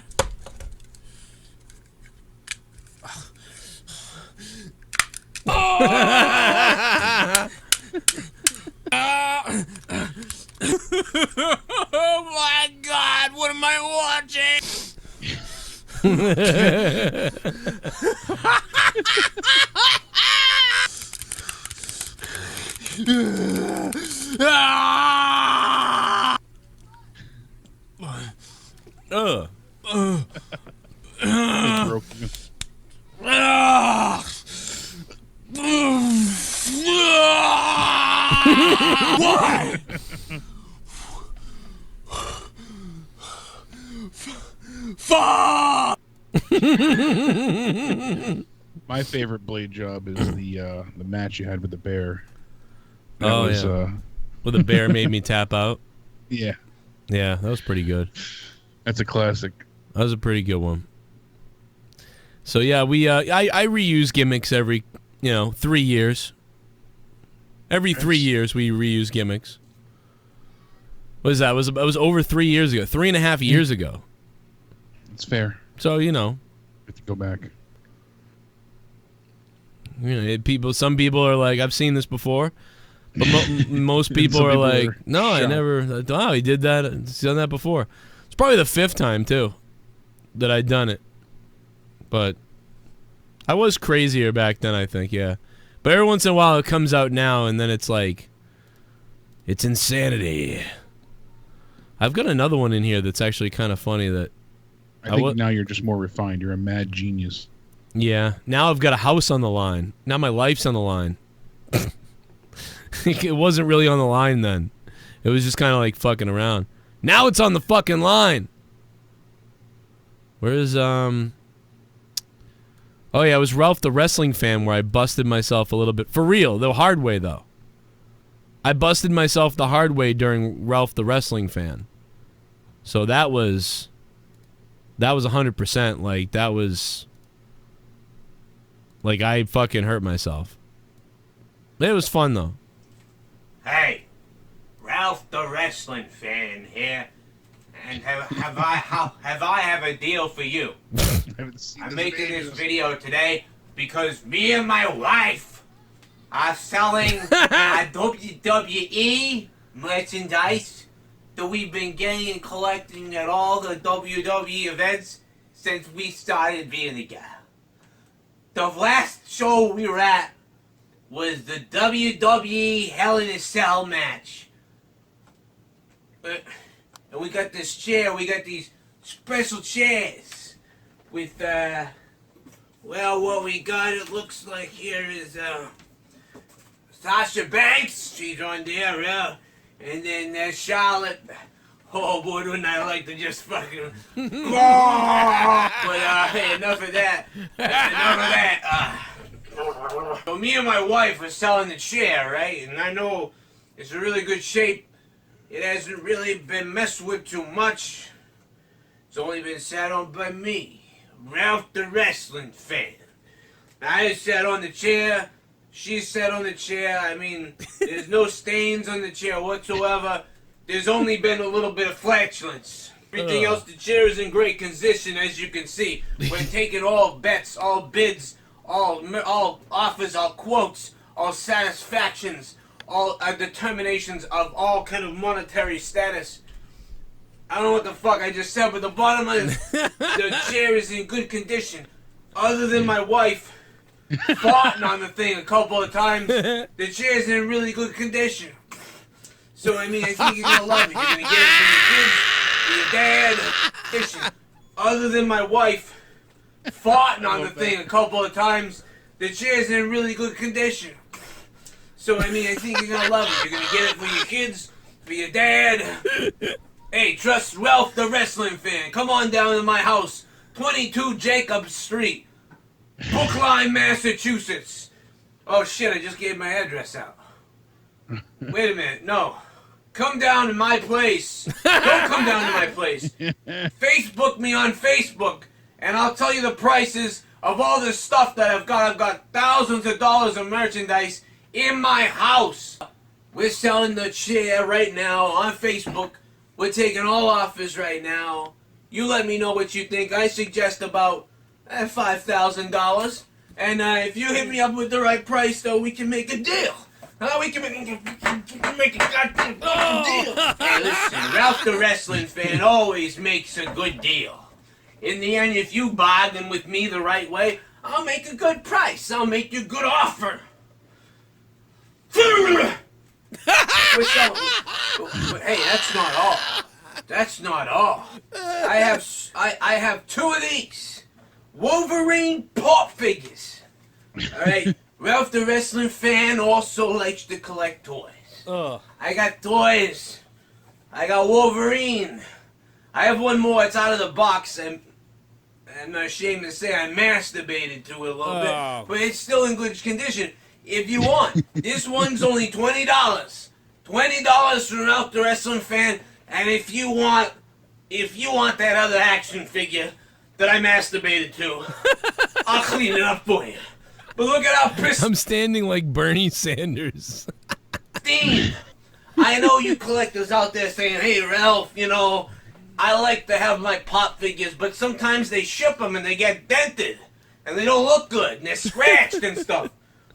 Oh my God, what am I watching? Why? Fuck! My favorite blade job is the match you had with the bear. Well, the bear made me tap out. Yeah. Yeah, that was pretty good. That's a classic. That was a pretty good one. So yeah, we I reuse gimmicks every 3 years. Every 3 years we reuse gimmicks. What is that? It was over 3 years ago. 3.5 years ago. It's fair. So Have to go back. Some people are like, I've seen this before, but most people are like, no, I never. Oh, he did that. He's done that before. It's probably the 5th time too that I'd done it. But I was crazier back then, I think. Yeah, but every once in a while it comes out now, and then it's like, it's insanity. I've got another one in here that's actually kind of funny that. I think now you're just more refined. You're a mad genius. Yeah. Now I've got a house on the line. Now my life's on the line. It wasn't really on the line then. It was just kind of like fucking around. Now it's on the fucking line. Where's Oh yeah, it was Ralph the Wrestling Fan where I busted myself a little bit. For real, the hard way though. I busted myself the hard way during Ralph the Wrestling Fan. So that was 100%. Like, that was... Like, I fucking hurt myself. It was fun, though. Hey, Ralph the Wrestling Fan here. And have I a deal for you. I'm making this video today because me and my wife are selling WWE merchandise that we've been getting and collecting at all the WWE events since we started being together. The last show we were at was the WWE Hell in a Cell match. And we got this chair, we got these special chairs with, well, what we got, it looks like here is, Sasha Banks, she's on there, yeah. And then there's Charlotte. Oh boy, wouldn't I like to just fucking... But hey, enough of that. So me and my wife are selling the chair, right? And I know it's in really good shape. It hasn't really been messed with too much. It's only been sat on by me, Ralph the Wrestling Fan. I sat on the chair. She sat on the chair. I mean, there's no stains on the chair whatsoever. There's only been a little bit of flatulence. Everything else, the chair is in great condition, as you can see. We're taking all bets, all bids, all offers, all quotes, all satisfactions, all determinations of all kind of monetary status. I don't know what the fuck I just said, but the bottom line is the chair is in good condition. Other than my wife, farting on the thing a couple of times. The chair's in really good condition. So, I mean, I think you're going to love it. You're going to get it for your kids, for your dad. Listen, other than my wife farting on the thing a couple of times, the chair's in really good condition. So, I mean, I think you're going to love it. You're going to get it for your kids, for your dad. Hey, trust Ralph the wrestling fan. Come on down to my house, 22 Jacobs Street, Brookline, Massachusetts. Oh, shit, I just gave my address out. Wait a minute, no. Come down to my place. Don't come down to my place. Facebook me on Facebook, and I'll tell you the prices of all this stuff that I've got. I've got thousands of dollars of merchandise in my house. We're selling the chair right now on Facebook. We're taking all offers right now. You let me know what you think. I suggest about $5,000. And if you hit me up with the right price, though, we can make a deal. We can make a goddamn deal. Hey, listen, Ralph the wrestling fan always makes a good deal. In the end, if you bargain with me the right way, I'll make a good price. I'll make you a good offer. Hey, that's not all. That's not all. I have two of these Wolverine pop figures. All right. Ralph the wrestling fan also likes to collect toys. I got toys. I got Wolverine. I have one more. It's out of the box. I'm not ashamed to say I masturbated to it a little bit, but it's still in good condition. If you want, this one's only $20. $20 from Ralph the wrestling fan. And if you want that other action figure that I masturbated to, I'll clean it up for you. But look at how pristine. I'm standing like Bernie Sanders. I know you collectors out there saying, hey, Ralph, you know, I like to have my pop figures, but sometimes they ship them and they get dented. And they don't look good, and they're scratched and stuff.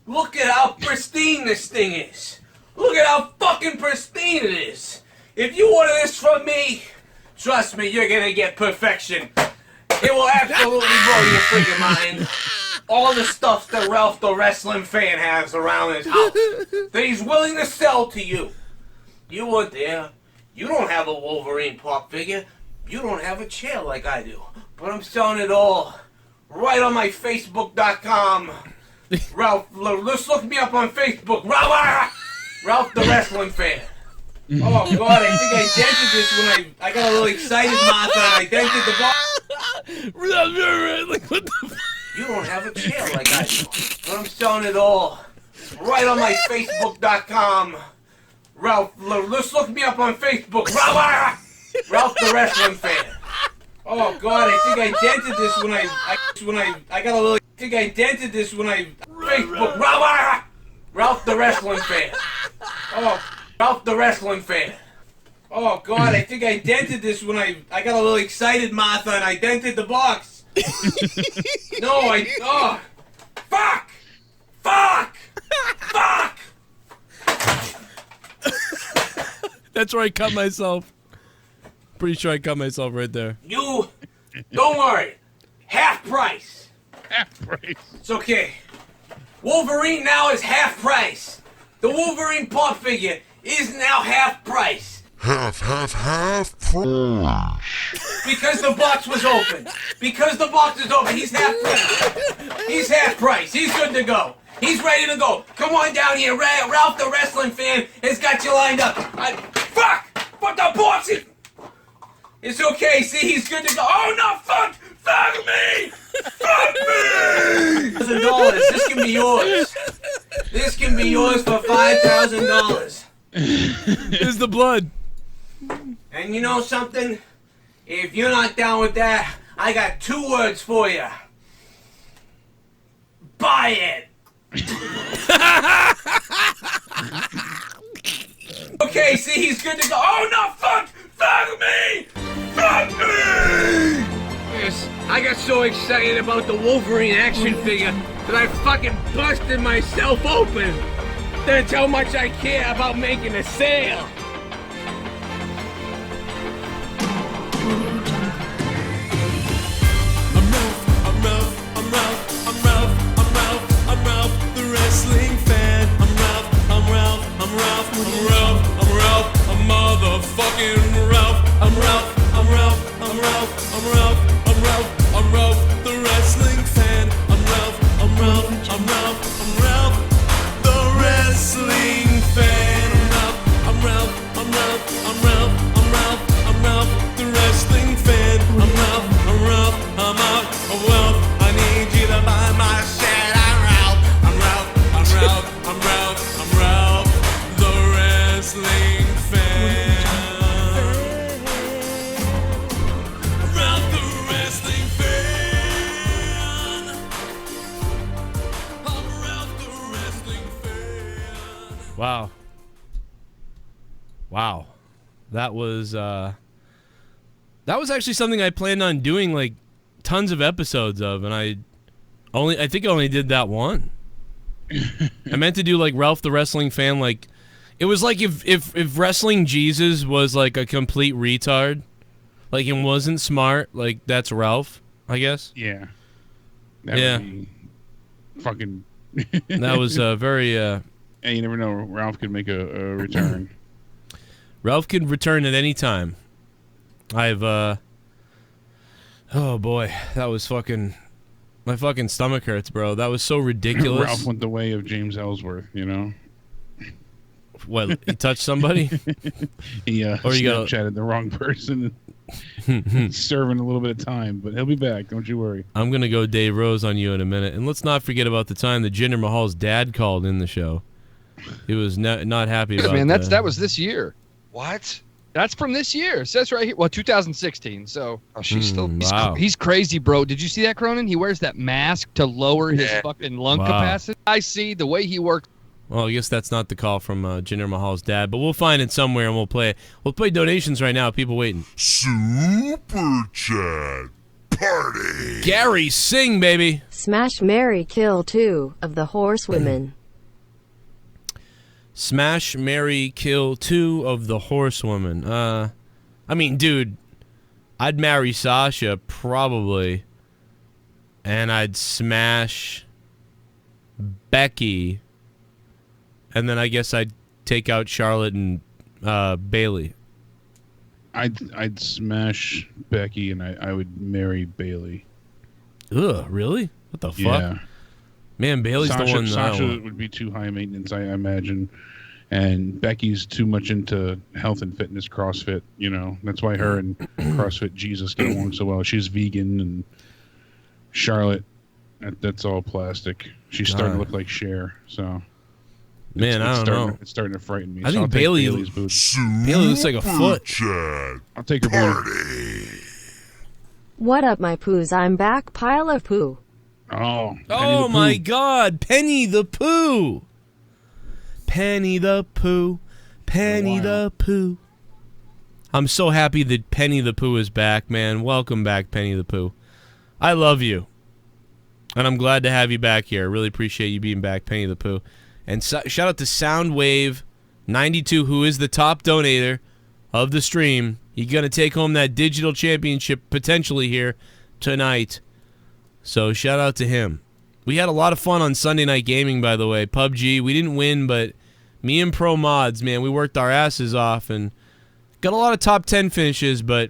Look at how pristine this thing is. Look at how fucking pristine it is. If you order this from me, trust me, you're gonna get perfection. It will absolutely blow your freaking mind. All the stuff that Ralph the wrestling fan has around his house that he's willing to sell to you. You weren't there. You don't have a Wolverine pop figure. You don't have a chair like I do. But I'm selling it all right on my Facebook.com. Ralph, let's look me up on Facebook. Ralph the wrestling fan. Oh God, I think I dented this when I got a little excited, Martha, and I dented the box. Like, what the fuck? You don't have a chair like I do. But I'm selling it all right on my Facebook.com. Ralph, let's look me up on Facebook. Ralph the wrestling fan. Oh God, I think I dented this when I got a little. I think I dented this when I Facebook. Ralph the wrestling fan. Oh, Ralph the wrestling fan. Oh God, I think I dented this when I got a little excited, Martha, and I dented the box. Fuck! That's where I cut myself. Pretty sure I cut myself right there. You, don't worry. Half price. Half price. It's okay. Wolverine now is half price. The Wolverine pop figure is now half price. Half price. Because the box was open. Because the box is open, he's half price. He's half price. He's good to go. He's ready to go. Come on down here. Ralph the wrestling fan has got you lined up. Fuck! What the box is... It's okay. See, he's good to go. Oh, no, fuck! Fuck me! Fuck me! $1,000. This can be yours. This can be yours for $5,000. Here's the blood. And you know something? If you're not down with that, I got two words for you. Buy it. Okay, see, he's good to go. Oh, no, fuck! Fuck me! Fuck me! Yes, I got so excited about the Wolverine action figure that I fucking busted myself open. That's how much I care about making a sale. wrestling fan. I'm Ralph, I'm Ralph, I'm Ralph, I'm Ralph, I'm Ralph, I'm motherfucking Ralph. I'm Ralph, I'm Ralph, I'm Ralph, I'm Ralph, I'm Ralph, I'm Ralph, the wrestling fan. I'm Ralph, I'm Ralph, I'm Ralph, I'm Ralph, the wrestling fan. I'm Ralph, I'm Ralph, I'm Ralph, I'm Ralph, I'm Ralph, the wrestling fan. I'm Ralph, I'm Ralph, I'm out of wealth. I need you to buy my shit. I'm Ralph, I'm Ralph, I'm Ralph, I'm Ralph, I'm Ralph, the wrestling fan. I'm Ralph, the wrestling fan. I'm Ralph, the wrestling fan. Wow. Wow. That was actually something I planned on doing like tons of episodes of, and I think I only did that one. I meant to do like Ralph the wrestling fan, like it was like if Wrestling Jesus was like a complete retard, like and wasn't smart, like that's Ralph, I guess. Yeah. Yeah. Would be fucking. That was very. Yeah, you never know. Ralph could make a return. Ralph could return at any time. Oh boy, that was fucking. My fucking stomach hurts, bro. That was so ridiculous. Ralph went the way of James Ellsworth, you know. What? He touched somebody? He Snapchatted the wrong person. He's serving a little bit of time, but he'll be back. Don't you worry. I'm gonna go Dave Rose on you in a minute, and let's not forget about the time that Jinder Mahal's dad called in the show. He was not happy about. Man, that was this year. What? That's from this year. It says right here. Well, 2016. So she's still. He's crazy, bro. Did you see that, Cronin? He wears that mask to lower his fucking lung capacity. I see the way he works. Well, I guess that's not the call from Jinder Mahal's dad, but we'll find it somewhere and we'll play it. We'll play donations right now. People waiting. Super Chat Party. Gary, sing, baby. Smash, marry, kill 2 of the horsewomen. Smash, marry, kill 2 of the horsewomen. I mean, dude, I'd marry Sasha, probably. And I'd smash Becky. And then I guess I'd take out Charlotte and Bailey. I'd smash Becky and I would marry Bailey. Ugh, really? What the fuck? Yeah. Man, Bailey's the one. Sasha would be too high maintenance, I imagine. And Becky's too much into health and fitness, CrossFit, you know. That's why her and CrossFit Jesus get along so well. She's vegan, and Charlotte, that's all plastic. She's starting to look like Cher, so... Man, I don't know. It's starting to frighten me. I think Bailey's boots. Bailey looks like a foot. I'll take her booty. What up, my poos? I'm back. Pile of poo. Oh my God, Penny the Pooh. Penny the Pooh. Penny the Pooh. I'm so happy that Penny the Pooh is back, man. Welcome back, Penny the Pooh. I love you. And I'm glad to have you back here. I really appreciate you being back, Penny the Pooh. And shout out to Soundwave92, who is the top donator of the stream. He's going to take home that digital championship potentially here tonight. So shout out to him. We had a lot of fun on Sunday Night Gaming, by the way. PUBG, we didn't win, but me and Pro Mods, man, we worked our asses off and got a lot of top 10 finishes, but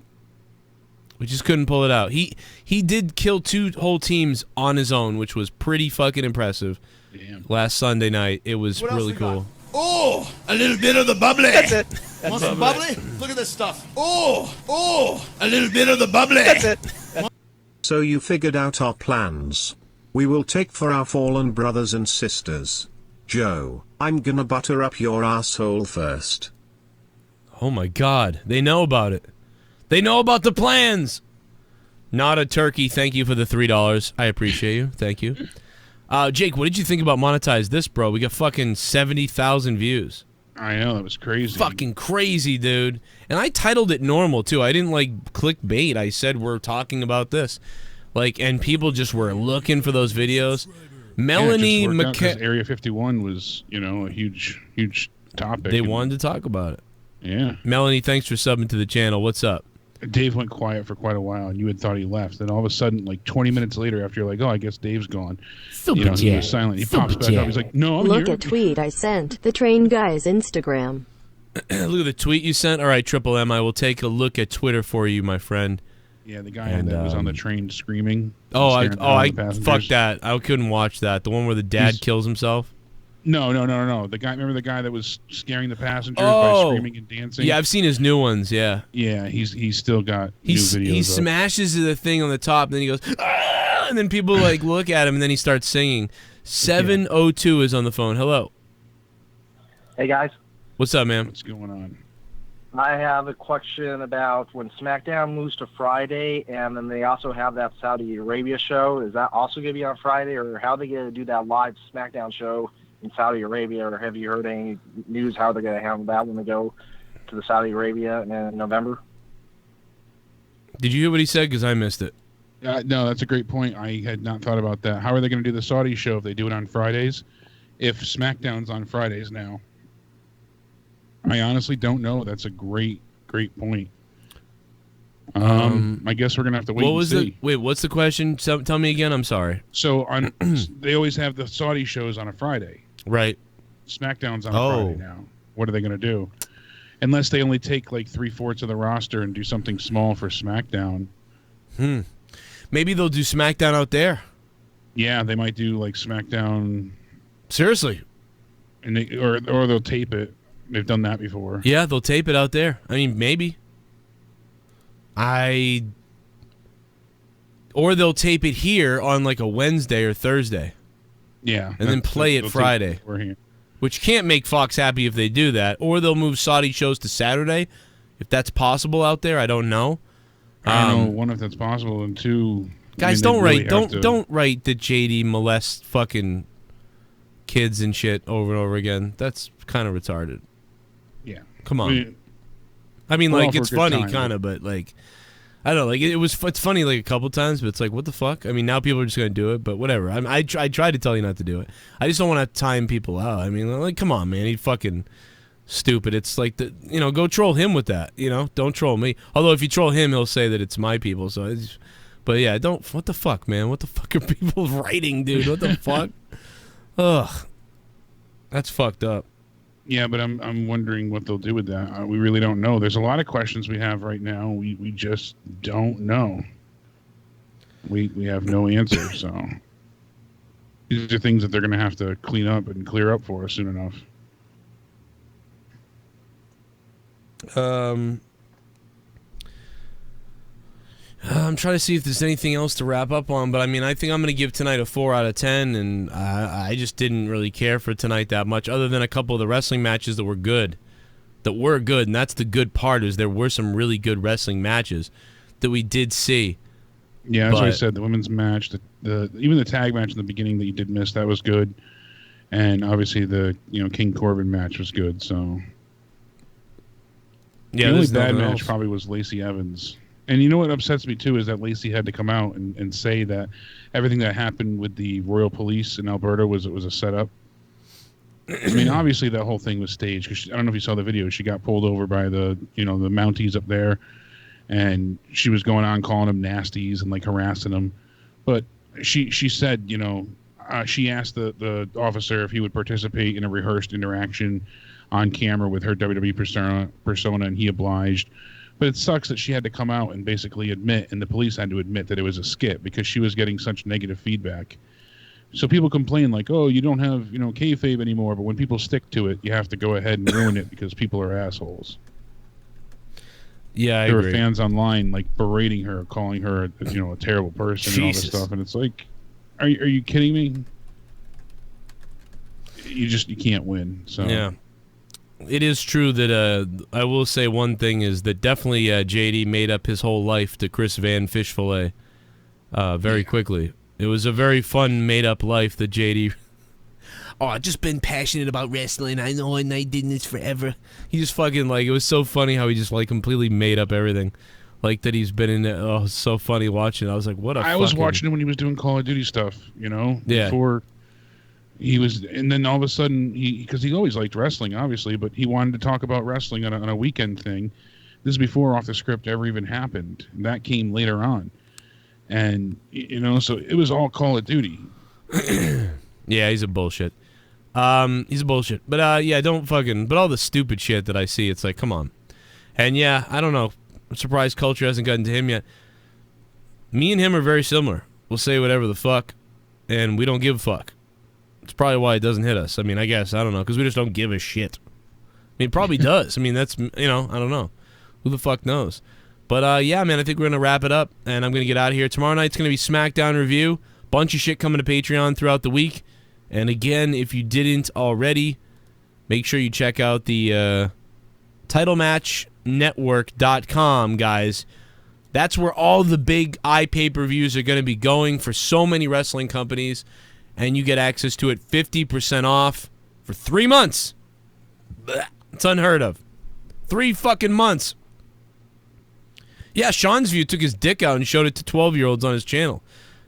we just couldn't pull it out. He did kill 2 whole teams on his own, which was pretty fucking impressive. Damn. Last Sunday night, it was really cool. Oh, a little bit of the bubbly. That's it. Want some bubbly? Look at this stuff. Oh, a little bit of the bubbly. That's it. So you figured out our plans. We will take for our fallen brothers and sisters. Joe, I'm gonna butter up your asshole first. Oh my God, they know about it. They know about the plans. Not a turkey. Thank you for the $3. I appreciate you. Thank you. Jake, what did you think about Monetize This, bro? We got fucking 70,000 views. I know, that was crazy. Fucking crazy, dude. And I titled it normal, too. I didn't, like, clickbait. I said we're talking about this. Like, and people just were looking for those videos. Melanie McKenna. Area 51 was, you know, a huge topic. They wanted to talk about it. Yeah. Melanie, thanks for subbing to the channel. What's up? Dave went quiet for quite a while, and you had thought he left. Then all of a sudden, like 20 minutes later, after you're like, "Oh, I guess Dave's gone," he was silent. He pops back up. He's like, "No, I'm Look here." at tweet I sent the train guy's Instagram. Look at the tweet you sent. All right, Triple M, I will take a look at Twitter for you, my friend. Yeah, the guy that was on the train screaming. I fuck that. I couldn't watch that. The one where the dad kills himself. No. The guy. Remember the guy that was scaring the passengers by screaming and dancing? Yeah, I've seen his new ones. Yeah. Yeah, he's still got new videos. He smashes the thing on the top, and then he goes, "Ah!" And then people like look at him, and then he starts singing. 702 is on the phone. Hello. Hey guys. What's up, man? What's going on? I have a question about when SmackDown moves to Friday, and then they also have that Saudi Arabia show. Is that also going to be on Friday, or how are they going to do that live SmackDown show in Saudi Arabia, or have you heard any news how they're going to handle that when they go to the Saudi Arabia in November? Did you hear what he said? Because I missed it. No, that's a great point. I had not thought about that. How are they going to do the Saudi show if they do it on Fridays? If SmackDown's on Fridays now? I honestly don't know. That's a great point. I guess we're going to have to wait and see. Wait, what's the question? Tell me again. I'm sorry. So they always have the Saudi shows on a Friday. Right. SmackDown's on a Friday now. What are they going to do? Unless they only take like 3/4 of the roster and do something small for SmackDown. Maybe they'll do SmackDown out there. Yeah, they might do like SmackDown. Seriously. And or they'll tape it. They've done that before. Yeah, they'll tape it out there. I mean, maybe. Or they'll tape it here on like a Wednesday or Thursday. Yeah. And then play it Friday. Which can't make Fox happy if they do that. Or they'll move Saudi shows to Saturday. If that's possible out there, I don't know. I don't know, one, if that's possible, and two... Guys, don't write that JD molests fucking kids and shit over and over again. That's kind of retarded. Yeah. Come on. I mean, like, it's funny, kind of, but, like, I don't know. Like, it's funny, like, a couple times, but it's like, what the fuck? I mean, now people are just going to do it, but whatever. I try to tell you not to do it. I just don't want to time people out. I mean, like, come on, man. He's fucking stupid. It's like, go troll him with that, Don't troll me. Although, if you troll him, he'll say that it's my people, so it's... But, yeah, what the fuck, man? What the fuck are people writing, dude? What the fuck? Ugh. That's fucked up. Yeah, but I'm wondering what they'll do with that. We really don't know. There's a lot of questions we have right now. We just don't know. We have no answer. So these are things that they're going to have to clean up and clear up for us soon enough. I'm trying to see if there's anything else to wrap up on, but I mean, I think I'm going to give tonight a 4 out of 10, and I just didn't really care for tonight that much, other than a couple of the wrestling matches that were good, and that's the good part, is there were some really good wrestling matches that we did see. Yeah, as I said, the women's match, even the tag match in the beginning that you did miss, that was good, and obviously the King Corbin match was good. So yeah, the only bad match probably was Lacey Evans. And you know what upsets me, too, is that Lacey had to come out and say that everything that happened with the Royal Police in Alberta was a setup. I mean, obviously that whole thing was staged. Cause I don't know if you saw the video. She got pulled over by the Mounties up there, and she was going on calling them nasties and, like, harassing them. But she said, she asked the officer if he would participate in a rehearsed interaction on camera with her WWE persona, and he obliged. But it sucks that she had to come out and basically admit, and the police had to admit that it was a skit because she was getting such negative feedback. So people complain like, oh, you don't have, kayfabe anymore, but when people stick to it, you have to go ahead and ruin it because people are assholes. Yeah, I agree. There were fans online like berating her, calling her, a terrible person and all this stuff, and it's like, are you kidding me? You can't win. So yeah. It is true that I will say one thing is that definitely JD made up his whole life to Chris Van Fish Fillet very quickly. It was a very fun made-up life that JD... Oh, I've just been passionate about wrestling. I know, and I've done this forever. He just fucking, it was so funny how he just, completely made up everything. Like, that he's been in it. Oh, it's so funny watching. I was like, what a I was watching him when he was doing Call of Duty stuff, Yeah. Before... He was, and then all of a sudden, because he always liked wrestling, obviously, but he wanted to talk about wrestling on a weekend thing, This is before Off the Script ever even happened. That came later on. And, so it was all Call of Duty. Yeah, he's a bullshit. He's a bullshit. But, yeah, don't fucking... But all the stupid shit that I see, it's like, come on. And, yeah, I don't know. I'm surprised culture hasn't gotten to him yet. Me and him are very similar. We'll say whatever the fuck, and we don't give a fuck. It's probably why it doesn't hit us. I mean, I guess. I don't know, because we just don't give a shit. I mean, it probably does. I mean, that's, I don't know. Who the fuck knows? But, yeah, man, I think we're going to wrap it up, and I'm going to get out of here. Tomorrow night's going to be SmackDown review. Bunch of shit coming to Patreon throughout the week. And, again, if you didn't already, make sure you check out the TitleMatchNetwork.com, guys. That's where all the big iPay-per-views are going to be going for so many wrestling companies, and you get access to it 50% off for 3 months. Blech. It's unheard of. 3 fucking months. Yeah, Sean's View took his dick out and showed it to 12-year-olds on his channel,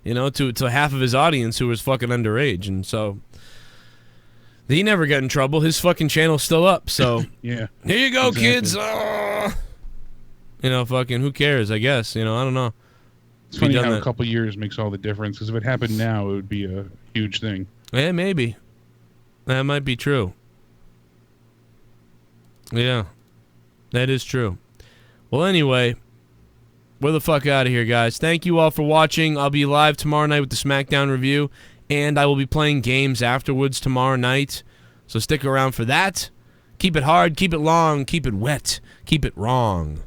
to half of his audience who was fucking underage, and so he never got in trouble. His fucking channel's still up, so yeah. Here you go, kids. Fucking who cares, I guess. I don't know. It's funny how a couple years makes all the difference, because if it happened now, it would be a huge thing. Yeah, maybe. That might be true. Yeah, that is true. Well, anyway, we're the fuck out of here, guys. Thank you all for watching. I'll be live tomorrow night with the SmackDown review, and I will be playing games afterwards tomorrow night, so stick around for that. Keep it hard, keep it long, keep it wet, keep it wrong.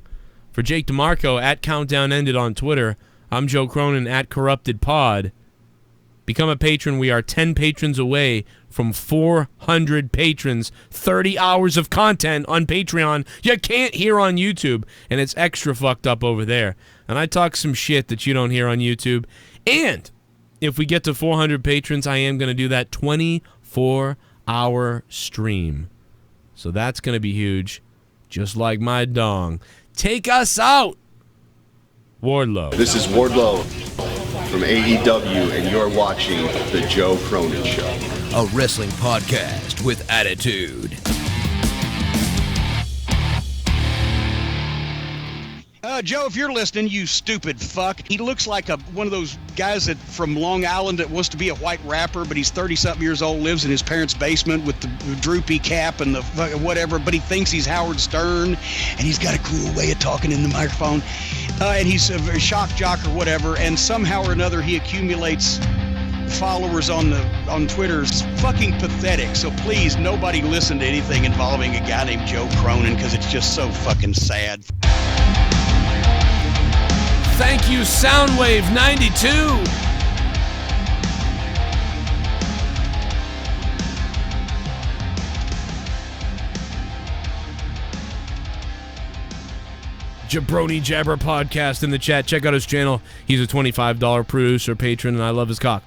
For Jake DeMarco, at Countdown Ended on Twitter, I'm Joe Cronin, at CorruptedPod. Become a patron. We are 10 patrons away from 400 patrons. 30 hours of content on Patreon you can't hear on YouTube, and it's extra fucked up over there. And I talk some shit that you don't hear on YouTube. And if we get to 400 patrons, I am going to do that 24-hour stream. So that's going to be huge, just like my dong. Take us out, Wardlow. This is Wardlow from AEW, and you're watching The Joe Cronin Show. A wrestling podcast with attitude. Joe, if you're listening, you stupid fuck. He looks like one of those guys from Long Island that wants to be a white rapper, but he's 30-something years old, lives in his parents' basement with the droopy cap and the whatever, but he thinks he's Howard Stern, and he's got a cool way of talking in the microphone. And he's a shock jock or whatever, and somehow or another he accumulates followers on Twitter. It's fucking pathetic. So please, nobody listen to anything involving a guy named Joe Cronin, because it's just so fucking sad. Thank you, Soundwave 92. Jabroni Jabber podcast in the chat. Check out his channel. He's a $25 producer patron, and I love his cock.